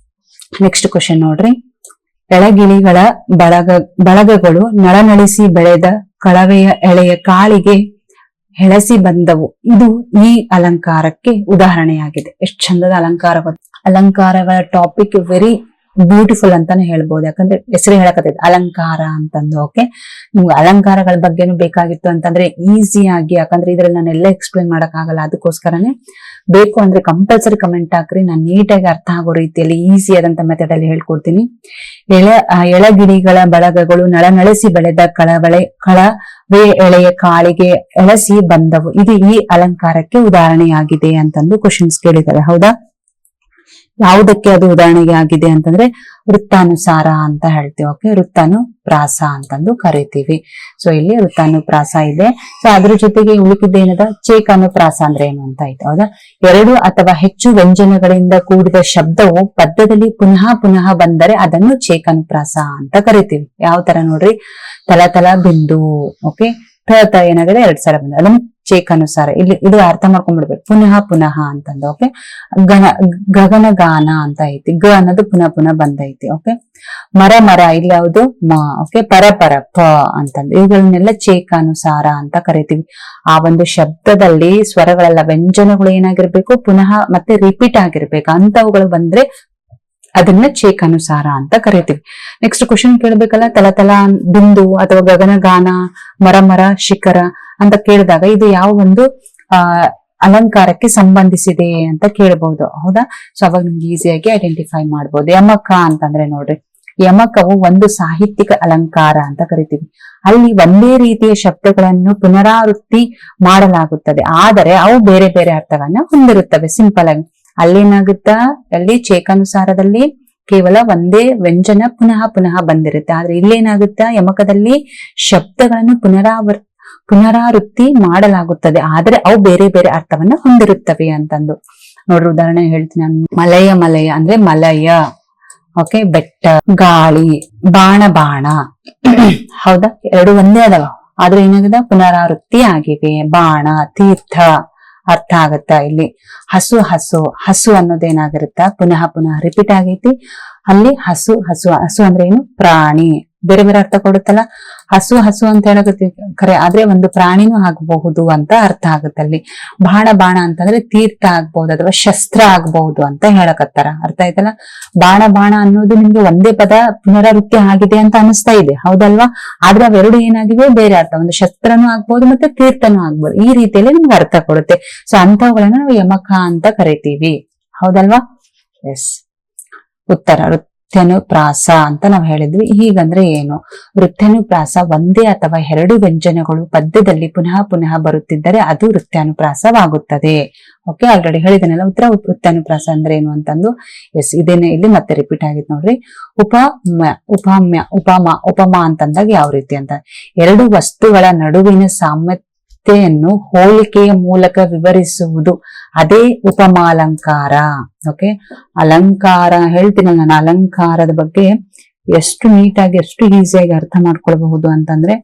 ನೆಕ್ಸ್ಟ್ ಕ್ವಶನ್ ನೋಡ್ರಿ, ಎಳಗಿಳಿಗಳ ಬಳಗಗಳು ನಳನಳಿಸಿ ಬೆಳೆದ ಕಳವೆಯ ಎಳೆಯ ಕಾಳಿಗೆ ಹೆಳಸಿ ಬಂದವು. ಇದು ಈ ಅಲಂಕಾರಕ್ಕೆ ಉದಾಹರಣೆಯಾಗಿದೆ. ಎಷ್ಟು ಚಂದದ ಅಲಂಕಾರ. ಅಲಂಕಾರಗಳ ಟಾಪಿಕ್ ವೆರಿ ಬ್ಯೂಟಿಫುಲ್ ಅಂತಾನೆ ಹೇಳ್ಬೋದು. ಯಾಕಂದ್ರೆ ಹೆಸರು ಹೇಳಕತ್ತೈತೆ ಅಲಂಕಾರ ಅಂತಂದು. ಓಕೆ, ನಿಮ್ಗೆ ಅಲಂಕಾರಗಳ ಬಗ್ಗೆನೂ ಬೇಕಾಗಿತ್ತು ಅಂತಂದ್ರೆ ಈಸಿಯಾಗಿ, ಯಾಕಂದ್ರೆ ಇದ್ರಲ್ಲಿ ನಾನು ಎಲ್ಲ ಎಕ್ಸ್ಪ್ಲೇನ್ ಮಾಡಕ್ ಆಗಲ್ಲ. ಅದಕ್ಕೋಸ್ಕರನೇ ಬೇಕು ಅಂದ್ರೆ ಕಂಪಲ್ಸರಿ ಕಮೆಂಟ್ ಹಾಕ್ರಿ, ನಾನು ನೀಟಾಗಿ ಅರ್ಥ ಆಗೋ ರೀತಿಯಲ್ಲಿ ಈಸಿ ಆದಂತ ಮೆಥಡ್ ಅಲ್ಲಿ ಹೇಳ್ಕೊಡ್ತೀನಿ. ಎಳಗಿಡಿಗಳ ಬಳಗಗಳು ನಳನಳಿಸಿ ಬೆಳೆದ ಕಳವೆ ಎಳೆಯ ಕಾಳಿಗೆ ಎಳಸಿ ಬಂದವು. ಇದು ಈ ಅಲಂಕಾರಕ್ಕೆ ಉದಾಹರಣೆಯಾಗಿದೆ ಅಂತಂದು ಕ್ವಶನ್ಸ್ ಕೇಳಿದ್ದಾರೆ. ಹೌದಾ, ಯಾವುದಕ್ಕೆ ಅದು ಉದಾಹರಣೆಗೆ ಆಗಿದೆ ಅಂತಂದ್ರೆ ವೃತ್ತಾನುಸಾರ ಅಂತ ಹೇಳ್ತೀವಿ. ಓಕೆ, ವೃತ್ತಾನುಪ್ರಾಸ ಅಂತಂದು ಕರಿತೀವಿ. ಸೊ ಇಲ್ಲಿ ವೃತ್ತಾನುಪ್ರಾಸ ಇದೆ. ಸೊ ಅದ್ರ ಜೊತೆಗೆ ಉಳಿಕಿದ್ದೇನದ, ಚೇಕಾನುಪ್ರಾಸ ಅಂದ್ರೆ ಏನು ಅಂತ ಆಯ್ತು. ಹೌದಾ, ಎರಡು ಅಥವಾ ಹೆಚ್ಚು ವ್ಯಂಜನಗಳಿಂದ ಕೂಡಿದ ಶಬ್ದವು ಪದ್ಯದಲ್ಲಿ ಪುನಃ ಪುನಃ ಬಂದರೆ ಅದನ್ನು ಚೇಕಾನುಪ್ರಾಸ ಅಂತ ಕರಿತೀವಿ. ಯಾವ ತರ ನೋಡ್ರಿ, ತಲ ಬಿಂದು. ಓಕೆ, ತ ಏನಾಗಿದೆ, 2 ಸಲ ಬಂದ, ಅದನ್ನು ಚೇಕಾನುಸಾರ. ಇಲ್ಲಿ ಇದು ಅರ್ಥ ಮಾಡ್ಕೊಂಡ್ಬಿಡ್ಬೇಕು, ಪುನಃ ಪುನಃ ಅಂತಂದು. ಓಕೆ, ಗಗನ ಗಾನ ಅಂತ ಐತಿ, ಗ ಅನ್ನೋದು ಪುನಃ ಪುನಃ ಬಂದೈತಿ. ಓಕೆ, ಮರ ಇಲ್ಲಿ ಯಾವುದು, ಮ. ಓಕೆ, ಪರ ಪ ಅಂತಂದು. ಇವುಗಳನ್ನೆಲ್ಲ ಚೇಕಾನುಸಾರ ಅಂತ ಕರಿತೀವಿ. ಆ ಒಂದು ಶಬ್ದದಲ್ಲಿ ಸ್ವರಗಳೆಲ್ಲ, ವ್ಯಂಜನಗಳು ಏನಾಗಿರ್ಬೇಕು, ಪುನಃ ಮತ್ತೆ ರಿಪೀಟ್ ಆಗಿರ್ಬೇಕು. ಅಂತವುಗಳು ಬಂದ್ರೆ ಅದನ್ನ ಚೇಕಾನುಸಾರ ಅಂತ ಕರಿತೀವಿ. ನೆಕ್ಸ್ಟ್ ಕ್ವಶನ್ ಕೇಳ್ಬೇಕಲ್ಲ, ತಲ ಬಿಂದು ಅಥವಾ ಗಗನಗಾನ, ಮರ ಶಿಖರ ಅಂತ ಕೇಳಿದಾಗ ಇದು ಯಾವ ಒಂದು ಅಲಂಕಾರಕ್ಕೆ ಸಂಬಂಧಿಸಿದೆ ಅಂತ ಕೇಳಬಹುದು. ಹೌದಾ, ಸೊ ಅವಾಗ ನಿಮ್ಗೆ ಈಸಿಯಾಗಿ ಐಡೆಂಟಿಫೈ ಮಾಡ್ಬೋದು. ಯಮಕ ಅಂತಂದ್ರೆ ನೋಡ್ರಿ, ಯಮಕವು ಒಂದು ಸಾಹಿತ್ಯಿಕ ಅಲಂಕಾರ ಅಂತ ಕರಿತೀವಿ. ಅಲ್ಲಿ ಒಂದೇ ರೀತಿಯ ಶಬ್ದಗಳನ್ನು ಪುನರಾವೃತ್ತಿ ಮಾಡಲಾಗುತ್ತದೆ, ಆದರೆ ಅವು ಬೇರೆ ಬೇರೆ ಅರ್ಥಗಳನ್ನ ಹೊಂದಿರುತ್ತವೆ. ಸಿಂಪಲ್ ಆಗಿ ಅಲ್ಲೇನಾಗುತ್ತಾ, ಅಲ್ಲಿ ಚೇಕಾನುಸಾರದಲ್ಲಿ ಕೇವಲ ಒಂದೇ ವ್ಯಂಜನ ಪುನಃ ಪುನಃ ಬಂದಿರುತ್ತೆ. ಆದ್ರೆ ಇಲ್ಲೇನಾಗುತ್ತಾ, ಯಮಕದಲ್ಲಿ ಶಬ್ದಗಳನ್ನು ಪುನರಾವೃತ್ತಿ ಮಾಡಲಾಗುತ್ತದೆ, ಆದ್ರೆ ಅವು ಬೇರೆ ಬೇರೆ ಅರ್ಥವನ್ನ ಹೊಂದಿರುತ್ತವೆ ಅಂತಂದು. ನೋಡ್ರಿ, ಉದಾಹರಣೆ ಹೇಳ್ತೀನಿ ನಾನು. ಮಲಯ ಅಂದ್ರೆ ಮಲಯ. ಓಕೆ, ಬೆಟ್ಟ, ಗಾಳಿ, ಬಾಣ. ಹೌದಾ, ಎರಡು ಒಂದೇ ಅದಾವ, ಆದ್ರೆ ಏನಾಗಿದೆ, ಪುನರಾವೃತ್ತಿ ಆಗಿವೆ. ಬಾಣ, ತೀರ್ಥ ಅರ್ಥ ಆಗತ್ತಾ. ಇಲ್ಲಿ ಹಸು ಅನ್ನೋದೇನಾಗಿರುತ್ತ, ಪುನಃ ರಿಪೀಟ್ ಆಗೈತಿ. ಅಲ್ಲಿ ಹಸು ಅಂದ್ರೆ ಏನು, ಪ್ರಾಣಿ. ಬೇರೆ ಬೇರೆ ಅರ್ಥ ಕೊಡುತ್ತಲ್ಲ. ಹಸು ಹಸು ಅಂತ ಹೇಳಕತ್ತೀವಿ ಖರೆ, ಆದ್ರೆ ಒಂದು ಪ್ರಾಣಿನೂ ಆಗಬಹುದು ಅಂತ ಅರ್ಥ ಆಗುತ್ತೆ ಅಲ್ಲಿ. ಬಾಣ ಬಾಣ ಅಂತಂದ್ರೆ ತೀರ್ಥ ಆಗ್ಬಹುದು ಅಥವಾ ಶಸ್ತ್ರ ಆಗ್ಬಹುದು ಅಂತ ಹೇಳಕತ್ತಾರ. ಅರ್ಥ ಆಯ್ತಲ್ಲ. ಬಾಣ ಬಾಣ ಅನ್ನೋದು ನಿಮ್ಗೆ ಒಂದೇ ಪದ ಪುನರಾವೃತ್ತಿ ಆಗಿದೆ ಅಂತ ಅನಿಸ್ತಾ ಇದೆ, ಹೌದಲ್ವಾ? ಆದ್ರೆ ಅವೆರಡು ಏನಾಗಿವೆ ಬೇರೆ ಅರ್ಥ. ಒಂದು ಶಸ್ತ್ರನೂ ಆಗ್ಬಹುದು ಮತ್ತೆ ತೀರ್ಥನೂ ಆಗ್ಬಹುದು. ಈ ರೀತಿಯಲ್ಲಿ ನಿಮ್ಗೆ ಅರ್ಥ ಕೊಡುತ್ತೆ. ಸೊ ಅಂತವುಗಳನ್ನ ನಾವು ಯಮಕ ಅಂತ ಕರಿತೀವಿ, ಹೌದಲ್ವಾ? ಎಸ್. ಉತ್ತರ ವೃತ್ಯನುಪ್ರಾಸ ಅಂತ ನಾವು ಹೇಳಿದ್ವಿ. ಹೀಗಂದ್ರೆ ಏನು? ವೃತ್ಯನುಪ್ರಾಸ ಒಂದೇ ಅಥವಾ ಎರಡು ವ್ಯಂಜನಗಳು ಪದ್ಯದಲ್ಲಿ ಪುನಃ ಪುನಃ ಬರುತ್ತಿದ್ದರೆ ಅದು ವೃತ್ಯಾನುಪ್ರಾಸವಾಗುತ್ತದೆ. ಓಕೆ, ಆಲ್ರೆಡಿ ಹೇಳಿದನೆಲ್ಲ ಉತ್ತರ. ವೃತ್ಯಾನುಪ್ರಾಸ ಅಂದ್ರೆ ಏನು ಅಂತಂದು. ಎಸ್, ಇದೇನೆ ಇಲ್ಲಿ ಮತ್ತೆ ರಿಪೀಟ್ ಆಗಿತ್ತು ನೋಡ್ರಿ. ಉಪಮಾ ಅಂತಂದಾಗ ಯಾವ ರೀತಿ ಅಂತ, ಎರಡು ವಸ್ತುಗಳ ನಡುವಿನ ಸಾಮ್ಯತೆಯನ್ನು ಹೋಲಿಕೆಯ ಮೂಲಕ ವಿವರಿಸುವುದು, ಅದೇ ಉಪಮಾಲಂಕಾರ. ಓಕೆ, ಅಲಂಕಾರ ಹೇಳ್ತೀನಲ್ಲ ನಾನು, ಅಲಂಕಾರದ ಬಗ್ಗೆ ಎಷ್ಟು ನೀಟಾಗಿ ಎಷ್ಟು ಈಸಿಯಾಗಿ ಅರ್ಥ ಮಾಡ್ಕೊಳ್ಬಹುದು ಅಂತಂದ್ರೆ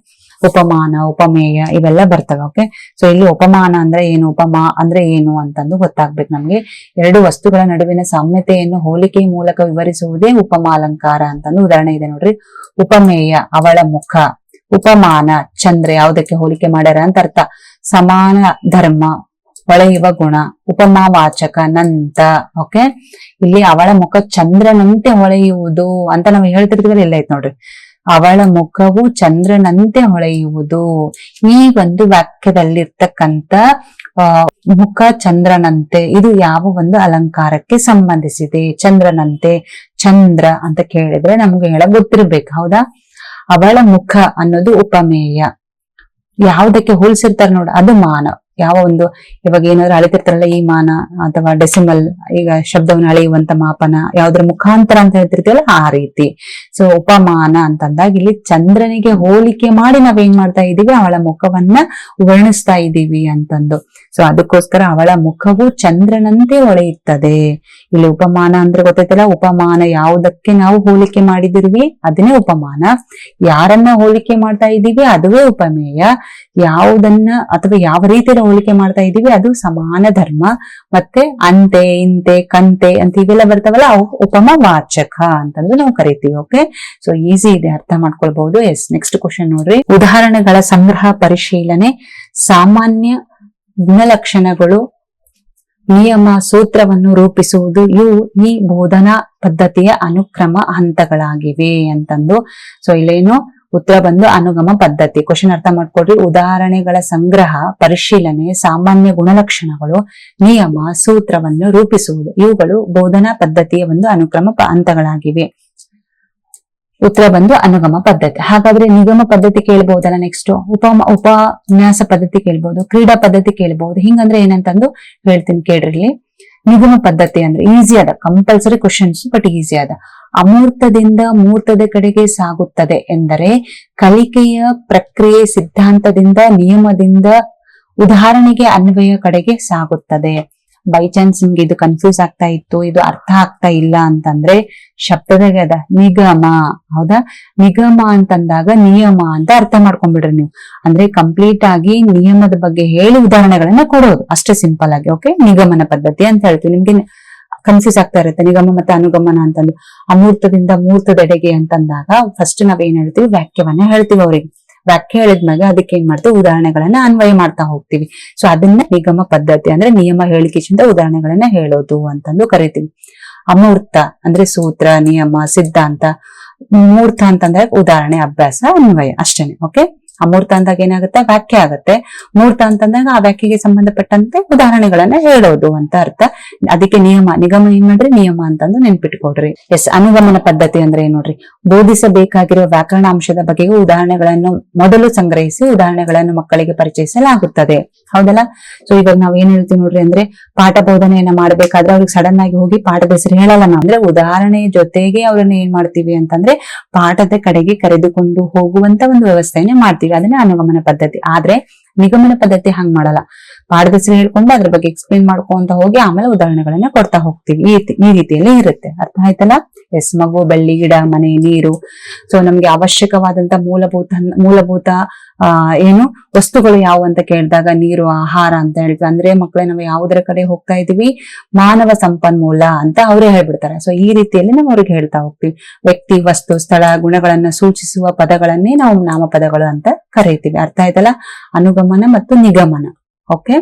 ಉಪಮಾನ, ಉಪಮೇಯ ಇವೆಲ್ಲ ಬರ್ತವೆ. ಓಕೆ, ಸೊ ಇಲ್ಲಿ ಉಪಮಾನ ಅಂದ್ರೆ ಏನು, ಉಪಮಾ ಅಂದ್ರೆ ಏನು ಅಂತಂದು ಗೊತ್ತಾಗ್ಬೇಕು ನಮ್ಗೆ. ಎರಡು ವಸ್ತುಗಳ ನಡುವಿನ ಸಾಮ್ಯತೆಯನ್ನು ಹೋಲಿಕೆಯ ಮೂಲಕ ವಿವರಿಸುವುದೇ ಉಪಮಾಲಂಕಾರ ಅಂತಂದು ಉದಾಹರಣೆ ಇದೆ ನೋಡ್ರಿ. ಉಪಮೇಯ ಅವಳ ಮುಖ, ಉಪಮಾನ ಚಂದ್ರ, ಯಾವುದಕ್ಕೆ ಹೋಲಿಕೆ ಮಾಡ್ಯಾರ ಅಂತ ಅರ್ಥ. ಸಮಾನ ಧರ್ಮ, ಹೊಳೆಯುವ ಗುಣ, ಉಪಮಾವಾಚಕ ನಂತ. ಓಕೆ, ಇಲ್ಲಿ ಅವಳ ಮುಖ ಚಂದ್ರನಂತೆ ಹೊಳೆಯುವುದು ಅಂತ ನಾವು ಹೇಳ್ತಿರ್ತೀವಲ್ಲ, ಇಲ್ಲ ಐತ್ ನೋಡ್ರಿ. ಅವಳ ಮುಖವು ಚಂದ್ರನಂತೆ ಹೊಳೆಯುವುದು. ಈ ಒಂದು ವಾಕ್ಯದಲ್ಲಿರ್ತಕ್ಕಂಥ ಮುಖ ಚಂದ್ರನಂತೆ, ಇದು ಯಾವ ಒಂದು ಅಲಂಕಾರಕ್ಕೆ ಸಂಬಂಧಿಸಿದೆ? ಚಂದ್ರನಂತೆ, ಚಂದ್ರ ಅಂತ ಕೇಳಿದ್ರೆ ನಮ್ಗೆ ಹೇಳ ಗೊತ್ತಿರ್ಬೇಕು, ಹೌದಾ? ಅವಳ ಮುಖ ಅನ್ನೋದು ಉಪಮೇಯ. ಯಾವುದಕ್ಕೆ ಹೋಲಿಸಿರ್ತಾರೆ ನೋಡ, ಅದು ಮಾನ. ಯಾವ ಒಂದು, ಇವಾಗ ಏನಾದ್ರು ಅಳಿತಿರ್ತಾರಲ್ಲ ಈ ಮಾನ ಅಥವಾ ಡೆಸಿಮಲ್, ಈಗ ಶಬ್ದವನ್ನು ಅಳೆಯುವಂತ ಮಾಪನ, ಯಾವ್ದ್ರ ಮುಖಾಂತರ ಅಂತ ಹೇಳ್ತಿರ್ತೀವಲ್ಲ ಆ ರೀತಿ. ಸೊ ಉಪಮಾನ ಅಂತಂದಾಗ ಇಲ್ಲಿ ಚಂದ್ರನಿಗೆ ಹೋಲಿಕೆ ಮಾಡಿ ನಾವೇನ್ ಮಾಡ್ತಾ ಇದೀವಿ, ಅವಳ ಮುಖವನ್ನ ವರ್ಣಿಸ್ತಾ ಇದ್ದೀವಿ ಅಂತಂದು. ಸೊ ಅದಕ್ಕೋಸ್ಕರ ಅವಳ ಮುಖವು ಚಂದ್ರನಂತೆ ಹೊಳೆಯುತ್ತದೆ. ಇಲ್ಲಿ ಉಪಮಾನ ಅಂದ್ರೆ ಗೊತ್ತೈತಲ್ಲ, ಉಪಮಾನ ಯಾವುದಕ್ಕೆ ನಾವು ಹೋಲಿಕೆ ಮಾಡಿದಿರ್ವಿ ಅದನ್ನೇ ಉಪಮಾನ. ಯಾರನ್ನ ಹೋಲಿಕೆ ಮಾಡ್ತಾ ಇದ್ದೀವಿ ಅದುವೇ ಉಪಮೇಯ. ಯಾವುದನ್ನ ಅಥವಾ ಯಾವ ರೀತಿಯ ಹೋಲಿಕೆ ಮಾಡ್ತಾ ಇದೀವಿ ಅದು ಸಮಾನ ಧರ್ಮ. ಮತ್ತೆ ಅಂತೆ, ಇಂತೆ, ಕಂತೆ ಅಂತ ಇವೆಲ್ಲ ಬರ್ತಾವಲ್ಲ ಅವು ಉಪಮ ವಾಚಕ ಅಂತಂದು ನಾವು ಕರಿತೀವಿ. ಓಕೆ, ಸೊ ಈಸಿ ಇದೆ, ಅರ್ಥ ಮಾಡ್ಕೊಳ್ಬಹುದು. ಎಸ್, ನೆಕ್ಸ್ಟ್ ಕ್ವಶನ್ ನೋಡ್ರಿ. ಉದಾಹರಣೆಗಳ ಸಂಗ್ರಹ, ಪರಿಶೀಲನೆ, ಸಾಮಾನ್ಯ ಗುಣಲಕ್ಷಣಗಳು, ನಿಯಮ, ಸೂತ್ರವನ್ನು ರೂಪಿಸುವುದು ಇವು ಈ ಬೋಧನಾ ಪದ್ಧತಿಯ ಅನುಕ್ರಮ ಹಂತಗಳಾಗಿವೆ ಅಂತಂದು. ಸೊ ಇಲ್ಲೇನು ಉತ್ತರ ಬಂದು ಅನುಗಮ ಪದ್ಧತಿ. ಕ್ವಶನ್ ಅರ್ಥ ಮಾಡ್ಕೊಡ್ರಿ. ಉದಾಹರಣೆಗಳ ಸಂಗ್ರಹ, ಪರಿಶೀಲನೆ, ಸಾಮಾನ್ಯ ಗುಣಲಕ್ಷಣಗಳು, ನಿಯಮ, ಸೂತ್ರವನ್ನು ರೂಪಿಸುವುದು ಇವುಗಳು ಬೋಧನಾ ಪದ್ಧತಿಯ ಒಂದು ಅನುಕ್ರಮ ಹಂತಗಳಾಗಿವೆ. ಉತ್ತರ ಬಂದು ಅನುಗಮ ಪದ್ಧತಿ. ಹಾಗಾದ್ರೆ ನಿಗಮ ಪದ್ಧತಿ ಕೇಳ್ಬಹುದಲ್ಲ. ನೆಕ್ಸ್ಟ್ ಉಪನ್ಯಾಸ ಪದ್ಧತಿ ಕೇಳ್ಬಹುದು, ಕ್ರೀಡಾ ಪದ್ಧತಿ ಕೇಳ್ಬಹುದು. ಹಿಂಗಂದ್ರೆ ಏನಂತಂದು ಹೇಳ್ತೀನಿ ಕೇಳ್ರಿ. ನಿಗಮ ಪದ್ಧತಿ ಅಂದ್ರೆ ಈಸಿ ಅದ, ಕಂಪಲ್ಸರಿ ಕ್ವಶನ್ಸ್ ಬಟ್ ಈಸಿ ಅದ. ಅಮೂರ್ತದಿಂದ ಮೂರ್ತದ ಕಡೆಗೆ ಸಾಗುತ್ತದೆ ಎಂದರೆ ಕಲಿಕೆಯ ಪ್ರಕ್ರಿಯೆ ಸಿದ್ಧಾಂತದಿಂದ, ನಿಯಮದಿಂದ ಉದಾಹರಣೆಗೆ ಅನ್ವಯ ಕಡೆಗೆ ಸಾಗುತ್ತದೆ. ಬೈ ಚಾನ್ಸ್ ನಿಮ್ಗೆ ಇದು ಕನ್ಫ್ಯೂಸ್ ಆಗ್ತಾ ಇತ್ತು, ಇದು ಅರ್ಥ ಆಗ್ತಾ ಇಲ್ಲ ಅಂತಂದ್ರೆ ಶಬ್ದದಾಗ ಅದ ನಿಗಮ, ಹೌದಾ? ನಿಗಮ ಅಂತಂದಾಗ ನಿಯಮ ಅಂತ ಅರ್ಥ ಮಾಡ್ಕೊಂಡ್ಬಿಡ್ರಿ ನೀವು. ಅಂದ್ರೆ ಕಂಪ್ಲೀಟ್ ಆಗಿ ನಿಯಮದ ಬಗ್ಗೆ ಹೇಳಿ ಉದಾಹರಣೆಗಳನ್ನ ಕೊಡೋದು, ಅಷ್ಟೇ ಸಿಂಪಲ್ ಆಗಿ. ಓಕೆ, ನಿಗಮನ ಪದ್ಧತಿ ಅಂತ ಹೇಳ್ತೀವಿ. ನಿಮ್ಗೆ ಕನ್ಫ್ಯೂಸ್ ಆಗ್ತಾ ಇರುತ್ತೆ ನಿಗಮ ಮತ್ತೆ ಅನುಗಮನ ಅಂತಂದು. ಅಮೂರ್ತದಿಂದ ಮೂರ್ತದೆಡೆಗೆ ಅಂತಂದಾಗ ಫಸ್ಟ್ ನಾವ್ ಏನ್ ಹೇಳ್ತೀವಿ, ವಾಕ್ಯವನ್ನ ಹೇಳ್ತೀವಿ ಅವ್ರಿಗೆ. ವ್ಯಾಖ್ಯೆ ಹೇಳಿದ್ಮ್ಯಾಗ ಅದಕ್ಕೆ ಏನ್ ಮಾಡ್ತೀವಿ, ಉದಾಹರಣೆಗಳನ್ನ ಅನ್ವಯ ಮಾಡ್ತಾ ಹೋಗ್ತೀವಿ. ಸೊ ಅದನ್ನ ನಿಗಮ ಪದ್ಧತಿ ಅಂದ್ರೆ ನಿಯಮ ಹೇಳಿಕೆಯಿಂದ ಉದಾಹರಣೆಗಳನ್ನ ಹೇಳೋದು ಅಂತಂದು ಕರಿತೀವಿ. ಅಮೂರ್ತ ಅಂದ್ರೆ ಸೂತ್ರ, ನಿಯಮ, ಸಿದ್ಧಾಂತ. ಮೂರ್ತ ಅಂತಂದ್ರೆ ಉದಾಹರಣೆ, ಅಭ್ಯಾಸ, ಅನ್ವಯ ಅಷ್ಟೇನೆ. ಓಕೆ, ಅಮೂರ್ತ ಅಂದಾಗ ಏನಾಗುತ್ತೆ, ವ್ಯಾಖ್ಯೆ ಆಗುತ್ತೆ. ಮೂರ್ತ ಅಂತಂದಾಗ ಆ ವ್ಯಾಖ್ಯೆಗೆ ಸಂಬಂಧಪಟ್ಟಂತೆ ಉದಾಹರಣೆಗಳನ್ನ ಹೇಳೋದು ಅಂತ ಅರ್ಥ. ಅದಕ್ಕೆ ನಿಗಮ ಏನ್ ಮಾಡ್ರಿ, ನಿಯಮ ಅಂತಂದು ನೆನ್ಪಿಟ್ಕೊಡ್ರಿ. ಎಸ್, ಅನುಗಮನ ಪದ್ಧತಿ ಅಂದ್ರೆ ಏನ್ ನೋಡ್ರಿ, ಬೋಧಿಸಬೇಕಾಗಿರುವ ವ್ಯಾಕರಣಾಂಶದ ಬಗೆಗೆ ಉದಾಹರಣೆಗಳನ್ನು ಮೊದಲು ಸಂಗ್ರಹಿಸಿ ಉದಾಹರಣೆಗಳನ್ನು ಮಕ್ಕಳಿಗೆ ಪರಿಚಯಿಸಲಾಗುತ್ತದೆ. ಹೌದಲ್ಲ? ಸೊ ಇವಾಗ ನಾವ್ ಏನ್ ಹೇಳ್ತೀವಿ ನೋಡ್ರಿ, ಅಂದ್ರೆ ಪಾಠ ಬೋಧನೆಯನ್ನ ಮಾಡ್ಬೇಕಾದ್ರೆ ಅವ್ರಿಗೆ ಸಡನ್ ಆಗಿ ಹೋಗಿ ಪಾಠದ ಹೆಸರು ಹೇಳಲ್ಲ ನಾವು. ಅಂದ್ರೆ ಉದಾಹರಣೆ ಜೊತೆಗೆ ಅವ್ರನ್ನ ಏನ್ ಮಾಡ್ತೀವಿ ಅಂತಂದ್ರೆ ಪಾಠದ ಕಡೆಗೆ ಕರೆದುಕೊಂಡು ಹೋಗುವಂತ ಒಂದು ವ್ಯವಸ್ಥೆಯನ್ನ ಮಾಡ್ತೀವಿ. ಅದನ್ನ ಅನುಗಮನ ಪದ್ಧತಿ. ಆದ್ರೆ ನಿಗಮನ ಪದ್ಧತಿ ಹಂಗ್ ಮಾಡಲ್ಲ. ಪಾಠದ ಹೆಸರು ಹೇಳ್ಕೊಂಡು ಅದ್ರ ಬಗ್ಗೆ ಎಕ್ಸ್ಪ್ಲೇನ್ ಮಾಡ್ಕೊಂತ ಹೋಗಿ ಆಮೇಲೆ ಉದಾಹರಣೆಗಳನ್ನ ಕೊಡ್ತಾ ಹೋಗ್ತೀವಿ. ಈ ರೀತಿಯಲ್ಲಿ ಇರುತ್ತೆ. ಅರ್ಥ ಆಯ್ತಲ್ಲ? ಎಸ್, ಮಗು, ಬೆಳ್ಳಿ, ಗಿಡ, ಮನೆ, ನೀರು. ಸೊ ನಮ್ಗೆ ಅವಶ್ಯಕವಾದಂತ ಮೂಲಭೂತ ಏನು ವಸ್ತುಗಳು ಯಾವುವು ಅಂತ ಕೇಳಿದಾಗ ನೀರು, ಆಹಾರ ಅಂತ ಹೇಳ್ತೀವಿ. ಅಂದ್ರೆ ಮಕ್ಕಳೇ, ನಾವು ಯಾವುದರ ಕಡೆ ಹೋಗ್ತಾ ಇದೀವಿ, ಮಾನವ ಸಂಪನ್ಮೂಲ ಅಂತ ಅವರೇ ಹೇಳ್ಬಿಡ್ತಾರೆ. ಸೊ ಈ ರೀತಿಯಲ್ಲಿ ನಾವು ಅವ್ರಿಗೆ ಹೇಳ್ತಾ ಹೋಗ್ತೀವಿ. ವ್ಯಕ್ತಿ, ವಸ್ತು, ಸ್ಥಳ, ಗುಣಗಳನ್ನ ಸೂಚಿಸುವ ಪದಗಳನ್ನೇ ನಾವು ನಾಮಪದಗಳು ಅಂತ ಕರೀತೀವಿ. ಅರ್ಥ ಆಯ್ತಲ್ಲ? ಅನುಗಮನ ಮತ್ತು ನಿಗಮನ. ಓಕೆ,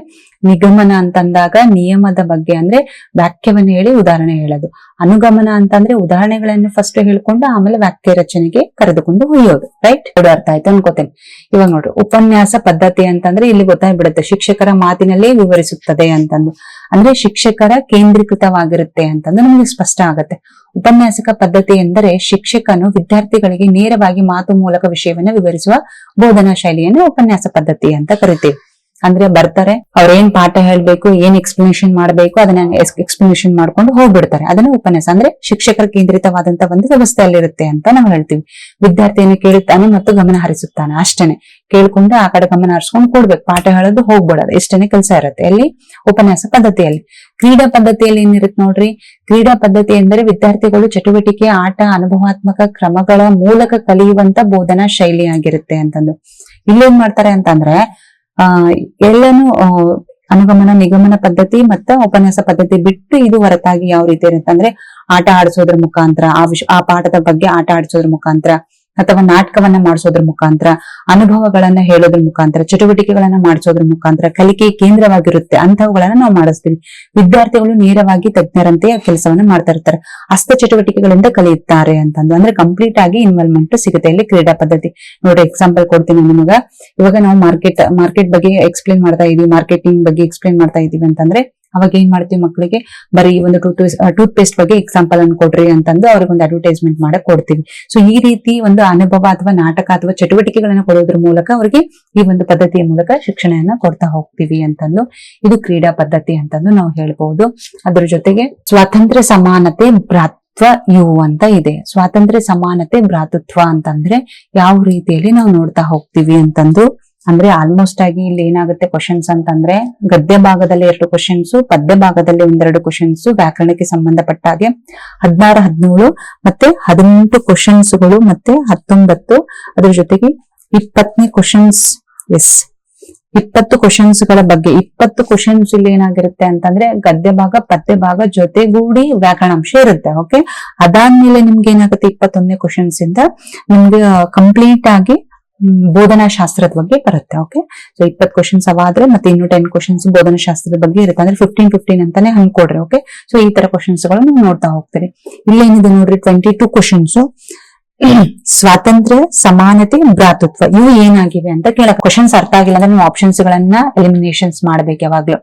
ನಿಗಮನ ಅಂತಂದಾಗ ನಿಯಮದ ಬಗ್ಗೆ ಅಂದ್ರೆ ವಾಕ್ಯವನ್ನ ಹೇಳಿ ಉದಾಹರಣೆ ಹೇಳೋದು. ಅನುಗಮನ ಅಂತಂದ್ರೆ ಉದಾಹರಣೆಗಳನ್ನು ಫಸ್ಟ್ ಹೇಳ್ಕೊಂಡು ಆಮೇಲೆ ವಾಕ್ಯ ರಚನೆಗೆ ಕರೆದುಕೊಂಡು ಒಯ್ಯೋದು. ರೈಟ್? ಅರ್ಥ ಆಯ್ತು ಅನ್ಕೋತೇನೆ. ಇವಾಗ ನೋಡ್ರಿ, ಉಪನ್ಯಾಸ ಪದ್ಧತಿ ಅಂತಂದ್ರೆ ಇಲ್ಲಿ ಗೊತ್ತಾಗ್ಬಿಡುತ್ತೆ, ಶಿಕ್ಷಕರ ಮಾತಿನಲ್ಲೇ ವಿವರಿಸುತ್ತದೆ ಅಂತಂದು. ಅಂದ್ರೆ ಶಿಕ್ಷಕರ ಕೇಂದ್ರೀಕೃತವಾಗಿರುತ್ತೆ ಅಂತಂದು ನಮ್ಗೆ ಸ್ಪಷ್ಟ ಆಗುತ್ತೆ. ಉಪನ್ಯಾಸಕ ಪದ್ಧತಿ ಎಂದರೆ ಶಿಕ್ಷಕನು ವಿದ್ಯಾರ್ಥಿಗಳಿಗೆ ನೇರವಾಗಿ ಮಾತು ಮೂಲಕ ವಿಷಯವನ್ನ ವಿವರಿಸುವ ಬೋಧನಾ ಶೈಲಿಯನ್ನು ಉಪನ್ಯಾಸ ಪದ್ಧತಿ ಅಂತ ಕರಿತೀವಿ. ಅಂದ್ರೆ ಬರ್ತಾರೆ, ಅವ್ರೇನ್ ಪಾಠ ಹೇಳ್ಬೇಕು, ಏನ್ ಎಕ್ಸ್ಪ್ಲನೇಷನ್ ಮಾಡ್ಬೇಕು ಅದನ್ನ ಎಕ್ಸ್ಪ್ಲನೇಷನ್ ಮಾಡ್ಕೊಂಡು ಹೋಗ್ಬಿಡ್ತಾರೆ. ಅದನ್ನ ಉಪನ್ಯಾಸ ಅಂದ್ರೆ ಶಿಕ್ಷಕರ ಕೇಂದ್ರಿತವಾದಂತ ಒಂದು ವ್ಯವಸ್ಥೆಯಲ್ಲಿರುತ್ತೆ ಅಂತ ನಾವು ಹೇಳ್ತೀವಿ. ವಿದ್ಯಾರ್ಥಿಯನ್ನು ಕೇಳುತ್ತಾನೆ ಮತ್ತು ಗಮನ ಹರಿಸುತ್ತಾನೆ, ಅಷ್ಟೇನೆ. ಕೇಳ್ಕೊಂಡು ಆ ಕಡೆ ಗಮನ ಹರಿಸ್ಕೊಂಡು ಕೊಡ್ಬೇಕು, ಪಾಠ ಹೇಳೋದು ಹೋಗ್ಬಿಡೋದು, ಇಷ್ಟೇನೆ ಕೆಲಸ ಇರುತ್ತೆ ಎಲ್ಲಿ? ಉಪನ್ಯಾಸ ಪದ್ಧತಿಯಲ್ಲಿ. ಕ್ರೀಡಾ ಪದ್ಧತಿಯಲ್ಲಿ ಏನಿರುತ್ತೆ ನೋಡ್ರಿ, ಕ್ರೀಡಾ ಪದ್ಧತಿ ಎಂದರೆ ವಿದ್ಯಾರ್ಥಿಗಳು ಚಟುವಟಿಕೆ, ಆಟ, ಅನುಭವಾತ್ಮಕ ಕ್ರಮಗಳ ಮೂಲಕ ಕಲಿಯುವಂತ ಬೋಧನಾ ಶೈಲಿ ಆಗಿರುತ್ತೆ ಅಂತಂದು. ಇಲ್ಲೇನ್ ಮಾಡ್ತಾರೆ ಅಂತಂದ್ರೆ ಎಲ್ಲಾನು ಅನುಗಮನ, ನಿಗಮನ ಪದ್ಧತಿ ಮತ್ತು ಉಪನ್ಯಾಸ ಪದ್ಧತಿ ಬಿಟ್ಟು ಇದು ಹೊರತಾಗಿ ಯಾವ ರೀತಿ ಇರುತ್ತೆ ಅಂದ್ರೆ ಆಟ ಆಡಿಸೋದ್ರ ಮುಖಾಂತರ, ಆ ಪಾಠದ ಬಗ್ಗೆ ಆಟ ಆಡಿಸೋದ್ರ ಮುಖಾಂತರ, ಅಥವಾ ನಾಟಕವನ್ನ ಮಾಡಿಸೋದ್ರ ಮುಖಾಂತರ, ಅನುಭವಗಳನ್ನ ಹೇಳೋದ್ರ ಮುಖಾಂತರ, ಚಟುವಟಿಕೆಗಳನ್ನ ಮಾಡಿಸೋದ್ರ ಮುಖಾಂತರ ಕಲಿಕೆ ಕೇಂದ್ರವಾಗಿರುತ್ತೆ. ಅಂತವುಗಳನ್ನ ನಾವು ಮಾಡಿಸ್ತೀವಿ. ವಿದ್ಯಾರ್ಥಿಗಳು ನೇರವಾಗಿ ತಜ್ಞರಂತೆ ಕೆಲಸವನ್ನ ಮಾಡ್ತಾ ಇರ್ತಾರೆ. ಹಸ್ತ ಚಟುವಟಿಕೆಗಳಿಂದ ಕಲಿಯುತ್ತಾರೆ ಅಂತಂದು. ಅಂದ್ರೆ ಕಂಪ್ಲೀಟ್ ಆಗಿ ಇನ್ವಾಲ್ವ್ಮೆಂಟ್ ಸಿಗುತ್ತೆ ಇಲ್ಲಿ ಕ್ರೀಡಾ ಪದ್ಧತಿ. ನೋಡಿ, ಎಕ್ಸಾಂಪಲ್ ಕೊಡ್ತೀನಿ ನಿಮಗ. ಇವಾಗ ನಾವು ಮಾರ್ಕೆಟ್ ಬಗ್ಗೆ ಎಕ್ಸ್ಪ್ಲೇನ್ ಮಾಡ್ತಾ ಇದೀವಿ, ಮಾರ್ಕೆಟಿಂಗ್ ಬಗ್ಗೆ ಎಕ್ಸ್ಪ್ಲೇನ್ ಮಾಡ್ತಾ ಇದೀವಿ ಅಂತಂದ್ರೆ ಅವಾಗ ಏನ್ ಮಾಡ್ತೀವಿ, ಮಕ್ಕಳಿಗೆ ಬರೀ ಒಂದು ಟೂತ್ ಪೇಸ್ಟ್ ಬಗ್ಗೆ ಎಕ್ಸಾಂಪಲ್ ಅನ್ನು ಕೊಡ್ರಿ ಅಂತಂದು ಅವ್ರಿಗೆ ಒಂದು ಅಡ್ವರ್ಟೈಸ್ಮೆಂಟ್ ಮಾಡಕ್ ಕೊಡ್ತೀವಿ. ಸೊ ಈ ರೀತಿ ಒಂದು ಅನುಭವ ಅಥವಾ ನಾಟಕ ಅಥವಾ ಚಟುವಟಿಕೆಗಳನ್ನ ಕೊಡೋದ್ರ ಮೂಲಕ ಅವರಿಗೆ ಈ ಒಂದು ಪದ್ಧತಿಯ ಮೂಲಕ ಶಿಕ್ಷಣವನ್ನ ಕೊಡ್ತಾ ಹೋಗ್ತೀವಿ ಅಂತಂದು. ಇದು ಕ್ರೀಡಾ ಪದ್ಧತಿ ಅಂತಂದು ನಾವು ಹೇಳ್ಬಹುದು. ಅದ್ರ ಜೊತೆಗೆ ಸ್ವಾತಂತ್ರ್ಯ, ಸಮಾನತೆ, ಭ್ರಾತೃತ್ವ ಇವು ಅಂತ ಇದೆ. ಸ್ವಾತಂತ್ರ್ಯ, ಸಮಾನತೆ, ಭ್ರಾತೃತ್ವ ಅಂತಂದ್ರೆ ಯಾವ ರೀತಿಯಲ್ಲಿ ನಾವು ನೋಡ್ತಾ ಹೋಗ್ತೀವಿ ಅಂತಂದು. ಅಂದ್ರೆ ಆಲ್ಮೋಸ್ಟ್ ಆಗಿ ಇಲ್ಲಿ ಏನಾಗುತ್ತೆ ಕ್ವಶನ್ಸ್ ಅಂತಂದ್ರೆ, ಗದ್ಯ ಭಾಗದಲ್ಲಿ 2 ಕ್ವಶನ್ಸ್, ಪದ್ಯ ಭಾಗದಲ್ಲಿ 1-2 ಕ್ವಶನ್ಸ್, ವ್ಯಾಕರಣಕ್ಕೆ ಸಂಬಂಧಪಟ್ಟ ಹಾಗೆ 16, 17 ಮತ್ತೆ 18 ಕ್ವಶನ್ಸ್ಗಳು ಮತ್ತೆ 19, ಅದ್ರ ಜೊತೆಗೆ 20ನೇ ಕ್ವಶನ್ಸ್. ಎಸ್, 20 ಕ್ವಶನ್ಸ್ ಗಳ ಬಗ್ಗೆ 20 ಕ್ವಶನ್ಸ್ ಇಲ್ಲಿ ಏನಾಗಿರುತ್ತೆ ಅಂತಂದ್ರೆ ಗದ್ಯ ಭಾಗ, ಪದ್ಯ ಭಾಗ ಜೊತೆಗೂಡಿ ವ್ಯಾಕರಣಾಂಶ ಇರುತ್ತೆ. ಓಕೆ, ಅದಾದ್ಮೇಲೆ ನಿಮ್ಗೆ ಏನಾಗುತ್ತೆ 21ನೇ ಕ್ವಶನ್ಸ್ ಇಂದ ನಿಮ್ಗೆ ಕಂಪ್ಲೀಟ್ ಆಗಿ ಬೋಧನಾ ಶಾಸ್ತ್ರದ ಬಗ್ಗೆ ಬರುತ್ತೆ. ಓಕೆ, ಸೊ 20 ಕ್ವಶನ್ಸ್ ಅವಾದ್ರೆ ಮತ್ತೆ ಇನ್ನು 10 ಕ್ವಶನ್ಸ್ ಬೋಧನಾ ಶಾಸ್ತ್ರದ ಬಗ್ಗೆ ಇರುತ್ತೆ. ಅಂದ್ರೆ 15 ಅಂತಾನೆ ಅನ್ಕೊಡ್ರಿ. ಓಕೆ, ಸೊ ಈ ತರ ಕ್ವಶನ್ಸ್ ಗಳು ನೀವು ನೋಡ್ತಾ ಹೋಗ್ತೀರಿ. ಇಲ್ಲೇನಿದೆ ನೋಡ್ರಿ 22 ಕ್ವಶನ್ಸ್. ಸ್ವಾತಂತ್ರ್ಯ, ಸಮಾನತೆ, ಭ್ರಾತೃತ್ವ ಇವು ಏನಾಗಿವೆ ಅಂತ ಕೇಳಕ್. ಕ್ವಶನ್ಸ್ ಅರ್ಥ ಆಗಿಲ್ಲ ಅಂದ್ರೆ ನೀವು ಆಪ್ಷನ್ಸ್ ಗಳನ್ನ ಎಲಿಮಿನೇಷನ್ಸ್ ಮಾಡ್ಬೇಕು ಯಾವಾಗ್ಲೂ.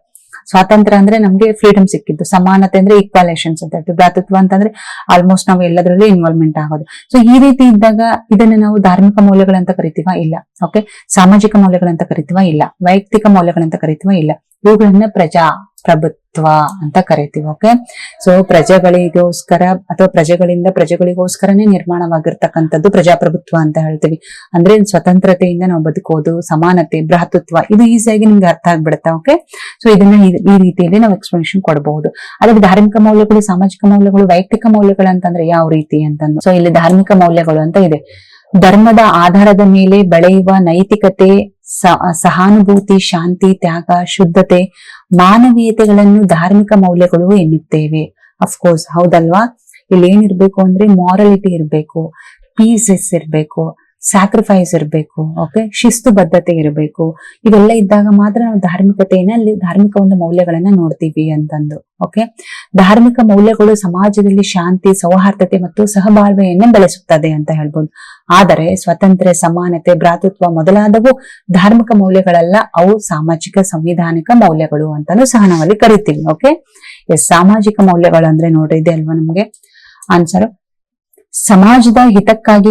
ಸ್ವಾತಂತ್ರ್ಯ ಅಂದ್ರೆ ನಮ್ಗೆ ಫ್ರೀಡಮ್ ಸಿಕ್ಕಿದ್ದು, ಸಮಾನತೆ ಅಂದ್ರೆ ಈಕ್ವಾಲೇಷನ್ಸ್ ಅಂತ ಹೇಳ್ತೀವಿ, ಭ್ರಾತೃತ್ವ ಅಂತಂದ್ರೆ ಆಲ್ಮೋಸ್ಟ್ ನಾವು ಎಲ್ಲದರಲ್ಲೂ ಇನ್ವಾಲ್ವ್ಮೆಂಟ್ ಆಗೋದು. ಸೊ ಈ ರೀತಿ ಇದ್ದಾಗ ಇದನ್ನ ನಾವು ಧಾರ್ಮಿಕ ಮೌಲ್ಯಗಳಂತ ಕರಿತೀವ? ಇಲ್ಲ. ಓಕೆ, ಸಾಮಾಜಿಕ ಮೌಲ್ಯಗಳಂತ ಕರಿತೀವ? ಇಲ್ಲ. ವೈಯಕ್ತಿಕ ಮೌಲ್ಯಗಳಂತ ಕರಿತೀವ? ಇಲ್ಲ. ಇವುಗಳನ್ನ ಪ್ರಜಾಪ್ರಭುತ್ವ ಅಂತ ಕರಿತೀವಿ. ಓಕೆ, ಸೊ ಪ್ರಜೆಗಳಿಗೋಸ್ಕರ ಅಥವಾ ಪ್ರಜೆಗಳಿಗೋಸ್ಕರನೇ ನಿರ್ಮಾಣವಾಗಿರ್ತಕ್ಕಂಥದ್ದು ಪ್ರಜಾಪ್ರಭುತ್ವ ಅಂತ ಹೇಳ್ತೀವಿ. ಅಂದ್ರೆ ಸ್ವತಂತ್ರತೆಯಿಂದ ನಾವು ಬದುಕೋದು, ಸಮಾನತೆ, ಭ್ರಾತೃತ್ವ ಇದು ಈಸಿಯಾಗಿ ನಿಮ್ಗೆ ಅರ್ಥ ಆಗ್ಬಿಡುತ್ತೆ. ಓಕೆ, ಸೊ ಇದನ್ನ ಈ ರೀತಿಯಲ್ಲಿ ನಾವು ಎಕ್ಸ್ಪ್ಲನೇಷನ್ ಕೊಡಬಹುದು. ಅದ್ರ ಧಾರ್ಮಿಕ ಮೌಲ್ಯಗಳು, ಸಾಮಾಜಿಕ ಮೌಲ್ಯಗಳು, ವೈಯಕ್ತಿಕ ಮೌಲ್ಯಗಳು ಅಂತಂದ್ರೆ ಯಾವ ರೀತಿ ಅಂತಂದು. ಸೊ ಇಲ್ಲಿ ಧಾರ್ಮಿಕ ಮೌಲ್ಯಗಳು ಅಂತ ಇದೆ. ಧರ್ಮದ ಆಧಾರದ ಮೇಲೆ ಬೆಳೆಯುವ ನೈತಿಕತೆ, ಸಹಾನುಭೂತಿ, ಶಾಂತಿ, ತ್ಯಾಗ, ಶುದ್ಧತೆ, ಮಾನವೀಯತೆಗಳನ್ನು ಧಾರ್ಮಿಕ ಮೌಲ್ಯಗಳು ಎನ್ನುತ್ತೇವೆ. ಅಫ್ಕೋರ್ಸ್ ಹೌದಲ್ವಾ? ಇಲ್ಲಿ ಏನಿರ್ಬೇಕು ಅಂದ್ರೆ ಮಾರಲಿಟಿ ಇರ್ಬೇಕು, ಪೀಸಸ್ ಇರ್ಬೇಕು, ಸ್ಯಾಕ್ರಿಫೈಸ್ ಇರಬೇಕು. ಓಕೆ, ಶಿಸ್ತುಬದ್ಧತೆ ಇರಬೇಕು. ಇವೆಲ್ಲ ಇದ್ದಾಗ ಮಾತ್ರ ನಾವು ಧಾರ್ಮಿಕತೆಯಲ್ಲಿ ಧಾರ್ಮಿಕ ಒಂದು ಮೌಲ್ಯಗಳನ್ನ ನೋಡ್ತೀವಿ ಅಂತಂದು. ಓಕೆ, ಧಾರ್ಮಿಕ ಮೌಲ್ಯಗಳು ಸಮಾಜದಲ್ಲಿ ಶಾಂತಿ, ಸೌಹಾರ್ದತೆ ಮತ್ತು ಸಹಬಾಳ್ವೆಯನ್ನ ಬೆಳೆಸುತ್ತದೆ ಅಂತ ಹೇಳ್ಬೋದು. ಆದರೆ ಸ್ವಾತಂತ್ರ್ಯ, ಸಮಾನತೆ, ಭ್ರಾತೃತ್ವ ಮೊದಲಾದವು ಧಾರ್ಮಿಕ ಮೌಲ್ಯಗಳಲ್ಲ, ಅವು ಸಾಮಾಜಿಕ, ಸಂವಿಧಾನಿಕ ಮೌಲ್ಯಗಳು ಅಂತಾನು ಸಹ ನಾವಲ್ಲಿ ಕರಿತೀವಿ. ಓಕೆ, ಸಾಮಾಜಿಕ ಮೌಲ್ಯಗಳು ಅಂದ್ರೆ ನೋಡ್ರಿ ಇದೆ ಅಲ್ವಾ ನಮ್ಗೆ ಆನ್ಸರ್. ಸಮಾಜದ ಹಿತಕ್ಕಾಗಿ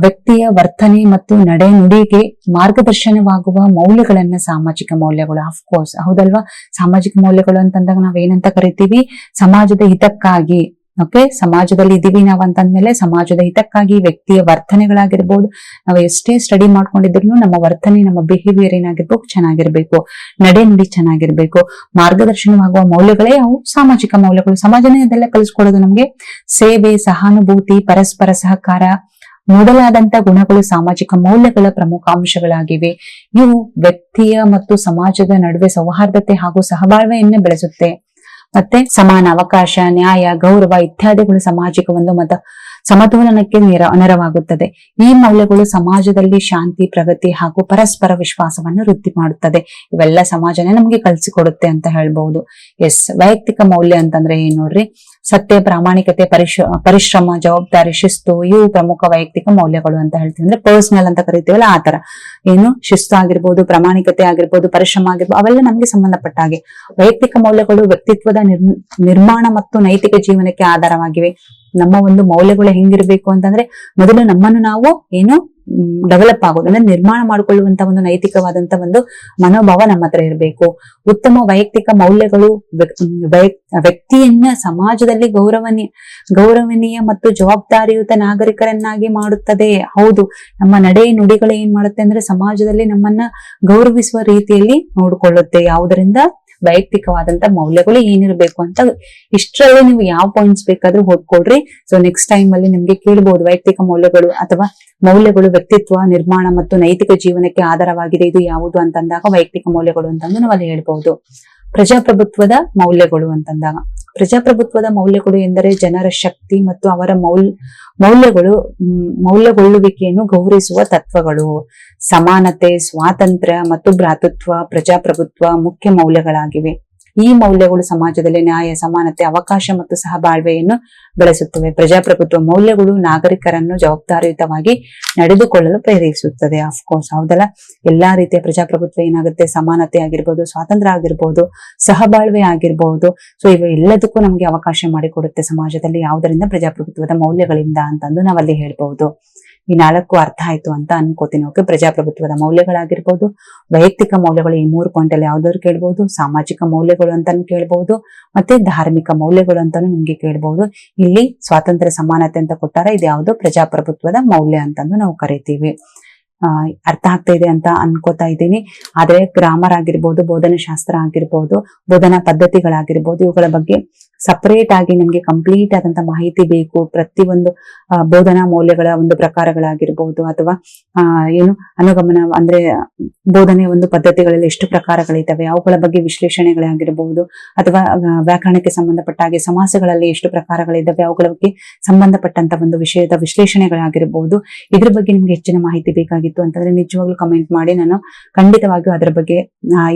ವ್ಯಕ್ತಿಯ ವರ್ತನೆ ಮತ್ತು ನಡೆ ನುಡಿಗೆ ಮಾರ್ಗದರ್ಶನವಾಗುವ ಮೌಲ್ಯಗಳನ್ನ ಸಾಮಾಜಿಕ ಮೌಲ್ಯಗಳು. ಅಫ್ಕೋರ್ಸ್ ಹೌದಲ್ವಾ? ಸಾಮಾಜಿಕ ಮೌಲ್ಯಗಳು ಅಂತಂದಾಗ ನಾವ್ ಏನಂತ ಕರಿತೀವಿ? ಸಮಾಜದ ಹಿತಕ್ಕಾಗಿ ಓಕೆ, ಸಮಾಜದಲ್ಲಿ ಇದೀವಿ ನಾವು ಅಂತಂದ್ಮೇಲೆ ಸಮಾಜದ ಹಿತಕ್ಕಾಗಿ ವ್ಯಕ್ತಿಯ ವರ್ತನೆಗಳಾಗಿರ್ಬೋದು, ನಾವು ಎಷ್ಟೇ ಸ್ಟಡಿ ಮಾಡ್ಕೊಂಡಿದ್ರು ನಮ್ಮ ವರ್ತನೆ, ನಮ್ಮ ಬಿಹೇವಿಯರ್ ಏನಾಗಿರ್ಬೇಕು, ಚೆನ್ನಾಗಿರ್ಬೇಕು, ನಡೆ ನುಡಿ ಚೆನ್ನಾಗಿರ್ಬೇಕು, ಮಾರ್ಗದರ್ಶನವಾಗುವ ಮೌಲ್ಯಗಳೇ ಅವು ಸಾಮಾಜಿಕ ಮೌಲ್ಯಗಳು. ಸಮಾಜನೇ ಅದೆಲ್ಲ ಕಲಿಸ್ಕೊಡೋದು ನಮ್ಗೆ. ಸೇವೆ, ಸಹಾನುಭೂತಿ, ಪರಸ್ಪರ ಸಹಕಾರ ಮೊದಲಾದಂತ ಗುಣಗಳು ಸಾಮಾಜಿಕ ಮೌಲ್ಯಗಳ ಪ್ರಮುಖ ಅಂಶಗಳಾಗಿವೆ. ಇವು ವ್ಯಕ್ತಿಯ ಮತ್ತು ಸಮಾಜದ ನಡುವೆ ಸೌಹಾರ್ದತೆ ಹಾಗೂ ಸಹಬಾಳ್ವೆಯನ್ನೇ ಬೆಳೆಸುತ್ತೆ. ಮತ್ತೆ ಸಮಾನ ಅವಕಾಶ, ನ್ಯಾಯ, ಗೌರವ ಇತ್ಯಾದಿಗಳು ಸಾಮಾಜಿಕ ಒಂದು ಸಮತೋಲನಕ್ಕೆ ನೆರವಾಗುತ್ತದೆ. ಈ ಮೌಲ್ಯಗಳು ಸಮಾಜದಲ್ಲಿ ಶಾಂತಿ, ಪ್ರಗತಿ ಹಾಗೂ ಪರಸ್ಪರ ವಿಶ್ವಾಸವನ್ನು ವೃದ್ಧಿ ಮಾಡುತ್ತದೆ. ಇವೆಲ್ಲ ಸಮಾಜನೇ ನಮ್ಗೆ ಕಲಿಸಿಕೊಡುತ್ತೆ ಅಂತ ಹೇಳ್ಬಹುದು. ಎಸ್, ವೈಯಕ್ತಿಕ ಮೌಲ್ಯ ಅಂತಂದ್ರೆ ಏನ್ ನೋಡ್ರಿ, ಸತ್ಯ, ಪ್ರಾಮಾಣಿಕತೆ, ಪರಿಶ್ರಮ, ಜವಾಬ್ದಾರಿ, ಶಿಸ್ತು ಇವು ಪ್ರಮುಖ ವೈಯಕ್ತಿಕ ಮೌಲ್ಯಗಳು ಅಂತ ಹೇಳ್ತೀವಿ. ಅಂದ್ರೆ ಪರ್ಸನಲ್ ಅಂತ ಕರಿತೀವಲ್ಲ ಆತರ. ಏನು ಶಿಸ್ತು ಆಗಿರ್ಬೋದು, ಪ್ರಾಮಾಣಿಕತೆ ಆಗಿರ್ಬೋದು, ಪರಿಶ್ರಮ ಆಗಿರ್ಬೋದು, ಅವೆಲ್ಲ ನಮ್ಗೆ ಸಂಬಂಧಪಟ್ಟ ಹಾಗೆ. ವೈಯಕ್ತಿಕ ಮೌಲ್ಯಗಳು ವ್ಯಕ್ತಿತ್ವದ ನಿರ್ಮಾಣ ಮತ್ತು ನೈತಿಕ ಜೀವನಕ್ಕೆ ಆಧಾರವಾಗಿವೆ. ನಮ್ಮ ಒಂದು ಮೌಲ್ಯಗಳು ಹೆಂಗಿರ್ಬೇಕು ಅಂತಂದ್ರೆ ಮೊದಲು ನಮ್ಮನ್ನು ನಾವು ಏನು ಡೆವಲಪ್ ಆಗೋದು, ಅಂದ್ರೆ ನಿರ್ಮಾಣ ಮಾಡಿಕೊಳ್ಳುವಂತ ಒಂದು ನೈತಿಕವಾದಂತ ಒಂದು ಮನೋಭಾವ ನಮ್ಮ ಹತ್ರ ಇರಬೇಕು. ಉತ್ತಮ ವೈಯಕ್ತಿಕ ಮೌಲ್ಯಗಳು ವ್ಯಕ್ತಿಯನ್ನ ಸಮಾಜದಲ್ಲಿ ಗೌರವನೀಯ ಮತ್ತು ಜವಾಬ್ದಾರಿಯುತ ನಾಗರಿಕರನ್ನಾಗಿ ಮಾಡುತ್ತದೆ. ಹೌದು, ನಮ್ಮ ನಡೆ ನುಡಿಗಳು ಏನ್ ಮಾಡುತ್ತೆ ಅಂದ್ರೆ ಸಮಾಜದಲ್ಲಿ ನಮ್ಮನ್ನ ಗೌರವಿಸುವ ರೀತಿಯಲ್ಲಿ ನೋಡಿಕೊಳ್ಳುತ್ತೆ. ಯಾವುದರಿಂದ? ವೈಯಕ್ತಿಕವಾದಂತ ಮೌಲ್ಯಗಳು ಏನಿರ್ಬೇಕು ಅಂತ. ಇಷ್ಟರಲ್ಲಿ ನೀವು ಯಾವ ಪಾಯಿಂಟ್ಸ್ ಬೇಕಾದ್ರೂ ಓದ್ಕೊಳ್ರಿ. ಸೊ ನೆಕ್ಸ್ಟ್ ಟೈಮ್ ಅಲ್ಲಿ ನಿಮ್ಗೆ ಕೇಳಬಹುದು ವೈಯಕ್ತಿಕ ಮೌಲ್ಯಗಳು ಅಥವಾ ಮೌಲ್ಯಗಳು ವ್ಯಕ್ತಿತ್ವ ನಿರ್ಮಾಣ ಮತ್ತು ನೈತಿಕ ಜೀವನಕ್ಕೆ ಆಧಾರವಾಗಿದೆ, ಇದು ಯಾವುದು ಅಂತಂದಾಗ ವೈಯಕ್ತಿಕ ಮೌಲ್ಯಗಳು ಅಂತಂದು ನಾವು ಅಲ್ಲಿ ಹೇಳ್ಬಹುದು. ಪ್ರಜಾಪ್ರಭುತ್ವದ ಮೌಲ್ಯಗಳು ಅಂತಂದಾಗ, ಪ್ರಜಾಪ್ರಭುತ್ವದ ಮೌಲ್ಯಗಳು ಎಂದರೆ ಜನರ ಶಕ್ತಿ ಮತ್ತು ಅವರ ಮೌಲ್ಯಗೊಳ್ಳುವಿಕೆಯನ್ನು ಗೌರವಿಸುವ ತತ್ವಗಳು. ಸಮಾನತೆ, ಸ್ವಾತಂತ್ರ್ಯ ಮತ್ತು ಭ್ರಾತೃತ್ವ ಪ್ರಜಾಪ್ರಭುತ್ವ ಮುಖ್ಯ ಮೌಲ್ಯಗಳಾಗಿವೆ. ಈ ಮೌಲ್ಯಗಳು ಸಮಾಜದಲ್ಲಿ ನ್ಯಾಯ, ಸಮಾನತೆ, ಅವಕಾಶ ಮತ್ತು ಸಹಬಾಳ್ವೆಯನ್ನು ಬೆಳೆಸುತ್ತವೆ. ಪ್ರಜಾಪ್ರಭುತ್ವ ಮೌಲ್ಯಗಳು ನಾಗರಿಕರನ್ನು ಜವಾಬ್ದಾರಿಯುತವಾಗಿ ನಡೆದುಕೊಳ್ಳಲು ಪ್ರೇರೇಪಿಸುತ್ತದೆ. ಅಫ್ಕೋರ್ಸ್ ಹೌದಲ್ಲ, ಎಲ್ಲಾ ರೀತಿಯ ಪ್ರಜಾಪ್ರಭುತ್ವ ಏನಾಗುತ್ತೆ, ಸಮಾನತೆ ಆಗಿರ್ಬೋದು, ಸ್ವಾತಂತ್ರ್ಯ ಆಗಿರ್ಬೋದು, ಸಹಬಾಳ್ವೆ ಆಗಿರ್ಬೋದು. ಸೊ ಇವು ಎಲ್ಲದಕ್ಕೂ ನಮ್ಗೆ ಅವಕಾಶ ಮಾಡಿಕೊಡುತ್ತೆ ಸಮಾಜದಲ್ಲಿ. ಯಾವುದರಿಂದ? ಪ್ರಜಾಪ್ರಭುತ್ವದ ಮೌಲ್ಯಗಳಿಂದ ಅಂತಂದು ನಾವಲ್ಲಿ ಹೇಳ್ಬಹುದು. ಈ 4 ಅರ್ಥ ಆಯ್ತು ಅಂತ ಅನ್ಕೋತೀನಿ. ಓಕೆ, ಪ್ರಜಾಪ್ರಭುತ್ವದ ಮೌಲ್ಯಗಳಾಗಿರ್ಬೋದು, ವೈಯಕ್ತಿಕ ಮೌಲ್ಯಗಳು ಈ 3 ಪಾಯಿಂಟ್ ಅಲ್ಲಿ ಯಾವ್ದಾದ್ರು ಕೇಳ್ಬಹುದು, ಸಾಮಾಜಿಕ ಮೌಲ್ಯಗಳು ಅಂತಾನು ಕೇಳ್ಬಹುದು, ಮತ್ತೆ ಧಾರ್ಮಿಕ ಮೌಲ್ಯಗಳು ಅಂತಾನು ನಿಮ್ಗೆ ಕೇಳ್ಬಹುದು. ಇಲ್ಲಿ ಸ್ವಾತಂತ್ರ್ಯ, ಸಮಾನತೆ ಅಂತ ಕೊಟ್ಟಾರ, ಇದು ಯಾವುದು? ಪ್ರಜಾಪ್ರಭುತ್ವದ ಮೌಲ್ಯ ಅಂತಂದು ನಾವು ಕರಿತೀವಿ. ಅರ್ಥ ಆಗ್ತಾ ಇದೆ ಅಂತ ಅನ್ಕೋತಾ ಇದ್ದೀನಿ. ಆದ್ರೆ ಗ್ರಾಮರ್ ಆಗಿರ್ಬೋದು, ಬೋಧನಾ ಶಾಸ್ತ್ರ ಆಗಿರ್ಬೋದು, ಬೋಧನಾ ಪದ್ಧತಿಗಳಾಗಿರ್ಬೋದು, ಇವುಗಳ ಬಗ್ಗೆ ಸಪರೇಟ್ ಆಗಿ ನಿಮ್ಗೆ ಕಂಪ್ಲೀಟ್ ಆದಂತ ಮಾಹಿತಿ ಬೇಕು. ಪ್ರತಿಯೊಂದು ಬೋಧನಾ ಮೌಲ್ಯಗಳ ಒಂದು ಪ್ರಕಾರಗಳಾಗಿರ್ಬೋದು, ಅಥವಾ ಏನು ಅನುಗಮನ ಅಂದ್ರೆ ಬೋಧನೆಯ ಒಂದು ಪದ್ಧತಿಗಳಲ್ಲಿ ಎಷ್ಟು ಪ್ರಕಾರಗಳಿದ್ದಾವೆ, ಅವುಗಳ ಬಗ್ಗೆ ವಿಶ್ಲೇಷಣೆಗಳಾಗಿರ್ಬಹುದು, ಅಥವಾ ವ್ಯಾಕರಣಕ್ಕೆ ಸಂಬಂಧಪಟ್ಟ ಹಾಗೆ ಸಮಾಸಗಳಲ್ಲಿ ಎಷ್ಟು ಪ್ರಕಾರಗಳಿದ್ದಾವೆ, ಅವುಗಳ ಬಗ್ಗೆ ಸಂಬಂಧಪಟ್ಟಂತ ಒಂದು ವಿಷಯದ ವಿಶ್ಲೇಷಣೆಗಳಾಗಿರ್ಬಹುದು. ಇದ್ರ ಬಗ್ಗೆ ನಿಮ್ಗೆ ಹೆಚ್ಚಿನ ಮಾಹಿತಿ ಬೇಕಾಗಿತ್ತು ಅಂತಂದ್ರೆ ನಿಜವಾಗ್ಲೂ ಕಮೆಂಟ್ ಮಾಡಿ, ನಾನು ಖಂಡಿತವಾಗಿಯೂ ಅದರ ಬಗ್ಗೆ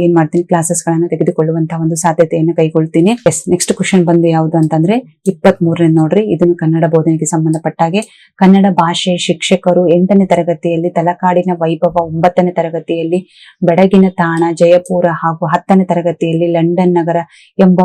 ಏನ್ ಮಾಡ್ತೀನಿ, ಕ್ಲಾಸಸ್ ಗಳನ್ನ ತೆಗೆದುಕೊಳ್ಳುವಂತಹ ಒಂದು ಸಾಧ್ಯತೆಯನ್ನು ಕೈಗೊಳ್ತೀನಿ. ಎಸ್, ನೆಕ್ಸ್ಟ್ ಕ್ವಶನ್ ಬಂದು ಯಾವುದು ಅಂತಂದ್ರೆ 23 ನೋಡ್ರಿ. ಇದನ್ನು ಕನ್ನಡ ಬೋಧನೆಗೆ ಸಂಬಂಧಪಟ್ಟ ಹಾಗೆ. ಕನ್ನಡ ಭಾಷೆ ಶಿಕ್ಷಕರು 8ನೇ ತರಗತಿಯಲ್ಲಿ ತಲಕಾಡಿನ ವೈಭವ, 9ನೇ ತರಗತಿಯಲ್ಲಿ ಬೆಡಗಿನ ತಾಣ ಜಯಪುರ ಹಾಗೂ 10ನೇ ತರಗತಿಯಲ್ಲಿ ಲಂಡನ್ ನಗರ ಎಂಬ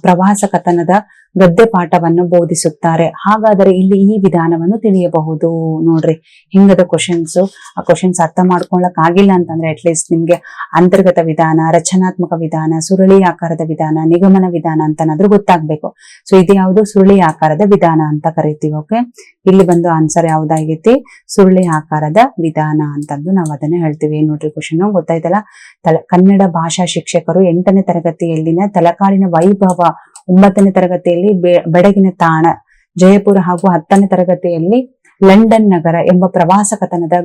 ಪ್ರವಾಸ ಕಥನದ ಗದ್ಯ ಪಾಠವನ್ನು ಬೋಧಿಸುತ್ತಾರೆ. ಹಾಗಾದರೆ ಇಲ್ಲಿ ಈ ವಿಧಾನವನ್ನು ತಿಳಿಯಬಹುದು. ನೋಡ್ರಿ ಹಿಂಗದ ಕ್ವಶನ್ಸ್. ಆ ಕ್ವಶನ್ಸ್ ಅರ್ಥ ಮಾಡ್ಕೊಳಕ್ ಆಗಿಲ್ಲ ಅಂತಂದ್ರೆ ಅಟ್ಲೀಸ್ಟ್ ನಿಮ್ಗೆ ಅಂತರ್ಗತ ವಿಧಾನ, ರಚನಾತ್ಮಕ ವಿಧಾನ, ಸುರುಳಿ ಆಕಾರದ ವಿಧಾನ, ನಿಗಮನ ವಿಧಾನ ಅಂತನಾದ್ರೂ ಗೊತ್ತಾಗ್ಬೇಕು. ಸೊ ಇದು ಯಾವುದು? ಸುರುಳಿ ಆಕಾರದ ವಿಧಾನ ಅಂತ ಕರಿತೀವಿ. ಓಕೆ, ಇಲ್ಲಿ ಬಂದು ಆನ್ಸರ್ ಯಾವ್ದಾಗೈತಿ? ಸುರುಳಿ ಆಕಾರದ ವಿಧಾನ ಅಂತಂದು ನಾವು ಅದನ್ನ ಹೇಳ್ತೀವಿ. ನೋಡ್ರಿ ಕ್ವಶನ್ ಗೊತ್ತಾಯ್ತಲ್ಲ. ಕನ್ನಡ ಭಾಷಾ ಶಿಕ್ಷಕರು 8ನೇ ತರಗತಿಯಲ್ಲಿನ ತಲಕಾಡಿನ ವೈಭವ, 9ನೇ ತರಗತಿಯಲ್ಲಿ ಬೆಡಗಿನ ತಾಣ ಜಯಪುರ ಹಾಗೂ 10ನೇ ತರಗತಿಯಲ್ಲಿ ಲಂಡನ್ ನಗರ ಎಂಬ ಪ್ರವಾಸ ಕಥನದ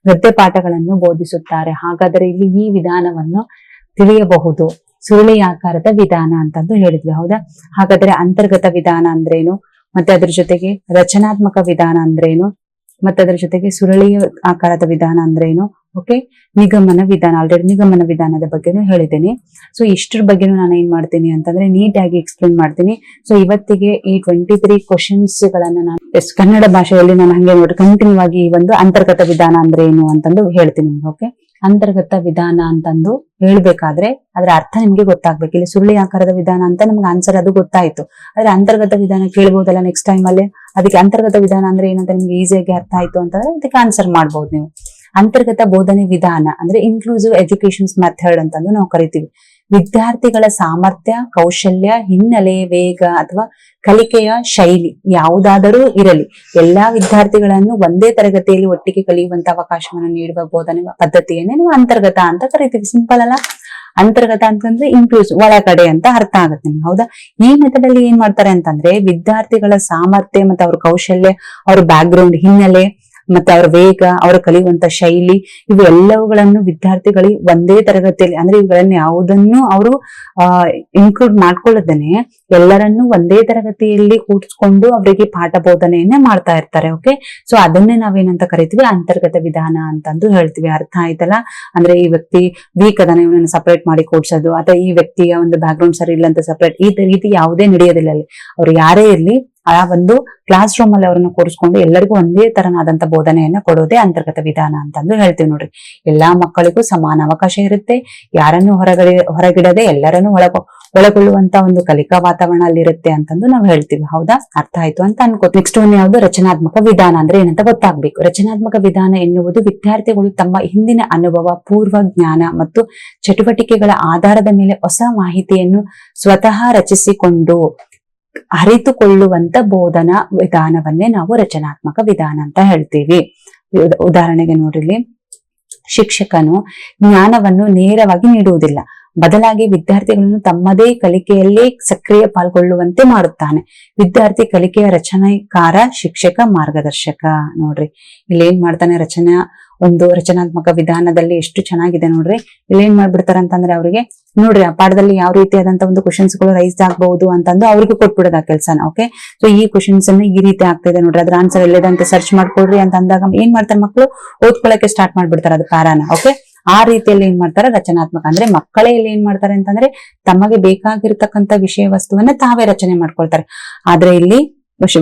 ಗದ್ಯ ಪಾಠಗಳನ್ನು ಬೋಧಿಸುತ್ತಾರೆ. ಹಾಗಾದರೆ ಇಲ್ಲಿ ಈ ವಿಧಾನವನ್ನು ತಿಳಿಯಬಹುದು. ಸುರುಳಿ ಆಕಾರದ ವಿಧಾನ ಅಂತಂದು ಹೇಳಿದ್ವಿ, ಹೌದಾ? ಹಾಗಾದ್ರೆ ಅಂತರ್ಗತ ವಿಧಾನ ಅಂದ್ರೇನು, ಮತ್ತೆ ಅದ್ರ ಜೊತೆಗೆ ರಚನಾತ್ಮಕ ವಿಧಾನ ಅಂದ್ರೇನು, ಮತ್ತೆ ಅದ್ರ ಜೊತೆಗೆ ಸುರುಳಿ ಆಕಾರದ ವಿಧಾನ ಅಂದ್ರೇನು, ಓಕೆ, ನಿಗಮನ ವಿಧಾನ, ಆಲ್ರೆಡಿ ನಿಗಮನ ವಿಧಾನದ ಬಗ್ಗೆನೂ ಹೇಳಿದ್ದೀನಿ. ಸೊ ಇಷ್ಟರ ಬಗ್ಗೆನೂ ನಾನು ಏನ್ ಮಾಡ್ತೀನಿ ಅಂತಂದ್ರೆ ನೀಟಾಗಿ ಎಕ್ಸ್ಪ್ಲೇನ್ ಮಾಡ್ತೀನಿ. ಸೊ ಇವತ್ತಿಗೆ ಈ 23 ಕ್ವಶನ್ಸ್ ಗಳನ್ನ ನಾನು ಕನ್ನಡ ಭಾಷೆಯಲ್ಲಿ ನಾನು ಹಂಗೆ ನೋಡಿ ಕಂಟಿನ್ಯೂ ಆಗಿ ಈ ಒಂದು ಅಂತರ್ಗತ ವಿಧಾನ ಅಂದ್ರೆ ಏನು ಅಂತಂದು ಹೇಳ್ತೀನಿ. ಓಕೆ, ಅಂತರ್ಗತ ವಿಧಾನ ಅಂತಂದು ಹೇಳ್ಬೇಕಾದ್ರೆ ಅದ್ರ ಅರ್ಥ ನಿಮ್ಗೆ ಗೊತ್ತಾಗ್ಬೇಕು. ಇಲ್ಲಿ ಸುರುಳಿ ಆಕಾರದ ವಿಧಾನ ಅಂತ ನಮ್ಗೆ ಆನ್ಸರ್ ಅದು ಗೊತ್ತಾಯ್ತು. ಆದ್ರೆ ಅಂತರ್ಗತ ವಿಧಾನ ಕೇಳ್ಬೋದಲ್ಲ ನೆಕ್ಸ್ಟ್ ಟೈಮ್ ಅಲ್ಲಿ. ಅದಕ್ಕೆ ಅಂತರ್ಗತ ವಿಧಾನ ಅಂದ್ರೆ ಏನಂತ ನಿಮ್ಗೆ ಈಸಿಯಾಗಿ ಅರ್ಥ ಆಯ್ತು ಅಂತಂದ್ರೆ ಅದಕ್ಕೆ ಆನ್ಸರ್ ಮಾಡ್ಬೋದು ನೀವು. ಅಂತರ್ಗತ ಬೋಧನೆ ವಿಧಾನ ಅಂದ್ರೆ ಇನ್ಕ್ಲೂಸಿವ್ ಎಜುಕೇಶನ್ ಮೆಥಡ್ ಅಂತಂದು ನಾವು ಕರಿತೀವಿ. ವಿದ್ಯಾರ್ಥಿಗಳ ಸಾಮರ್ಥ್ಯ, ಕೌಶಲ್ಯ, ಹಿನ್ನೆಲೆ, ವೇಗ ಅಥವಾ ಕಲಿಕೆಯ ಶೈಲಿ ಯಾವುದಾದರೂ ಇರಲಿ, ಎಲ್ಲಾ ವಿದ್ಯಾರ್ಥಿಗಳನ್ನು ಒಂದೇ ತರಗತಿಯಲ್ಲಿ ಒಟ್ಟಿಗೆ ಕಲಿಯುವಂತ ಅವಕಾಶವನ್ನು ನೀಡುವ ಬೋಧನೆ ಪದ್ಧತಿಯನ್ನೇ ನಾವು ಅಂತರ್ಗತ ಅಂತ ಕರಿತೀವಿ. ಸಿಂಪಲ್ ಅಲ್ಲ? ಅಂತರ್ಗತ ಅಂತಂದ್ರೆ ಇನ್ಕ್ಲೂಸಿವ್, ಒಳಗಡೆ ಅಂತ ಅರ್ಥ ಆಗುತ್ತೆ ನಿಮ್ಗೆ. ಹೌದಾ? ಈ ಮೆಥಡ್ ಅಲ್ಲಿ ಏನ್ ಮಾಡ್ತಾರೆ ಅಂತಂದ್ರೆ ವಿದ್ಯಾರ್ಥಿಗಳ ಸಾಮರ್ಥ್ಯ ಮತ್ತೆ ಅವ್ರ ಕೌಶಲ್ಯ, ಅವ್ರ ಬ್ಯಾಕ್ ಗ್ರೌಂಡ್, ಹಿನ್ನೆಲೆ ಮತ್ತೆ ಅವ್ರ ವೇಗ, ಅವ್ರ ಕಲಿಯುವಂತ ಶೈಲಿ, ಇವು ಎಲ್ಲವುಗಳನ್ನು ವಿದ್ಯಾರ್ಥಿಗಳಿಗೆ ಒಂದೇ ತರಗತಿಯಲ್ಲಿ, ಅಂದ್ರೆ ಇವುಗಳನ್ನ ಯಾವುದನ್ನು ಅವರು ಇನ್ಕ್ಲೂಡ್ ಮಾಡ್ಕೊಳ್ಳದೇನೆ ಎಲ್ಲರನ್ನೂ ಒಂದೇ ತರಗತಿಯಲ್ಲಿ ಕೂಡಿಸ್ಕೊಂಡು ಅವರಿಗೆ ಪಾಠ ಬೋಧನೆಯನ್ನ ಮಾಡ್ತಾ ಇರ್ತಾರೆ. ಓಕೆ, ಸೊ ಅದನ್ನೇ ನಾವೇನಂತ ಕರಿತೀವಿ, ಅಂತರ್ಗತ ವಿಧಾನ ಅಂತಂದು ಹೇಳ್ತೀವಿ. ಅರ್ಥ ಆಯ್ತಲ್ಲ? ಅಂದ್ರೆ ಈ ವ್ಯಕ್ತಿ ವೀಕ್ ಅದನ್ನ ಇವನನ್ನ ಸಪರೇಟ್ ಮಾಡಿ ಕೂಡ್ಸೋದು, ಅಥವಾ ಈ ವ್ಯಕ್ತಿಯ ಒಂದು ಬ್ಯಾಕ್ ಗ್ರೌಂಡ್ ಸರಿ ಇಲ್ಲ ಅಂತ ಸಪರೇಟ್, ಈ ರೀತಿ ಯಾವುದೇ ನಡೆಯೋದಿಲ್ಲ ಅಲ್ಲಿ. ಅವ್ರು ಯಾರೇ ಇರ್ಲಿ ಆ ಒಂದು ಕ್ಲಾಸ್ ರೂಮ್ ಅಲ್ಲಿ ಅವ್ರನ್ನ ಕೂರಿಸ್ಕೊಂಡು ಎಲ್ಲರಿಗೂ ಒಂದೇ ತರನಾದಂತ ಬೋಧನೆಯನ್ನ ಕೊಡೋದೇ ಅಂತರ್ಗತ ವಿಧಾನ ಅಂತಂದು ಹೇಳ್ತೀವಿ. ನೋಡ್ರಿ, ಎಲ್ಲಾ ಮಕ್ಕಳಿಗೂ ಸಮಾನ ಅವಕಾಶ ಇರುತ್ತೆ, ಯಾರನ್ನು ಹೊರಗಿಡದೆ ಎಲ್ಲರನ್ನು ಒಳಗೊಳ್ಳುವಂತ ಒಂದು ಕಲಿಕಾ ವಾತಾವರಣ ಅಲ್ಲಿ ಇರುತ್ತೆ ಅಂತಂದು ನಾವು ಹೇಳ್ತೀವಿ. ಹೌದಾ? ಅರ್ಥ ಆಯ್ತು ಅಂತ ಅನ್ಕೋ. ನೆಕ್ಸ್ಟ್ ಒಂದು ಯಾವುದು? ರಚನಾತ್ಮಕ ವಿಧಾನ ಅಂದ್ರೆ ಏನಂತ ಗೊತ್ತಾಗ್ಬೇಕು. ರಚನಾತ್ಮಕ ವಿಧಾನ ಎನ್ನುವುದು ವಿದ್ಯಾರ್ಥಿಗಳು ತಮ್ಮ ಹಿಂದಿನ ಅನುಭವ, ಪೂರ್ವ ಜ್ಞಾನ ಮತ್ತು ಚಟುವಟಿಕೆಗಳ ಆಧಾರದ ಮೇಲೆ ಹೊಸ ಮಾಹಿತಿಯನ್ನು ಸ್ವತಃ ರಚಿಸಿಕೊಂಡು ಅರಿತುಕೊಳ್ಳುವಂತ ಬೋಧನಾ ವಿಧಾನವನ್ನೇ ನಾವು ರಚನಾತ್ಮಕ ವಿಧಾನ ಅಂತ ಹೇಳ್ತೀವಿ. ಉದಾಹರಣೆಗೆ ನೋಡ್ರಿ, ಶಿಕ್ಷಕನು ಜ್ಞಾನವನ್ನು ನೇರವಾಗಿ ನೀಡುವುದಿಲ್ಲ, ಬದಲಾಗಿ ವಿದ್ಯಾರ್ಥಿಗಳನ್ನು ತಮ್ಮದೇ ಕಲಿಕೆಯಲ್ಲಿ ಸಕ್ರಿಯ ಪಾಲ್ಗೊಳ್ಳುವಂತೆ ಮಾಡುತ್ತಾನೆ. ವಿದ್ಯಾರ್ಥಿ ಕಲಿಕೆಯ ರಚನೆಕಾರ, ಶಿಕ್ಷಕ ಮಾರ್ಗದರ್ಶಕ. ನೋಡ್ರಿ, ಇಲ್ಲಿ ಏನ್ ಮಾಡ್ತಾನೆ, ಒಂದು ರಚನಾತ್ಮಕ ವಿಧಾನದಲ್ಲಿ ಎಷ್ಟು ಚೆನ್ನಾಗಿದೆ ನೋಡ್ರಿ. ಇಲ್ಲಿ ಏನ್ ಮಾಡ್ಬಿಡ್ತಾರ ಅಂತಂದ್ರೆ ಅವರಿಗೆ ನೋಡ್ರಿ, ಆ ಪಾಠದಲ್ಲಿ ಯಾವ ರೀತಿಯಾದಂತ ಒಂದು ಕ್ವಶನ್ಸ್ ಗಳು ರೈಸ್ ಆಗಬಹುದು ಅಂತಂದು ಅವ್ರಿಗೆ ಕೊಟ್ಬಿಡೋದ ಕೆಲ್ಸನ. ಓಕೆ, ಸೊ ಈ ಕ್ವಶನ್ಸ್ ಅನ್ನ ಈ ರೀತಿ ಆಗ್ತಾ ಇದೆ ನೋಡ್ರಿ, ಅದ್ರ ಆನ್ಸರ್ ಎಲ್ಲಿದೆ ಅಂತ ಸರ್ಚ್ ಮಾಡ್ಕೊಡ್ರಿ ಅಂತ ಅಂದಾಗ ಏನ್ ಮಾಡ್ತಾರೆ ಮಕ್ಕಳು, ಓದ್ಕೊಳಕ್ಕೆ ಸ್ಟಾರ್ಟ್ ಮಾಡ್ಬಿಡ್ತಾರೆ ಅದು ಪ್ಯಾರಾನ. ಓಕೆ, ಆ ರೀತಿಯಲ್ಲಿ ಏನ್ ಮಾಡ್ತಾರೆ, ರಚನಾತ್ಮಕ ಅಂದ್ರೆ ಮಕ್ಕಳೇ ಇಲ್ಲಿ ಏನ್ ಮಾಡ್ತಾರೆ ಅಂತಂದ್ರೆ ತಮಗೆ ಬೇಕಾಗಿರ್ತಕ್ಕಂಥ ವಿಷಯ ವಸ್ತುವನ್ನ ತಾವೇ ರಚನೆ ಮಾಡ್ಕೊಳ್ತಾರೆ. ಆದ್ರೆ ಇಲ್ಲಿ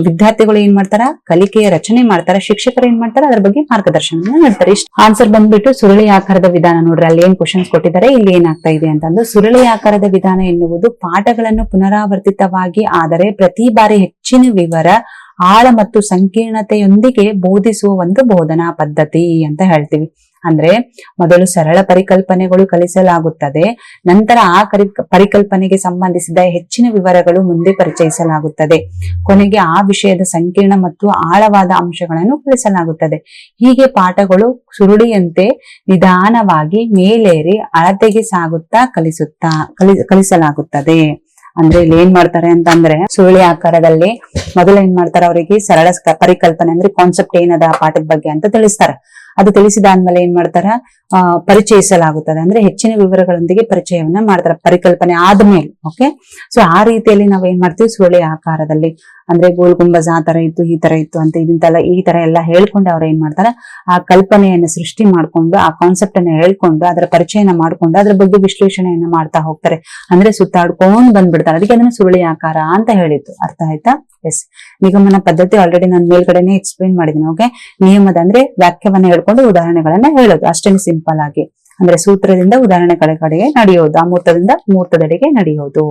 ವಿದ್ಯಾರ್ಥಿಗಳು ಏನ್ ಮಾಡ್ತಾರ, ಕಲಿಕೆಯ ರಚನೆ ಮಾಡ್ತಾರ, ಶಿಕ್ಷಕರು ಏನ್ ಮಾಡ್ತಾರೆ, ಅದ್ರ ಬಗ್ಗೆ ಮಾರ್ಗದರ್ಶನ ಮಾಡ್ತಾರೆ. ಇಷ್ಟ ಆನ್ಸರ್ ಬಂದ್ಬಿಟ್ಟು ಸುರುಳಿ ಆಕಾರದ ವಿಧಾನ. ನೋಡ್ರಿ, ಅಲ್ಲಿ ಏನ್ ಕ್ವಶನ್ಸ್ ಕೊಟ್ಟಿದ್ದಾರೆ, ಇಲ್ಲಿ ಏನಾಗ್ತಾ ಇದೆ ಅಂತಂದು. ಸುರುಳಿ ಆಕಾರದ ವಿಧಾನ ಎನ್ನುವುದು ಪಾಠಗಳನ್ನು ಪುನರಾವರ್ತಿತವಾಗಿ ಆದರೆ ಪ್ರತಿ ಬಾರಿ ಹೆಚ್ಚಿನ ವಿವರ, ಆಳ ಮತ್ತು ಸಂಕೀರ್ಣತೆಯೊಂದಿಗೆ ಬೋಧಿಸುವ ಒಂದು ಬೋಧನಾ ಪದ್ಧತಿ ಅಂತ ಹೇಳ್ತೀವಿ. ಅಂದ್ರೆ ಮೊದಲು ಸರಳ ಪರಿಕಲ್ಪನೆಗಳು ಕಲಿಸಲಾಗುತ್ತದೆ, ನಂತರ ಆ ಪರಿಕಲ್ಪನೆಗೆ ಸಂಬಂಧಿಸಿದ ಹೆಚ್ಚಿನ ವಿವರಗಳು ಮುಂದೆ ಪರಿಚಯಿಸಲಾಗುತ್ತದೆ, ಕೊನೆಗೆ ಆ ವಿಷಯದ ಸಂಕೀರ್ಣ ಮತ್ತು ಆಳವಾದ ಅಂಶಗಳನ್ನು ಕಲಿಸಲಾಗುತ್ತದೆ. ಹೀಗೆ ಪಾಠಗಳು ಸುರುಳಿಯಂತೆ ನಿಧಾನವಾಗಿ ಮೇಲೇರಿ ಅಳತೆಗೆ ಸಾಗುತ್ತಾ ಕಲಿಸಲಾಗುತ್ತದೆ. ಅಂದ್ರೆ ಇಲ್ಲಿ ಏನ್ ಮಾಡ್ತಾರೆ ಅಂತಂದ್ರೆ ಸುರುಳಿ ಆಕಾರದಲ್ಲಿ ಮೊದಲು ಏನ್ ಮಾಡ್ತಾರೆ, ಅವರಿಗೆ ಸರಳ ಪರಿಕಲ್ಪನೆ ಅಂದ್ರೆ ಕಾನ್ಸೆಪ್ಟ್ ಏನದ ಪಾಠದ ಬಗ್ಗೆ ಅಂತ ತಿಳಿಸ್ತಾರೆ. ಅದು ತಿಳಿಸಿದಾದ್ಮೇಲೆ ಏನ್ ಮಾಡ್ತಾರ, ಪರಿಚಯಿಸಲಾಗುತ್ತದೆ ಅಂದ್ರೆ ಹೆಚ್ಚಿನ ವಿವರಗಳೊಂದಿಗೆ ಪರಿಚಯವನ್ನ ಮಾಡ್ತಾರೆ ಪರಿಕಲ್ಪನೆ ಆದ್ಮೇಲೆ. ಓಕೆ, ಸೊ ಆ ರೀತಿಯಲ್ಲಿ ನಾವ್ ಏನ್ ಮಾಡ್ತೀವಿ, ಸುರುಳಿ ಆಕಾರದಲ್ಲಿ ಅಂದ್ರೆ ಗೋಲ್ ಗುಂಬಜ್ ಆ ತರ ಇತ್ತು, ಈ ತರ ಇತ್ತು ಅಂತ ಇದೆಲ್ಲ ಈ ತರ ಎಲ್ಲ ಹೇಳ್ಕೊಂಡು ಅವ್ರ ಏನ್ ಮಾಡ್ತಾರ, ಆ ಕಲ್ಪನೆಯನ್ನ ಸೃಷ್ಟಿ ಮಾಡ್ಕೊಂಡು, ಆ ಕಾನ್ಸೆಪ್ಟ್ ಅನ್ನ ಹೇಳ್ಕೊಂಡು, ಅದರ ಪರಿಚಯನ ಮಾಡ್ಕೊಂಡು ಅದ್ರ ಬಗ್ಗೆ ವಿಶ್ಲೇಷಣೆಯನ್ನ ಮಾಡ್ತಾ ಹೋಗ್ತಾರೆ. ಅಂದ್ರೆ ಸುತ್ತಾಡ್ಕೊಂಡ್ ಬಂದ್ಬಿಡ್ತಾರೆ. ಅದಕ್ಕೆ ಅದನ್ನ ಸುರುಳಿ ಆಕಾರ ಅಂತ ಹೇಳಿತ್ತು. ಅರ್ಥ ಆಯ್ತಾ? ಎಸ್, ನಿಗಮನ ಪದ್ಧತಿ ಆಲ್ರೆಡಿ ನಾನು ಮೇಲ್ಗಡೆನೆ ಎಕ್ಸ್ಪ್ಲೇನ್ ಮಾಡಿದ್ದೀನಿ. ಓಕೆ, ನಿಯಮದ ಅಂದ್ರೆ ವಾಕ್ಯವನ್ನ ಹೇಳ್ಕೊಂಡು ಉದಾಹರಣೆಗಳನ್ನ ಹೇಳೋದು, ಅಷ್ಟೇ ಸಿಂಪಲ್ ಆಗಿ. ಅಂದ್ರೆ ಸೂತ್ರದಿಂದ ಉದಾಹರಣೆಗಳ ಕಡೆಗೆ ನಡೆಯೋದು, ಅಮೂರ್ತದಿಂದ ಮೂರ್ತದೆಡೆಗೆ ನಡೆಯೋದು.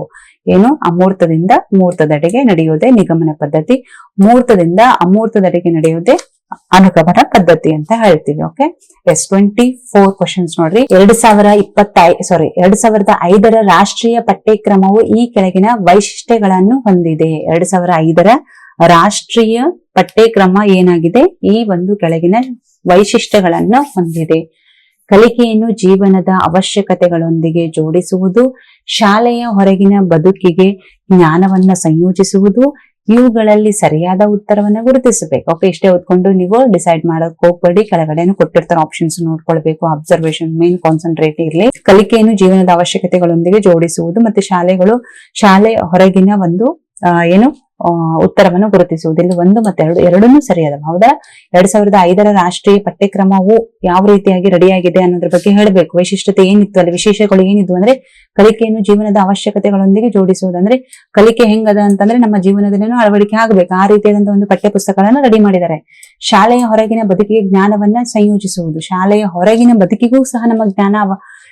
ಏನು, ಅಮೂರ್ತದಿಂದ ಮೂರ್ತದೆಡೆಗೆ ನಡೆಯೋದೇ ನಿಗಮನ ಪದ್ಧತಿ, ಮೂರ್ತದಿಂದ ಅಮೂರ್ತದೆಡೆಗೆ ನಡೆಯೋದೇ ಅನುಗಮನ ಪದ್ಧತಿ ಅಂತ ಹೇಳ್ತೀವಿ. ಓಕೆ, ಎಸ್ 24 ಕ್ವಶನ್ಸ್ ನೋಡ್ರಿ. 2005 ರಾಷ್ಟ್ರೀಯ ಪಠ್ಯಕ್ರಮವು ಈ ಕೆಳಗಿನ ವೈಶಿಷ್ಟ್ಯಗಳನ್ನು ಹೊಂದಿದೆ. 2005 ರಾಷ್ಟ್ರೀಯ ಪಠ್ಯಕ್ರಮ ಏನಾಗಿದೆ, ಈ ಒಂದು ಕೆಳಗಿನ ವೈಶಿಷ್ಟ್ಯಗಳನ್ನು ಹೊಂದಿದೆ. ಕಲಿಕೆಯನ್ನು ಜೀವನದ ಅವಶ್ಯಕತೆಗಳೊಂದಿಗೆ ಜೋಡಿಸುವುದು, ಶಾಲೆಯ ಹೊರಗಿನ ಬದುಕಿಗೆ ಜ್ಞಾನವನ್ನ ಸಂಯೋಜಿಸುವುದು, ಇವುಗಳಲ್ಲಿ ಸರಿಯಾದ ಉತ್ತರವನ್ನ ಗುರುತಿಸಬೇಕು. ಓಕೆ, ಇಷ್ಟೇ ಓದ್ಕೊಂಡು ನೀವು ಡಿಸೈಡ್ ಮಾಡಕ್ ಹೋಗ್ಬೇಡಿ, ಕೆಳಗಡೆನು ಕೊಟ್ಟಿರ್ತಾರೆ ಆಪ್ಷನ್ಸ್ ನೋಡ್ಕೊಳ್ಬೇಕು. ಅಬ್ಸರ್ವೇಷನ್ ಮೇನ್ ಕಾನ್ಸಂಟ್ರೇಟ್ ಇರ್ಲಿ. ಕಲಿಕೆಯನ್ನು ಜೀವನದ ಅವಶ್ಯಕತೆಗಳೊಂದಿಗೆ ಜೋಡಿಸುವುದು ಮತ್ತೆ ಶಾಲೆ ಹೊರಗಿನ ಒಂದು ಉತ್ತರವನ್ನು ಗುರುತಿಸುವುದು. ಇಲ್ಲಿ 1 ಮತ್ತು 2 ಎರಡನ್ನೂ ಸರಿಯಾದ. ಹೌದಾ? 2005 ರಾಷ್ಟ್ರೀಯ ಪಠ್ಯಕ್ರಮವು ಯಾವ ರೀತಿಯಾಗಿ ರೆಡಿಯಾಗಿದೆ ಅನ್ನೋದ್ರ ಬಗ್ಗೆ ಹೇಳಬೇಕು. ವೈಶಿಷ್ಟ್ಯತೆ ಏನಿತ್ತು, ಅಲ್ಲಿ ವಿಶೇಷಗಳು ಏನಿದ್ವು ಅಂದ್ರೆ ಕಲಿಕೆಯನ್ನು ಜೀವನದ ಅವಶ್ಯಕತೆಗಳೊಂದಿಗೆ ಜೋಡಿಸುವುದು. ಅಂದ್ರೆ ಕಲಿಕೆ ಹೆಂಗದ ಅಂತಂದ್ರೆ ನಮ್ಮ ಜೀವನದಲ್ಲೇನೋ ಅಳವಡಿಕೆ ಆಗ್ಬೇಕು, ಆ ರೀತಿಯಾದಂತಹ ಒಂದು ಪಠ್ಯ ಪುಸ್ತಕಗಳನ್ನ ರೆಡಿ ಮಾಡಿದ್ದಾರೆ. ಶಾಲೆಯ ಹೊರಗಿನ ಬದುಕಿಗೆ ಜ್ಞಾನವನ್ನ ಸಂಯೋಜಿಸುವುದು, ಶಾಲೆಯ ಹೊರಗಿನ ಬದುಕಿಗೂ ಸಹ ನಮ್ಮ ಜ್ಞಾನ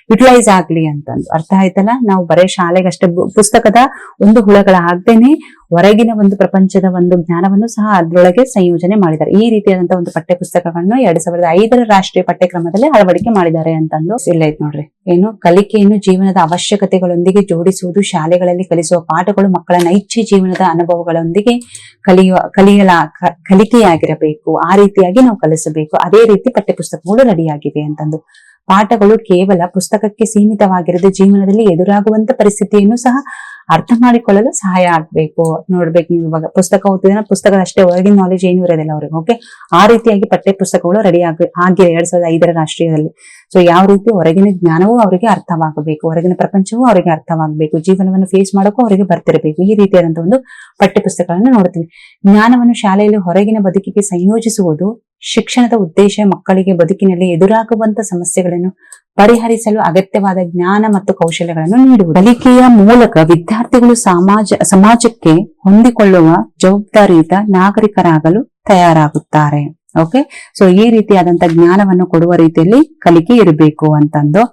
ಯುಟಿಲೈಸ್ ಆಗ್ಲಿ ಅಂತಂದು. ಅರ್ಥ ಆಯ್ತಲ್ಲ? ನಾವು ಬರೇ ಶಾಲೆಗಷ್ಟೇ ಪುಸ್ತಕದ ಒಂದು ಹುಳಗಳಾಗ್ದೇನೆ ಹೊರಗಿನ ಒಂದು ಪ್ರಪಂಚದ ಒಂದು ಜ್ಞಾನವನ್ನು ಸಹ ಅದ್ರೊಳಗೆ ಸಂಯೋಜನೆ ಮಾಡಿದ್ದಾರೆ. ಈ ರೀತಿಯಾದಂತಹ ಒಂದು ಪಠ್ಯ ಪುಸ್ತಕಗಳನ್ನು 2005 ರಾಷ್ಟ್ರೀಯ ಪಠ್ಯಕ್ರಮದಲ್ಲಿ ಅಳವಡಿಕೆ ಮಾಡಿದ್ದಾರೆ ಅಂತಂದು ಇಲ್ಲ ಐತ್ ನೋಡ್ರಿ. ಏನು ಕಲಿಕೆಯನ್ನು ಜೀವನದ ಅವಶ್ಯಕತೆಗಳೊಂದಿಗೆ ಜೋಡಿಸುವುದು, ಶಾಲೆಗಳಲ್ಲಿ ಕಲಿಸುವ ಪಾಠಗಳು ಮಕ್ಕಳ ನೈಜ ಜೀವನದ ಅನುಭವಗಳೊಂದಿಗೆ ಕಲಿಕೆಯಾಗಿರಬೇಕು. ಆ ರೀತಿಯಾಗಿ ನಾವು ಕಲಿಸಬೇಕು. ಅದೇ ರೀತಿ ಪಠ್ಯಪುಸ್ತಕಗಳು ರೆಡಿಯಾಗಿವೆ ಅಂತಂದು. ಪಾಠಗಳು ಕೇವಲ ಪುಸ್ತಕಕ್ಕೆ ಸೀಮಿತವಾಗಿರದೆ ಜೀವನದಲ್ಲಿ ಎದುರಾಗುವಂತ ಪರಿಸ್ಥಿತಿಯನ್ನು ಸಹ ಅರ್ಥ ಮಾಡಿಕೊಳ್ಳಲು ಸಹಾಯ ಆಗ್ಬೇಕು. ನೋಡ್ಬೇಕು, ನೀವು ಇವಾಗ ಪುಸ್ತಕ ಓದ್ತಿದ್ರೆ ಪುಸ್ತಕದ ಅಷ್ಟೇ ಹೊರಗಿನ ನಾಲೆಜ್ ಏನು ಇರೋದಿಲ್ಲ ಅವ್ರಿಗೆ. ಓಕೆ, ಆ ರೀತಿಯಾಗಿ ಪಠ್ಯ ಪುಸ್ತಕಗಳು ರೆಡಿ ಆಗಿದೆ 2005 ರಾಷ್ಟ್ರೀಯದಲ್ಲಿ. ಸೊ ಯಾವ ರೀತಿ ಹೊರಗಿನ ಜ್ಞಾನವೂ ಅವರಿಗೆ ಅರ್ಥವಾಗಬೇಕು, ಹೊರಗಿನ ಪ್ರಪಂಚವೂ ಅವರಿಗೆ ಅರ್ಥವಾಗಬೇಕು, ಜೀವನವನ್ನು ಫೇಸ್ ಮಾಡೋಕ್ಕೂ ಅವರಿಗೆ ಬರ್ತಿರಬೇಕು. ಈ ರೀತಿಯಾದಂತಹ ಒಂದು ಪಠ್ಯ ಪುಸ್ತಕಗಳನ್ನು ನೋಡ್ತೀವಿ. ಜ್ಞಾನವನ್ನು ಶಾಲೆಯಲ್ಲಿ ಹೊರಗಿನ ಬದುಕಿಗೆ ಸಂಯೋಜಿಸುವುದು ಶಿಕ್ಷಣದ ಉದ್ದೇಶ. ಮಕ್ಕಳಿಗೆ ಬದುಕಿನಲ್ಲಿ ಎದುರಾಗುವಂತ ಸಮಸ್ಯೆಗಳನ್ನು ಪರಿಹರಿಸಲು ಅಗತ್ಯವಾದ ಜ್ಞಾನ ಮತ್ತು ಕೌಶಲ್ಯಗಳನ್ನು ನೀಡುವುದು. ಕಲಿಕೆಯ ಮೂಲಕ ವಿದ್ಯಾರ್ಥಿಗಳು ಸಮಾಜಕ್ಕೆ ಹೊಂದಿಕೊಳ್ಳುವ ಜವಾಬ್ದಾರಿಯುತ ನಾಗರಿಕರಾಗಲು ತಯಾರಾಗುತ್ತಾರೆ. ಓಕೆ, ಸೊ ಈ ರೀತಿಯಾದಂತ ಜ್ಞಾನವನ್ನು ಕೊಡುವ ರೀತಿಯಲ್ಲಿ ಕಲಿಕೆ ಇರಬೇಕು ಅಂತಂದು.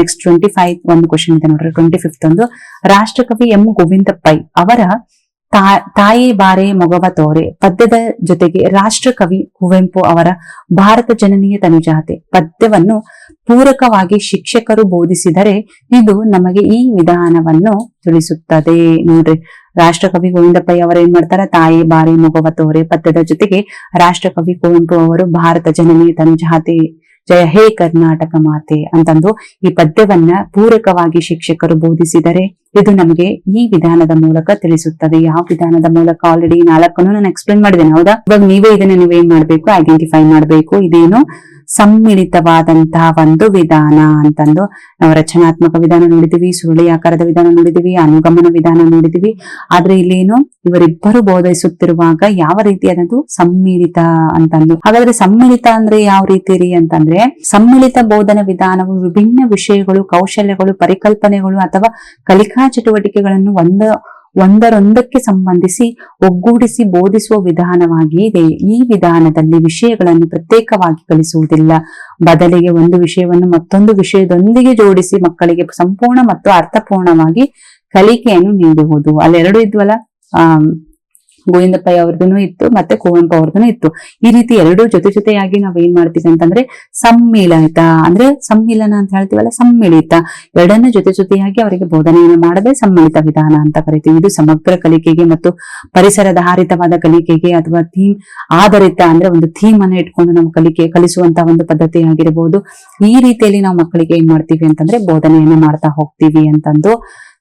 ನೆಕ್ಸ್ಟ್ 25 ಒಂದು ಕ್ವಶನ್ ಇದೆ ನೋಡ್ರಿ. 25 ಒಂದು, ರಾಷ್ಟ್ರಕವಿ ಎಂ ಗೋವಿಂದ ಪೈ ಅವರ ತಾಯಿ ಬಾರೆ ಮೊಗವ ತೋರೆ ಪದ್ಯದ ಜೊತೆಗೆ ರಾಷ್ಟ್ರಕವಿ ಕುವೆಂಪು ಅವರ ಭಾರತ ಜನನೀಯ ತನುಜಾತೆ ಪದ್ಯವನ್ನು ಪೂರಕವಾಗಿ ಶಿಕ್ಷಕರು ಬೋಧಿಸಿದರೆ ಇದು ನಮಗೆ ಈ ವಿಧಾನವನ್ನು ತಿಳಿಸುತ್ತದೆ. ನೋಡ್ರಿ, ರಾಷ್ಟ್ರಕವಿ ಗೋವಿಂದ ಪೈ ಅವರು ಏನ್ ಮಾಡ್ತಾರ, ತಾಯಿ ಬಾರೆ ಮೊಗವ ತೋರೆ ಪದ್ಯದ ಜೊತೆಗೆ ರಾಷ್ಟ್ರಕವಿ ಕುವೆಂಪು ಅವರು ಭಾರತ ಜನನೀಯ ತನುಜಾತೆ ಜಯ ಹೇ ಕರ್ನಾಟಕ ಮಾತೆ ಅಂತಂದು ಈ ಪದ್ಯವನ್ನ ಪೂರಕವಾಗಿ ಶಿಕ್ಷಕರು ಬೋಧಿಸಿದರೆ ಇದು ನಮಗೆ ಈ ವಿಧಾನದ ಮೂಲಕ ತಿಳಿಸುತ್ತದೆ. ಯಾವ ವಿಧಾನದ ಮೂಲಕ? ಆಲ್ರೆಡಿ 4 ನಾನು ಎಕ್ಸ್ಪ್ಲೇನ್ ಮಾಡಿದ್ದೇನೆ, ಹೌದಾ? ಇವಾಗ ನೀವೇನ್ ಮಾಡ್ಬೇಕು, ಐಡೆಂಟಿಫೈ ಮಾಡ್ಬೇಕು. ಇದೇನು ಸಮ್ಮಿಳಿತವಾದಂತಹ ಒಂದು ವಿಧಾನ ಅಂತಂದು. ನಾವು ರಚನಾತ್ಮಕ ವಿಧಾನ ನೋಡಿದೀವಿ, ಸುರುಳಿ ಆಕಾರದ ವಿಧಾನ ನೋಡಿದೀವಿ, ಅನುಗಮನ ವಿಧಾನ ನೋಡಿದೀವಿ. ಆದ್ರೆ ಇಲ್ಲೇನು ಇವರಿಬ್ಬರು ಬೋಧಿಸುತ್ತಿರುವಾಗ ಯಾವ ರೀತಿಯಾದದ್ದು ಸಮ್ಮಿಳಿತ ಅಂತಂದು. ಹಾಗಾದ್ರೆ ಸಮ್ಮಿಳಿತ ಅಂದ್ರೆ ಯಾವ ರೀತಿ ರೀ ಅಂತಂದ್ರೆ, ಸಮ್ಮಿಳಿತ ಬೋಧನಾ ವಿಧಾನವು ವಿಭಿನ್ನ ವಿಷಯಗಳು, ಕೌಶಲ್ಯಗಳು, ಪರಿಕಲ್ಪನೆಗಳು ಅಥವಾ ಕಲಿಕಾ ಚಟುವಟಿಕೆಗಳನ್ನು ಒಂದರೊಂದಕ್ಕೆ ಸಂಬಂಧಿಸಿ ಒಗ್ಗೂಡಿಸಿ ಬೋಧಿಸುವ ವಿಧಾನವಾಗಿದೆ. ಈ ವಿಧಾನದಲ್ಲಿ ವಿಷಯಗಳನ್ನು ಪ್ರತ್ಯೇಕವಾಗಿ ಕಲಿಸುವುದಿಲ್ಲ, ಬದಲಿಗೆ ಒಂದು ವಿಷಯವನ್ನು ಮತ್ತೊಂದು ವಿಷಯದೊಂದಿಗೆ ಜೋಡಿಸಿ ಮಕ್ಕಳಿಗೆ ಸಂಪೂರ್ಣ ಮತ್ತು ಅರ್ಥಪೂರ್ಣವಾಗಿ ಕಲಿಕೆಯನ್ನು ನೀಡುವುದು. ಅಲ್ಲೆರಡು ಇದ್ವಲ್ಲ, ಗೋವಿಂದ ಪೈ ಅವ್ರದ್ದು ಇತ್ತು, ಮತ್ತೆ ಕುವೆಂಪು ಅವ್ರದ್ದು ಇತ್ತು. ಈ ರೀತಿ ಎರಡೂ ಜೊತೆಯಾಗಿ ನಾವ್ ಏನ್ ಮಾಡ್ತೀವಿ ಅಂತಂದ್ರೆ ಸಮ್ಮಿಳಿತ ಅಂದ್ರೆ ಸಮ್ಮಿಲನ ಅಂತ ಹೇಳ್ತೀವಲ್ಲ, ಸಮ್ಮಿಳಿತ ಎರಡನ್ನ ಜೊತೆಯಾಗಿ ಅವರಿಗೆ ಬೋಧನೆಯನ್ನು ಮಾಡದೆ ಸಮ್ಮಿಳಿತ ವಿಧಾನ ಅಂತ ಕರಿತೀವಿ. ಇದು ಸಮಗ್ರ ಕಲಿಕೆಗೆ ಮತ್ತು ಪರಿಸರಧಾರಿತವಾದ ಕಲಿಕೆಗೆ ಅಥವಾ ಥೀಮ್ ಆಧಾರಿತ ಅಂದ್ರೆ ಒಂದು ಥೀಮ್ ಅನ್ನ ಇಟ್ಕೊಂಡು ನಾವು ಕಲಿಸುವಂತಹ ಒಂದು ಪದ್ಧತಿ ಆಗಿರಬಹುದು. ಈ ರೀತಿಯಲ್ಲಿ ನಾವು ಮಕ್ಕಳಿಗೆ ಏನ್ ಮಾಡ್ತೀವಿ ಅಂತಂದ್ರೆ ಬೋಧನೆಯನ್ನ ಮಾಡ್ತಾ ಹೋಗ್ತೀವಿ ಅಂತಂದು.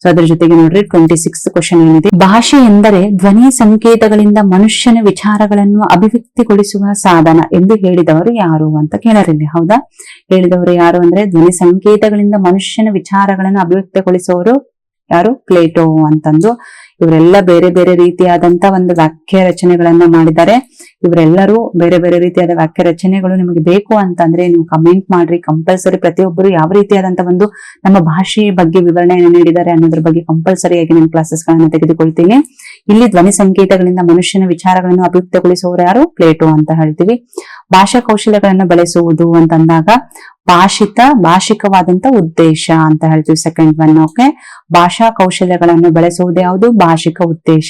ಸೊ ಅದ್ರ ಜೊತೆಗೆ ನೋಡ್ರಿ 26th ಕ್ವಶನ್ ಏನಿದೆ, ಭಾಷೆ ಎಂದರೆ ಧ್ವನಿ ಸಂಕೇತಗಳಿಂದ ಮನುಷ್ಯನ ವಿಚಾರಗಳನ್ನು ಅಭಿವ್ಯಕ್ತಿಗೊಳಿಸುವ ಸಾಧನ ಎಂದು ಹೇಳಿದವರು ಯಾರು ಅಂತ ಕೇಳರಿಲ್ಲಿ. ಹೌದಾ? ಹೇಳಿದವರು ಯಾರು ಅಂದ್ರೆ ಧ್ವನಿ ಸಂಕೇತಗಳಿಂದ ಮನುಷ್ಯನ ವಿಚಾರಗಳನ್ನು ಅಭಿವ್ಯಕ್ತಿಗೊಳಿಸುವವರು ಯಾರು? ಪ್ಲೇಟೋ ಅಂತಂದು. ಇವರೆಲ್ಲ ಬೇರೆ ಬೇರೆ ರೀತಿಯಾದಂತ ಒಂದು ವಾಕ್ಯ ರಚನೆಗಳನ್ನ ಮಾಡಿದ್ದಾರೆ. ಇವರೆಲ್ಲರೂ ಬೇರೆ ಬೇರೆ ರೀತಿಯಾದ ವಾಕ್ಯ ರಚನೆಗಳು ನಿಮಗೆ ಬೇಕು ಅಂತಂದ್ರೆ ನೀವು ಕಮೆಂಟ್ ಮಾಡ್ರಿ. ಕಂಪಲ್ಸರಿ ಪ್ರತಿಯೊಬ್ಬರು ಯಾವ ರೀತಿಯಾದಂತ ಒಂದು ನಮ್ಮ ಭಾಷೆಯ ಬಗ್ಗೆ ವಿವರಣೆಯನ್ನು ನೀಡಿದ್ದಾರೆ ಅನ್ನೋದ್ರ ಬಗ್ಗೆ ಕಂಪಲ್ಸರಿಯಾಗಿ ನಾನು ಕ್ಲಾಸಸ್ ಗಳನ್ನ ತೆಗೆದುಕೊಳ್ತೀನಿ. ಇಲ್ಲಿ ಧ್ವನಿ ಸಂಕೇತಗಳಿಂದ ಮನುಷ್ಯನ ವಿಚಾರಗಳನ್ನು ಅಭಿವ್ಯಕ್ತಗೊಳಿಸುವವರು ಯಾರು? ಪ್ಲೇಟೋ ಅಂತ ಹೇಳ್ತೀವಿ. ಭಾಷಾ ಕೌಶಲ್ಯಗಳನ್ನು ಬೆಳೆಸುವುದು ಅಂತಂದಾಗ ಭಾಷಿಕವಾದಂತ ಉದ್ದೇಶ ಅಂತ ಹೇಳ್ತೀವಿ. Second one. ಓಕೆ, ಭಾಷಾ ಕೌಶಲ್ಯಗಳನ್ನು ಬೆಳೆಸುವುದು ಯಾವುದು? ಭಾಷಿಕ ಉದ್ದೇಶ.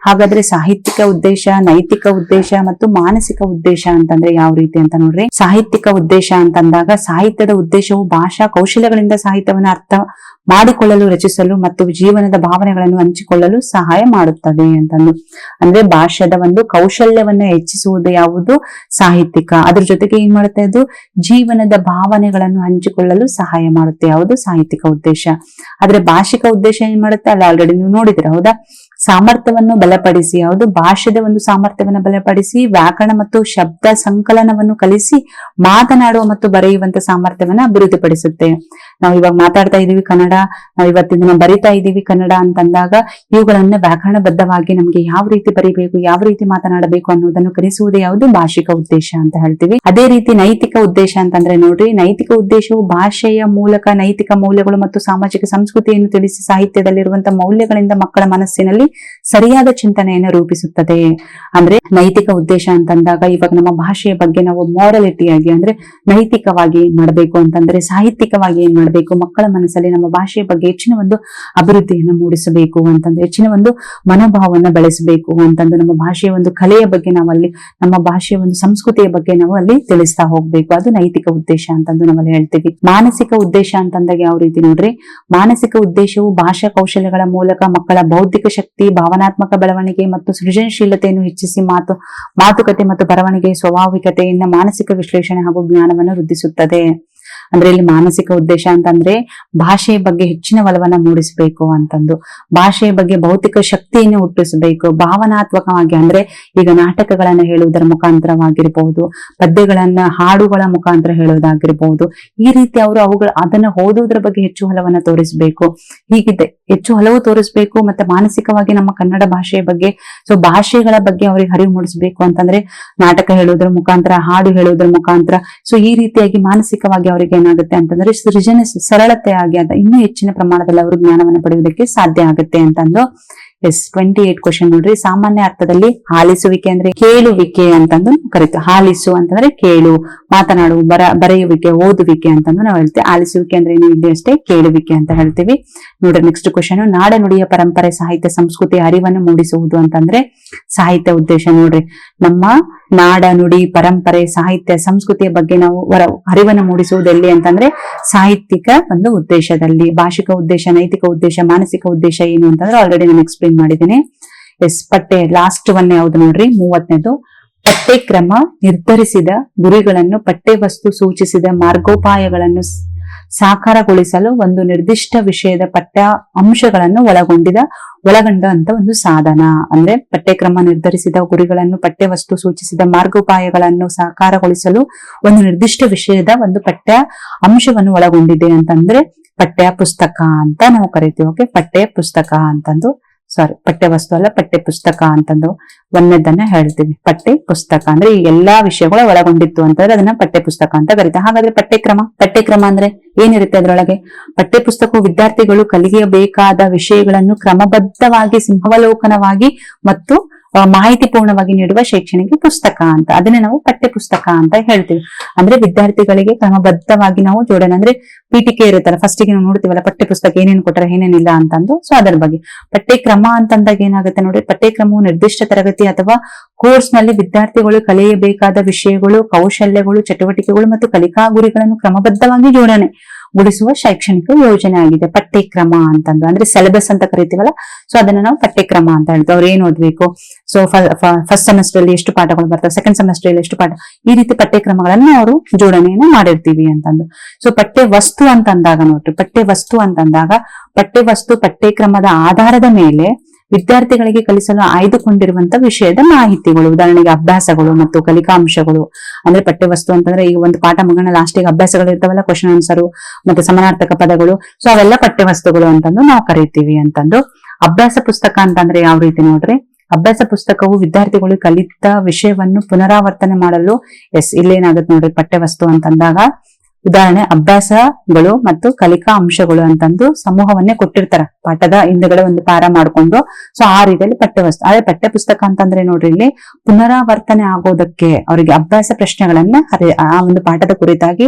ಹಾಗಾದ್ರೆ ಸಾಹಿತ್ಯಿಕ ಉದ್ದೇಶ, ನೈತಿಕ ಉದ್ದೇಶ ಮತ್ತು ಮಾನಸಿಕ ಉದ್ದೇಶ ಅಂತಂದ್ರೆ ಯಾವ ರೀತಿ ಅಂತ ನೋಡ್ರಿ. ಸಾಹಿತ್ಯಿಕ ಉದ್ದೇಶ ಅಂತಂದಾಗ ಸಾಹಿತ್ಯದ ಉದ್ದೇಶವು ಭಾಷಾ ಕೌಶಲ್ಯಗಳಿಂದ ಸಾಹಿತ್ಯವನ್ನು ಅರ್ಥ ಮಾಡಿಕೊಳ್ಳಲು, ರಚಿಸಲು ಮತ್ತು ಜೀವನದ ಭಾವನೆಗಳನ್ನು ಹಂಚಿಕೊಳ್ಳಲು ಸಹಾಯ ಮಾಡುತ್ತದೆ ಅಂತಂದು. ಅಂದ್ರೆ ಭಾಷೆದ ಒಂದು ಕೌಶಲ್ಯವನ್ನ ಹೆಚ್ಚಿಸುವುದು ಯಾವುದು? ಸಾಹಿತ್ಯಿಕ. ಅದ್ರ ಜೊತೆಗೆ ಏನ್ ಮಾಡುತ್ತೆ ಅದು? ಜೀವನದ ಭಾವನೆಗಳನ್ನು ಹಂಚಿಕೊಳ್ಳಲು ಸಹಾಯ ಮಾಡುತ್ತೆ ಯಾವುದು? ಸಾಹಿತ್ಯಿಕ ಉದ್ದೇಶ. ಆದ್ರೆ ಭಾಷಿಕ ಉದ್ದೇಶ ಏನ್ ಮಾಡುತ್ತೆ? ಅಲ್ಲಿ ಆಲ್ರೆಡಿ ನೀವು ನೋಡಿದಿರ, ಹೌದಾ? ಸಾಮರ್ಥ್ಯವನ್ನು ಬಲಪಡಿಸಿ ಯಾವುದು? ಭಾಷೆದ ಒಂದು ಸಾಮರ್ಥ್ಯವನ್ನು ಬಲಪಡಿಸಿ ವ್ಯಾಕರಣ ಮತ್ತು ಶಬ್ದ ಸಂಕಲನವನ್ನು ಕಲಿಸಿ ಮಾತನಾಡುವ ಮತ್ತು ಬರೆಯುವಂತ ಸಾಮರ್ಥ್ಯವನ್ನ ಅಭಿವೃದ್ಧಿಪಡಿಸುತ್ತೆ. ನಾವು ಇವಾಗ ಮಾತಾಡ್ತಾ ಇದೀವಿ ಕನ್ನಡ, ನಾವು ಇವತ್ತಿನ ದಿನ ಬರಿತಾ ಇದೀವಿ ಕನ್ನಡ ಅಂತಂದಾಗ ಇವುಗಳನ್ನ ವ್ಯಾಕರಣಬದ್ಧವಾಗಿ ನಮ್ಗೆ ಯಾವ ರೀತಿ ಬರಿಬೇಕು, ಯಾವ ರೀತಿ ಮಾತನಾಡಬೇಕು ಅನ್ನೋದನ್ನು ಕಲಿಸುವುದೇ ಯಾವುದು? ಭಾಷಿಕ ಉದ್ದೇಶ ಅಂತ ಹೇಳ್ತೀವಿ. ಅದೇ ರೀತಿ ನೈತಿಕ ಉದ್ದೇಶ ಅಂತಂದ್ರೆ ನೋಡ್ರಿ, ನೈತಿಕ ಉದ್ದೇಶವು ಭಾಷೆಯ ಮೂಲಕ ನೈತಿಕ ಮೌಲ್ಯಗಳು ಮತ್ತು ಸಾಮಾಜಿಕ ಸಂಸ್ಕೃತಿಯನ್ನು ತಿಳಿಸಿ ಸಾಹಿತ್ಯದಲ್ಲಿರುವಂತಹ ಮೌಲ್ಯಗಳಿಂದ ಮಕ್ಕಳ ಮನಸ್ಸಿನಲ್ಲಿ ಸರಿಯಾದ ಚಿಂತನೆಯನ್ನು ರೂಪಿಸುತ್ತದೆ. ಅಂದ್ರೆ ನೈತಿಕ ಉದ್ದೇಶ ಅಂತಂದಾಗ ಇವಾಗ ನಮ್ಮ ಭಾಷೆಯ ಬಗ್ಗೆ ನಾವು ಮಾರಲಿಟಿಯಾಗಿ ಅಂದ್ರೆ ನೈತಿಕವಾಗಿ ಏನ್ ಮಾಡ್ಬೇಕು ಅಂತಂದ್ರೆ ಸಾಹಿತ್ಯಿಕವಾಗಿ ಏನ್ ಮಾಡಬೇಕು, ಮಕ್ಕಳ ಮನಸ್ಸಲ್ಲಿ ನಮ್ಮ ಭಾಷೆಯ ಬಗ್ಗೆ ಹೆಚ್ಚಿನ ಒಂದು ಅಭಿವೃದ್ಧಿಯನ್ನು ಮೂಡಿಸಬೇಕು ಅಂತಂದು, ಹೆಚ್ಚಿನ ಒಂದು ಮನೋಭಾವವನ್ನು ಬೆಳೆಸಬೇಕು ಅಂತಂದು, ನಮ್ಮ ಭಾಷೆಯ ಒಂದು ಕಲೆಯ ಬಗ್ಗೆ ನಾವಲ್ಲಿ, ನಮ್ಮ ಭಾಷೆಯ ಒಂದು ಸಂಸ್ಕೃತಿಯ ಬಗ್ಗೆ ನಾವು ಅಲ್ಲಿ ತಿಳಿಸ್ತಾ ಹೋಗ್ಬೇಕು. ಅದು ನೈತಿಕ ಉದ್ದೇಶ ಅಂತಂದು ನಾವಲ್ಲಿ ಹೇಳ್ತೀವಿ. ಮಾನಸಿಕ ಉದ್ದೇಶ ಅಂತಂದಾಗ ಯಾವ ರೀತಿ ನೋಡ್ರಿ, ಮಾನಸಿಕ ಉದ್ದೇಶವು ಭಾಷಾ ಕೌಶಲ್ಯಗಳ ಮೂಲಕ ಮಕ್ಕಳ ಬೌದ್ಧಿಕ ಶಕ್ತಿ, ಭಾವನಾತ್ಮಕ ಬೆಳವಣಿಗೆ ಮತ್ತು ಸೃಜನಶೀಲತೆಯನ್ನು ಹೆಚ್ಚಿಸಿ ಮಾತುಕತೆ ಮತ್ತು ಬರವಣಿಗೆ ಸ್ವಾಭಾವಿಕತೆಯಿಂದ ಮಾನಸಿಕ ವಿಶ್ಲೇಷಣೆ ಹಾಗೂ ಜ್ಞಾನವನ್ನು ವೃದ್ಧಿಸುತ್ತದೆ. ಅಂದ್ರೆ ಇಲ್ಲಿ ಮಾನಸಿಕ ಉದ್ದೇಶ ಅಂತಂದ್ರೆ ಭಾಷೆಯ ಬಗ್ಗೆ ಹೆಚ್ಚಿನ ಒಲವನ್ನ ಮೂಡಿಸಬೇಕು ಅಂತಂದು, ಭಾಷೆಯ ಬಗ್ಗೆ ಭೌತಿಕ ಶಕ್ತಿಯನ್ನು ಹುಟ್ಟಿಸಬೇಕು. ಭಾವನಾತ್ಮಕವಾಗಿ ಅಂದ್ರೆ ಈಗ ನಾಟಕಗಳನ್ನ ಹೇಳುವುದರ ಮುಖಾಂತರವಾಗಿರ್ಬಹುದು, ಪದ್ಯಗಳನ್ನ ಹಾಡುಗಳ ಮುಖಾಂತರ ಹೇಳುವುದಾಗಿರ್ಬಹುದು, ಈ ರೀತಿ ಅದನ್ನ ಓದುವುದರ ಬಗ್ಗೆ ಹೆಚ್ಚು ಒಲವನ್ನ ತೋರಿಸಬೇಕು. ಹೀಗಿದೆ, ಹೆಚ್ಚು ಒಲವು ತೋರಿಸಬೇಕು. ಮತ್ತೆ ಮಾನಸಿಕವಾಗಿ ನಮ್ಮ ಕನ್ನಡ ಭಾಷೆಯ ಬಗ್ಗೆ, ಭಾಷೆಗಳ ಬಗ್ಗೆ ಅವ್ರಿಗೆ ಅರಿವು ಮೂಡಿಸಬೇಕು ಅಂತಂದ್ರೆ ನಾಟಕ ಹೇಳುವುದರ ಮುಖಾಂತರ, ಹಾಡು ಹೇಳುವುದರ ಮುಖಾಂತರ. ಈ ರೀತಿಯಾಗಿ ಮಾನಸಿಕವಾಗಿ ಅವರಿಗೆ ಏನಾಗುತ್ತೆ ಅಂತಂದ್ರೆ ಸರಳತೆಯಾಗಿ ಇನ್ನೂ ಹೆಚ್ಚಿನ ಪ್ರಮಾಣದಲ್ಲಿ ಅವರು ಜ್ಞಾನವನ್ನು ಪಡೆಯುವುದಕ್ಕೆ ಸಾಧ್ಯ ಆಗುತ್ತೆ ಅಂತಂದು. 28 ಕ್ವಶನ್ ನೋಡ್ರಿ. ಸಾಮಾನ್ಯ ಅರ್ಥದಲ್ಲಿ ಆಲಿಸುವಿಕೆ ಅಂದ್ರೆ ಕೇಳುವಿಕೆ ಅಂತಂದು ಕರಿತೀವಿ. ಆಲಿಸು ಅಂತಂದ್ರೆ ಕೇಳು, ಮಾತನಾಡು, ಬರೆಯುವಿಕೆ, ಓದುವಿಕೆ ಅಂತಂದು ನಾವು ಹೇಳ್ತೀವಿ. ಆಲಿಸುವಿಕೆ ಅಂದ್ರೆ ಏನು, ಇಲ್ಲಿ ಅಷ್ಟೇ ಕೇಳುವಿಕೆ ಅಂತ ಹೇಳ್ತೀವಿ. ನೋಡ್ರಿ ನೆಕ್ಸ್ಟ್ ಕ್ವಶನ್, ನಾಡ ನುಡಿಯ ಪರಂಪರೆ, ಸಾಹಿತ್ಯ, ಸಂಸ್ಕೃತಿ ಅರಿವನ್ನು ಮೂಡಿಸುವುದು ಅಂತಂದ್ರೆ ಸಾಹಿತ್ಯ ಉದ್ದೇಶ. ನೋಡ್ರಿ, ನಮ್ಮ ನಾಡ ನುಡಿ ಪರಂಪರೆ, ಸಾಹಿತ್ಯ, ಸಂಸ್ಕೃತಿಯ ಬಗ್ಗೆ ನಾವು ಅರಿವನ್ನು ಮೂಡಿಸುವುದು ಎಲ್ಲಿ ಅಂತಂದ್ರೆ ಸಾಹಿತ್ಯಿಕ ಒಂದು ಉದ್ದೇಶದಲ್ಲಿ. ಭಾಷಿಕ ಉದ್ದೇಶ, ನೈತಿಕ ಉದ್ದೇಶ, ಮಾನಸಿಕ ಉದ್ದೇಶ ಏನು ಅಂತಂದ್ರೆ ಆಲ್ರೆಡಿ ನಾನು ಎಕ್ಸ್ಪ್ಲೇನ್ ಮಾಡಿದ್ದೇನೆ. ಪಠ್ಯ ಲಾಸ್ಟ್ ಒನ್ ಯಾವ್ದು ನೋಡ್ರಿ, 30ನೇದು. ಪಠ್ಯಕ್ರಮ ನಿರ್ಧರಿಸಿದ ಗುರಿಗಳನ್ನು, ಪಠ್ಯ ವಸ್ತು ಸೂಚಿಸಿದ ಮಾರ್ಗೋಪಾಯಗಳನ್ನು ಸಾಕಾರಗೊಳಿಸಲು ಒಂದು ನಿರ್ದಿಷ್ಟ ವಿಷಯದ ಪಠ್ಯ ಅಂಶಗಳನ್ನು ಒಳಗೊಂಡಂತ ಒಂದು ಸಾಧನ. ಅಂದ್ರೆ ಪಠ್ಯಕ್ರಮ ನಿರ್ಧರಿಸಿದ ಗುರಿಗಳನ್ನು, ಪಠ್ಯ ವಸ್ತು ಸೂಚಿಸಿದ ಮಾರ್ಗೋಪಾಯಗಳನ್ನು ಸಾಕಾರಗೊಳಿಸಲು ಒಂದು ನಿರ್ದಿಷ್ಟ ವಿಷಯದ ಒಂದು ಪಠ್ಯ ಅಂಶವನ್ನು ಒಳಗೊಂಡಿದೆ ಅಂತಂದ್ರೆ ಪಠ್ಯ ಪುಸ್ತಕ ಅಂತ ನಾವು ಕರಿತೀವಿ. ಓಕೆ, ಪಠ್ಯ ಪುಸ್ತಕ ಅಂತಂದು, ಪಠ್ಯ ವಸ್ತು ಅಲ್ಲ, ಪಠ್ಯ ಪುಸ್ತಕ ಅಂತಂದು ಒಂದನೇದನ್ನ ಹೇಳ್ತೀವಿ. ಪಠ್ಯ ಪುಸ್ತಕ ಅಂದ್ರೆ ಈ ಎಲ್ಲಾ ವಿಷಯಗಳು ಒಳಗೊಂಡಿತ್ತು ಅಂತಂದ್ರೆ ಅದನ್ನ ಪಠ್ಯ ಪುಸ್ತಕ ಅಂತ ಕರಿತೀವಿ. ಹಾಗಾದ್ರೆ ಪಠ್ಯಕ್ರಮ ಅಂದ್ರೆ ಏನಿರುತ್ತೆ ಅದರೊಳಗೆ? ಪಠ್ಯ ಪುಸ್ತಕವು ವಿದ್ಯಾರ್ಥಿಗಳು ಕಲಿಯಬೇಕಾದ ವಿಷಯಗಳನ್ನು ಕ್ರಮಬದ್ಧವಾಗಿ, ಸಿಂಹಾವಲೋಕನವಾಗಿ ಮತ್ತು ಮಾಹಿತಿ ಪೂರ್ಣವಾಗಿ ನೀಡುವ ಶೈಕ್ಷಣಿಕ ಪುಸ್ತಕ ಅಂತ, ಅದನ್ನೇ ನಾವು ಪಠ್ಯ ಪುಸ್ತಕ ಅಂತ ಹೇಳ್ತೀವಿ. ಅಂದ್ರೆ ವಿದ್ಯಾರ್ಥಿಗಳಿಗೆ ಕ್ರಮಬದ್ಧವಾಗಿ ನಾವು ಜೋಡಣೆ, ಅಂದ್ರೆ ಪೀಠಿಕೆ ಇರುತ್ತಲ್ಲ, ಫಸ್ಟ್ ಗೆ ನಾವು ನೋಡ್ತೀವಲ್ಲ ಪಠ್ಯ ಪುಸ್ತಕ ಏನೇನು ಕೊಟ್ಟರೆ ಏನೇನಿಲ್ಲ ಅಂತಂದು. ಅದರ ಬಗ್ಗೆ ಪಠ್ಯಕ್ರಮ ಅಂತಂದಾಗ ಏನಾಗುತ್ತೆ ನೋಡಿ, ಪಠ್ಯಕ್ರಮವು ನಿರ್ದಿಷ್ಟ ತರಗತಿ ಅಥವಾ ಕೋರ್ಸ್ ನಲ್ಲಿ ವಿದ್ಯಾರ್ಥಿಗಳು ಕಲಿಯಬೇಕಾದ ವಿಷಯಗಳು, ಕೌಶಲ್ಯಗಳು, ಚಟುವಟಿಕೆಗಳು ಮತ್ತು ಕಲಿಕಾ ಗುರಿಗಳನ್ನು ಕ್ರಮಬದ್ಧವಾಗಿ ಜೋಡಣೆ ಗುಡಿಸುವ ಶೈಕ್ಷಣಿಕ ಯೋಜನೆ ಆಗಿದೆ ಪಠ್ಯಕ್ರಮ ಅಂತಂದು. ಅಂದ್ರೆ ಸಿಲೆಬಸ್ ಅಂತ ಕರಿತೀವಲ್ಲ, ಅದನ್ನ ನಾವು ಪಠ್ಯಕ್ರಮ ಅಂತ ಹೇಳ್ತೀವಿ. ಅವ್ರು ಏನ್ ಓದ್ಬೇಕು, ಫಸ್ಟ್ ಸೆಮಿಸ್ಟರ್ ಅಲ್ಲಿ ಎಷ್ಟು ಪಾಠಗಳು ಬರ್ತವೆ, ಸೆಕೆಂಡ್ ಸೆಮಿಸ್ಟರ್ ಅಲ್ಲಿ ಎಷ್ಟು ಪಾಠ, ಈ ರೀತಿ ಪಠ್ಯಕ್ರಮಗಳನ್ನ ಅವರು ಜೋಡಣೆಯನ್ನು ಮಾಡಿರ್ತೀವಿ ಅಂತಂದು. ಪಠ್ಯ ವಸ್ತು ಅಂತಂದಾಗ ನೋಡ್ರಿ, ಪಠ್ಯ ವಸ್ತು ಪಠ್ಯಕ್ರಮದ ಆಧಾರದ ಮೇಲೆ ವಿದ್ಯಾರ್ಥಿಗಳಿಗೆ ಕಲಿಸಲು ಆಯ್ದುಕೊಂಡಿರುವಂತ ವಿಷಯದ ಮಾಹಿತಿಗಳು, ಉದಾಹರಣೆಗೆ ಅಭ್ಯಾಸಗಳು ಮತ್ತು ಕಲಿಕಾಂಶಗಳು. ಅಂದ್ರೆ ಪಠ್ಯವಸ್ತು ಅಂತಂದ್ರೆ ಈಗ ಒಂದು ಪಾಠ ಮುಗಿದ ಲಾಸ್ಟಿಗೆ ಅಭ್ಯಾಸಗಳು ಇರ್ತಾವಲ್ಲ, ಕ್ವಶನ್ ಆನ್ಸರ್ ಮತ್ತೆ ಸಮಾನಾರ್ಥಕ ಪದಗಳು, ಅವೆಲ್ಲ ಪಠ್ಯವಸ್ತುಗಳು ಅಂತಂದು ನಾವು ಕರಿತೀವಿ ಅಂತಂದು. ಅಭ್ಯಾಸ ಪುಸ್ತಕ ಅಂತಂದ್ರೆ ಯಾವ ರೀತಿ ನೋಡ್ರಿ, ಅಭ್ಯಾಸ ಪುಸ್ತಕವು ವಿದ್ಯಾರ್ಥಿಗಳು ಕಲಿತ ವಿಷಯವನ್ನು ಪುನರಾವರ್ತನೆ ಮಾಡಲು ಇಲ್ಲೇನಾಗುತ್ತೆ ನೋಡ್ರಿ, ಪಠ್ಯವಸ್ತು ಅಂತಂದಾಗ ಉದಾಹರಣೆ ಅಭ್ಯಾಸಗಳು ಮತ್ತು ಕಲಿಕಾ ಅಂಶಗಳು ಅಂತಂದು ಸಮೂಹವನ್ನೇ ಕೊಟ್ಟಿರ್ತಾರ, ಪಾಠದ ಹಿಂದೆಗಡೆ ಒಂದು ಪ್ಯಾರ ಮಾಡ್ಕೊಂಡು. ಆ ರೀತಿಯಲ್ಲಿ ಪಠ್ಯವಸ್ತು. ಅದೇ ಪಠ್ಯ ಪುಸ್ತಕ ಅಂತಂದ್ರೆ ನೋಡ್ರಿ, ಇಲ್ಲಿ ಪುನರಾವರ್ತನೆ ಆಗೋದಕ್ಕೆ ಅವರಿಗೆ ಅಭ್ಯಾಸ ಪ್ರಶ್ನೆಗಳನ್ನ ಆ ಒಂದು ಪಾಠದ ಕುರಿತಾಗಿ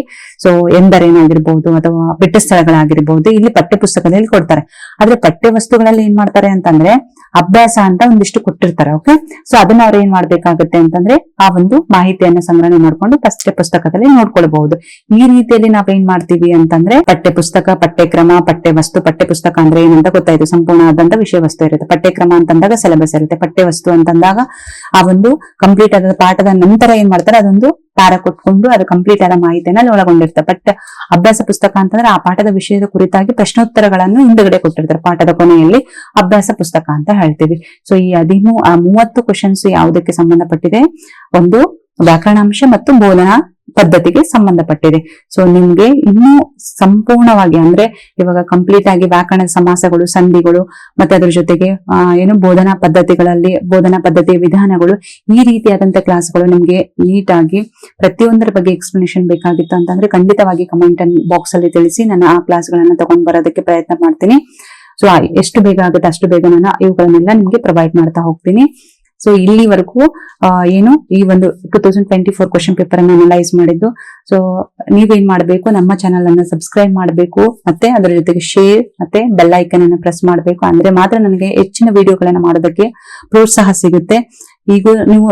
ಎಂದರೇನಾಗಿರ್ಬಹುದು ಅಥವಾ ಬಿಟ್ಟ ಸ್ಥಳಗಳಾಗಿರ್ಬಹುದು ಇಲ್ಲಿ ಪಠ್ಯ ಪುಸ್ತಕದಲ್ಲಿ ಕೊಡ್ತಾರೆ. ಆದ್ರೆ ಪಠ್ಯ ವಸ್ತುಗಳಲ್ಲಿ ಏನ್ ಮಾಡ್ತಾರೆ ಅಂತಂದ್ರೆ ಅಭ್ಯಾಸ ಅಂತ ಒಂದಿಷ್ಟು ಕೊಟ್ಟಿರ್ತಾರೆ. ಓಕೆ, ಅದನ್ನ ಅವ್ರು ಏನ್ ಮಾಡ್ಬೇಕಾಗತ್ತೆ ಅಂತಂದ್ರೆ ಆ ಒಂದು ಮಾಹಿತಿಯನ್ನ ಸಂಗ್ರಹಣೆ ಮಾಡ್ಕೊಂಡು ಪಠ್ಯ ಪುಸ್ತಕದಲ್ಲಿ ನೋಡ್ಕೊಳ್ಬಹುದು. ಈ ರೀತಿಯಲ್ಲಿ ನಾವೇನ್ ಮಾಡ್ತೀವಿ ಅಂತಂದ್ರೆ ಪಠ್ಯ ಪುಸ್ತಕ, ಪಠ್ಯಕ್ರಮ, ಪಠ್ಯ ವಸ್ತು. ಪಠ್ಯ ಪುಸ್ತಕ ಅಂದ್ರೆ ಏನಂತ ಗೊತ್ತಾಯ್ತು, ಸಂಪೂರ್ಣ ಆದಂತ ವಿಷಯ ವಸ್ತು ಇರುತ್ತೆ. ಪಠ್ಯಕ್ರಮ ಅಂತಂದಾಗ ಸಿಲೆಬಸ್ ಇರುತ್ತೆ. ಪಠ್ಯ ವಸ್ತು ಅಂತಂದಾಗ ಆ ಒಂದು ಕಂಪ್ಲೀಟ್ ಆದ ಪಾಠದ ನಂತರ ಏನ್ ಮಾಡ್ತಾರೆ, ಅದೊಂದು ಪ್ಯಾರ ಕೊಟ್ಕೊಂಡು ಅದು ಕಂಪ್ಲೀಟ್ ಆದ ಮಾಹಿತಿಯನ್ನ ಒಳಗೊಂಡಿರ್ತಾರೆ. ಅಭ್ಯಾಸ ಪುಸ್ತಕ ಅಂತಂದ್ರೆ ಆ ಪಾಠದ ವಿಷಯದ ಕುರಿತಾಗಿ ಪ್ರಶ್ನೋತ್ತರಗಳನ್ನು ಹಿಂದುಗಡೆ ಕೊಟ್ಟಿರ್ತಾರೆ ಪಾಠದ ಕೊನೆಯಲ್ಲಿ, ಅಭ್ಯಾಸ ಪುಸ್ತಕ ಅಂತ ಹೇಳ್ತೀವಿ. ಈ 30 ಕ್ವಶನ್ಸ್ ಯಾವುದಕ್ಕೆ ಸಂಬಂಧಪಟ್ಟಿದೆ? ಒಂದು ವ್ಯಾಕರಣಾಂಶ ಮತ್ತು ಬೋಧನಾ ಪದ್ಧತಿಗೆ ಸಂಬಂಧಪಟ್ಟಿದೆ. ನಿಮ್ಗೆ ಇನ್ನೂ ಸಂಪೂರ್ಣವಾಗಿ ಅಂದ್ರೆ ಇವಾಗ ಕಂಪ್ಲೀಟ್ ಆಗಿ ವ್ಯಾಕರಣ, ಸಮಾಸಗಳು, ಸಂಧಿಗಳು ಮತ್ತೆ ಅದ್ರ ಜೊತೆಗೆ ಬೋಧನಾ ಪದ್ಧತಿಯ ವಿಧಾನಗಳು, ಈ ರೀತಿಯಾದಂತ ಕ್ಲಾಸ್ಗಳು ನಿಮ್ಗೆ ನೀಟ್ ಆಗಿ ಪ್ರತಿಯೊಂದರ ಬಗ್ಗೆ ಎಕ್ಸ್ಪ್ಲನೇಷನ್ ಬೇಕಾಗಿತ್ತು ಅಂತಂದ್ರೆ ಖಂಡಿತವಾಗಿ ಕಮೆಂಟ್ ಬಾಕ್ಸ್ ಅಲ್ಲಿ ತಿಳಿಸಿ. ನಾನು ಆ ಕ್ಲಾಸ್ಗಳನ್ನ ತಗೊಂಡ್ ಬರೋದಕ್ಕೆ ಪ್ರಯತ್ನ ಮಾಡ್ತೀನಿ. ಎಷ್ಟು ಬೇಗ ಆಗುತ್ತೆ ಅಷ್ಟು ಬೇಗ ನಾನು ಇವುಗಳನ್ನೆಲ್ಲ ನಿಮ್ಗೆ ಪ್ರೊವೈಡ್ ಮಾಡ್ತಾ ಹೋಗ್ತೀನಿ. ಸೊ ಇಲ್ಲಿವರೆಗೂ ಏನು ಈ ಒಂದು 2024 ಕ್ವಶನ್ ಪೇಪರ್ ಅನ್ನು ಅನಲೈಸ್ ಮಾಡಿದ್ದು. ಸೊ ನೀವೇನ್ ಮಾಡಬೇಕು, ನಮ್ಮ ಚಾನಲ್ ಅನ್ನ ಸಬ್ಸ್ಕ್ರೈಬ್ ಮಾಡಬೇಕು, ಮತ್ತೆ ಅದರ ಜೊತೆಗೆ ಶೇರ್ ಮತ್ತೆ ಬೆಲ್ ಐಕನ್ ಅನ್ನು ಪ್ರೆಸ್ ಮಾಡಬೇಕು. ಅಂದ್ರೆ ಮಾತ್ರ ನನಗೆ ಹೆಚ್ಚಿನ ವಿಡಿಯೋಗಳನ್ನ ಮಾಡೋದಕ್ಕೆ ಪ್ರೋತ್ಸಾಹ ಸಿಗುತ್ತೆ. ಈಗ ನೀವು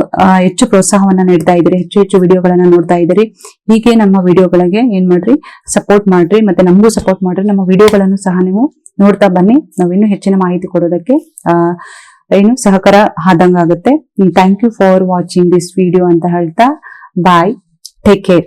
ಹೆಚ್ಚು ಪ್ರೋತ್ಸಾಹವನ್ನ ನೀಡ್ತಾ ಇದ್ದೀರಿ, ಹೆಚ್ಚು ಹೆಚ್ಚು ವಿಡಿಯೋಗಳನ್ನ ನೋಡ್ತಾ ಇದ್ದೀರಿ. ಹೀಗೆ ನಮ್ಮ ವಿಡಿಯೋಗಳಿಗೆ ಏನ್ ಮಾಡ್ರಿ, ಸಪೋರ್ಟ್ ಮಾಡ್ರಿ, ಮತ್ತೆ ನಮಗೂ ಸಪೋರ್ಟ್ ಮಾಡ್ರಿ. ನಮ್ಮ ವಿಡಿಯೋಗಳನ್ನು ಸಹ ನೀವು ನೋಡ್ತಾ ಬನ್ನಿ. ನಾವು ಇನ್ನೂ ಹೆಚ್ಚಿನ ಮಾಹಿತಿ ಕೊಡೋದಕ್ಕೆ ಏನು ಸಹಕಾರ ಆದಂಗಾಗುತ್ತೆ. Thank you for watching this video ಅಂತ ಹೇಳ್ತಾ ಬಾಯ್, ಟೇಕ್ ಕೇರ್.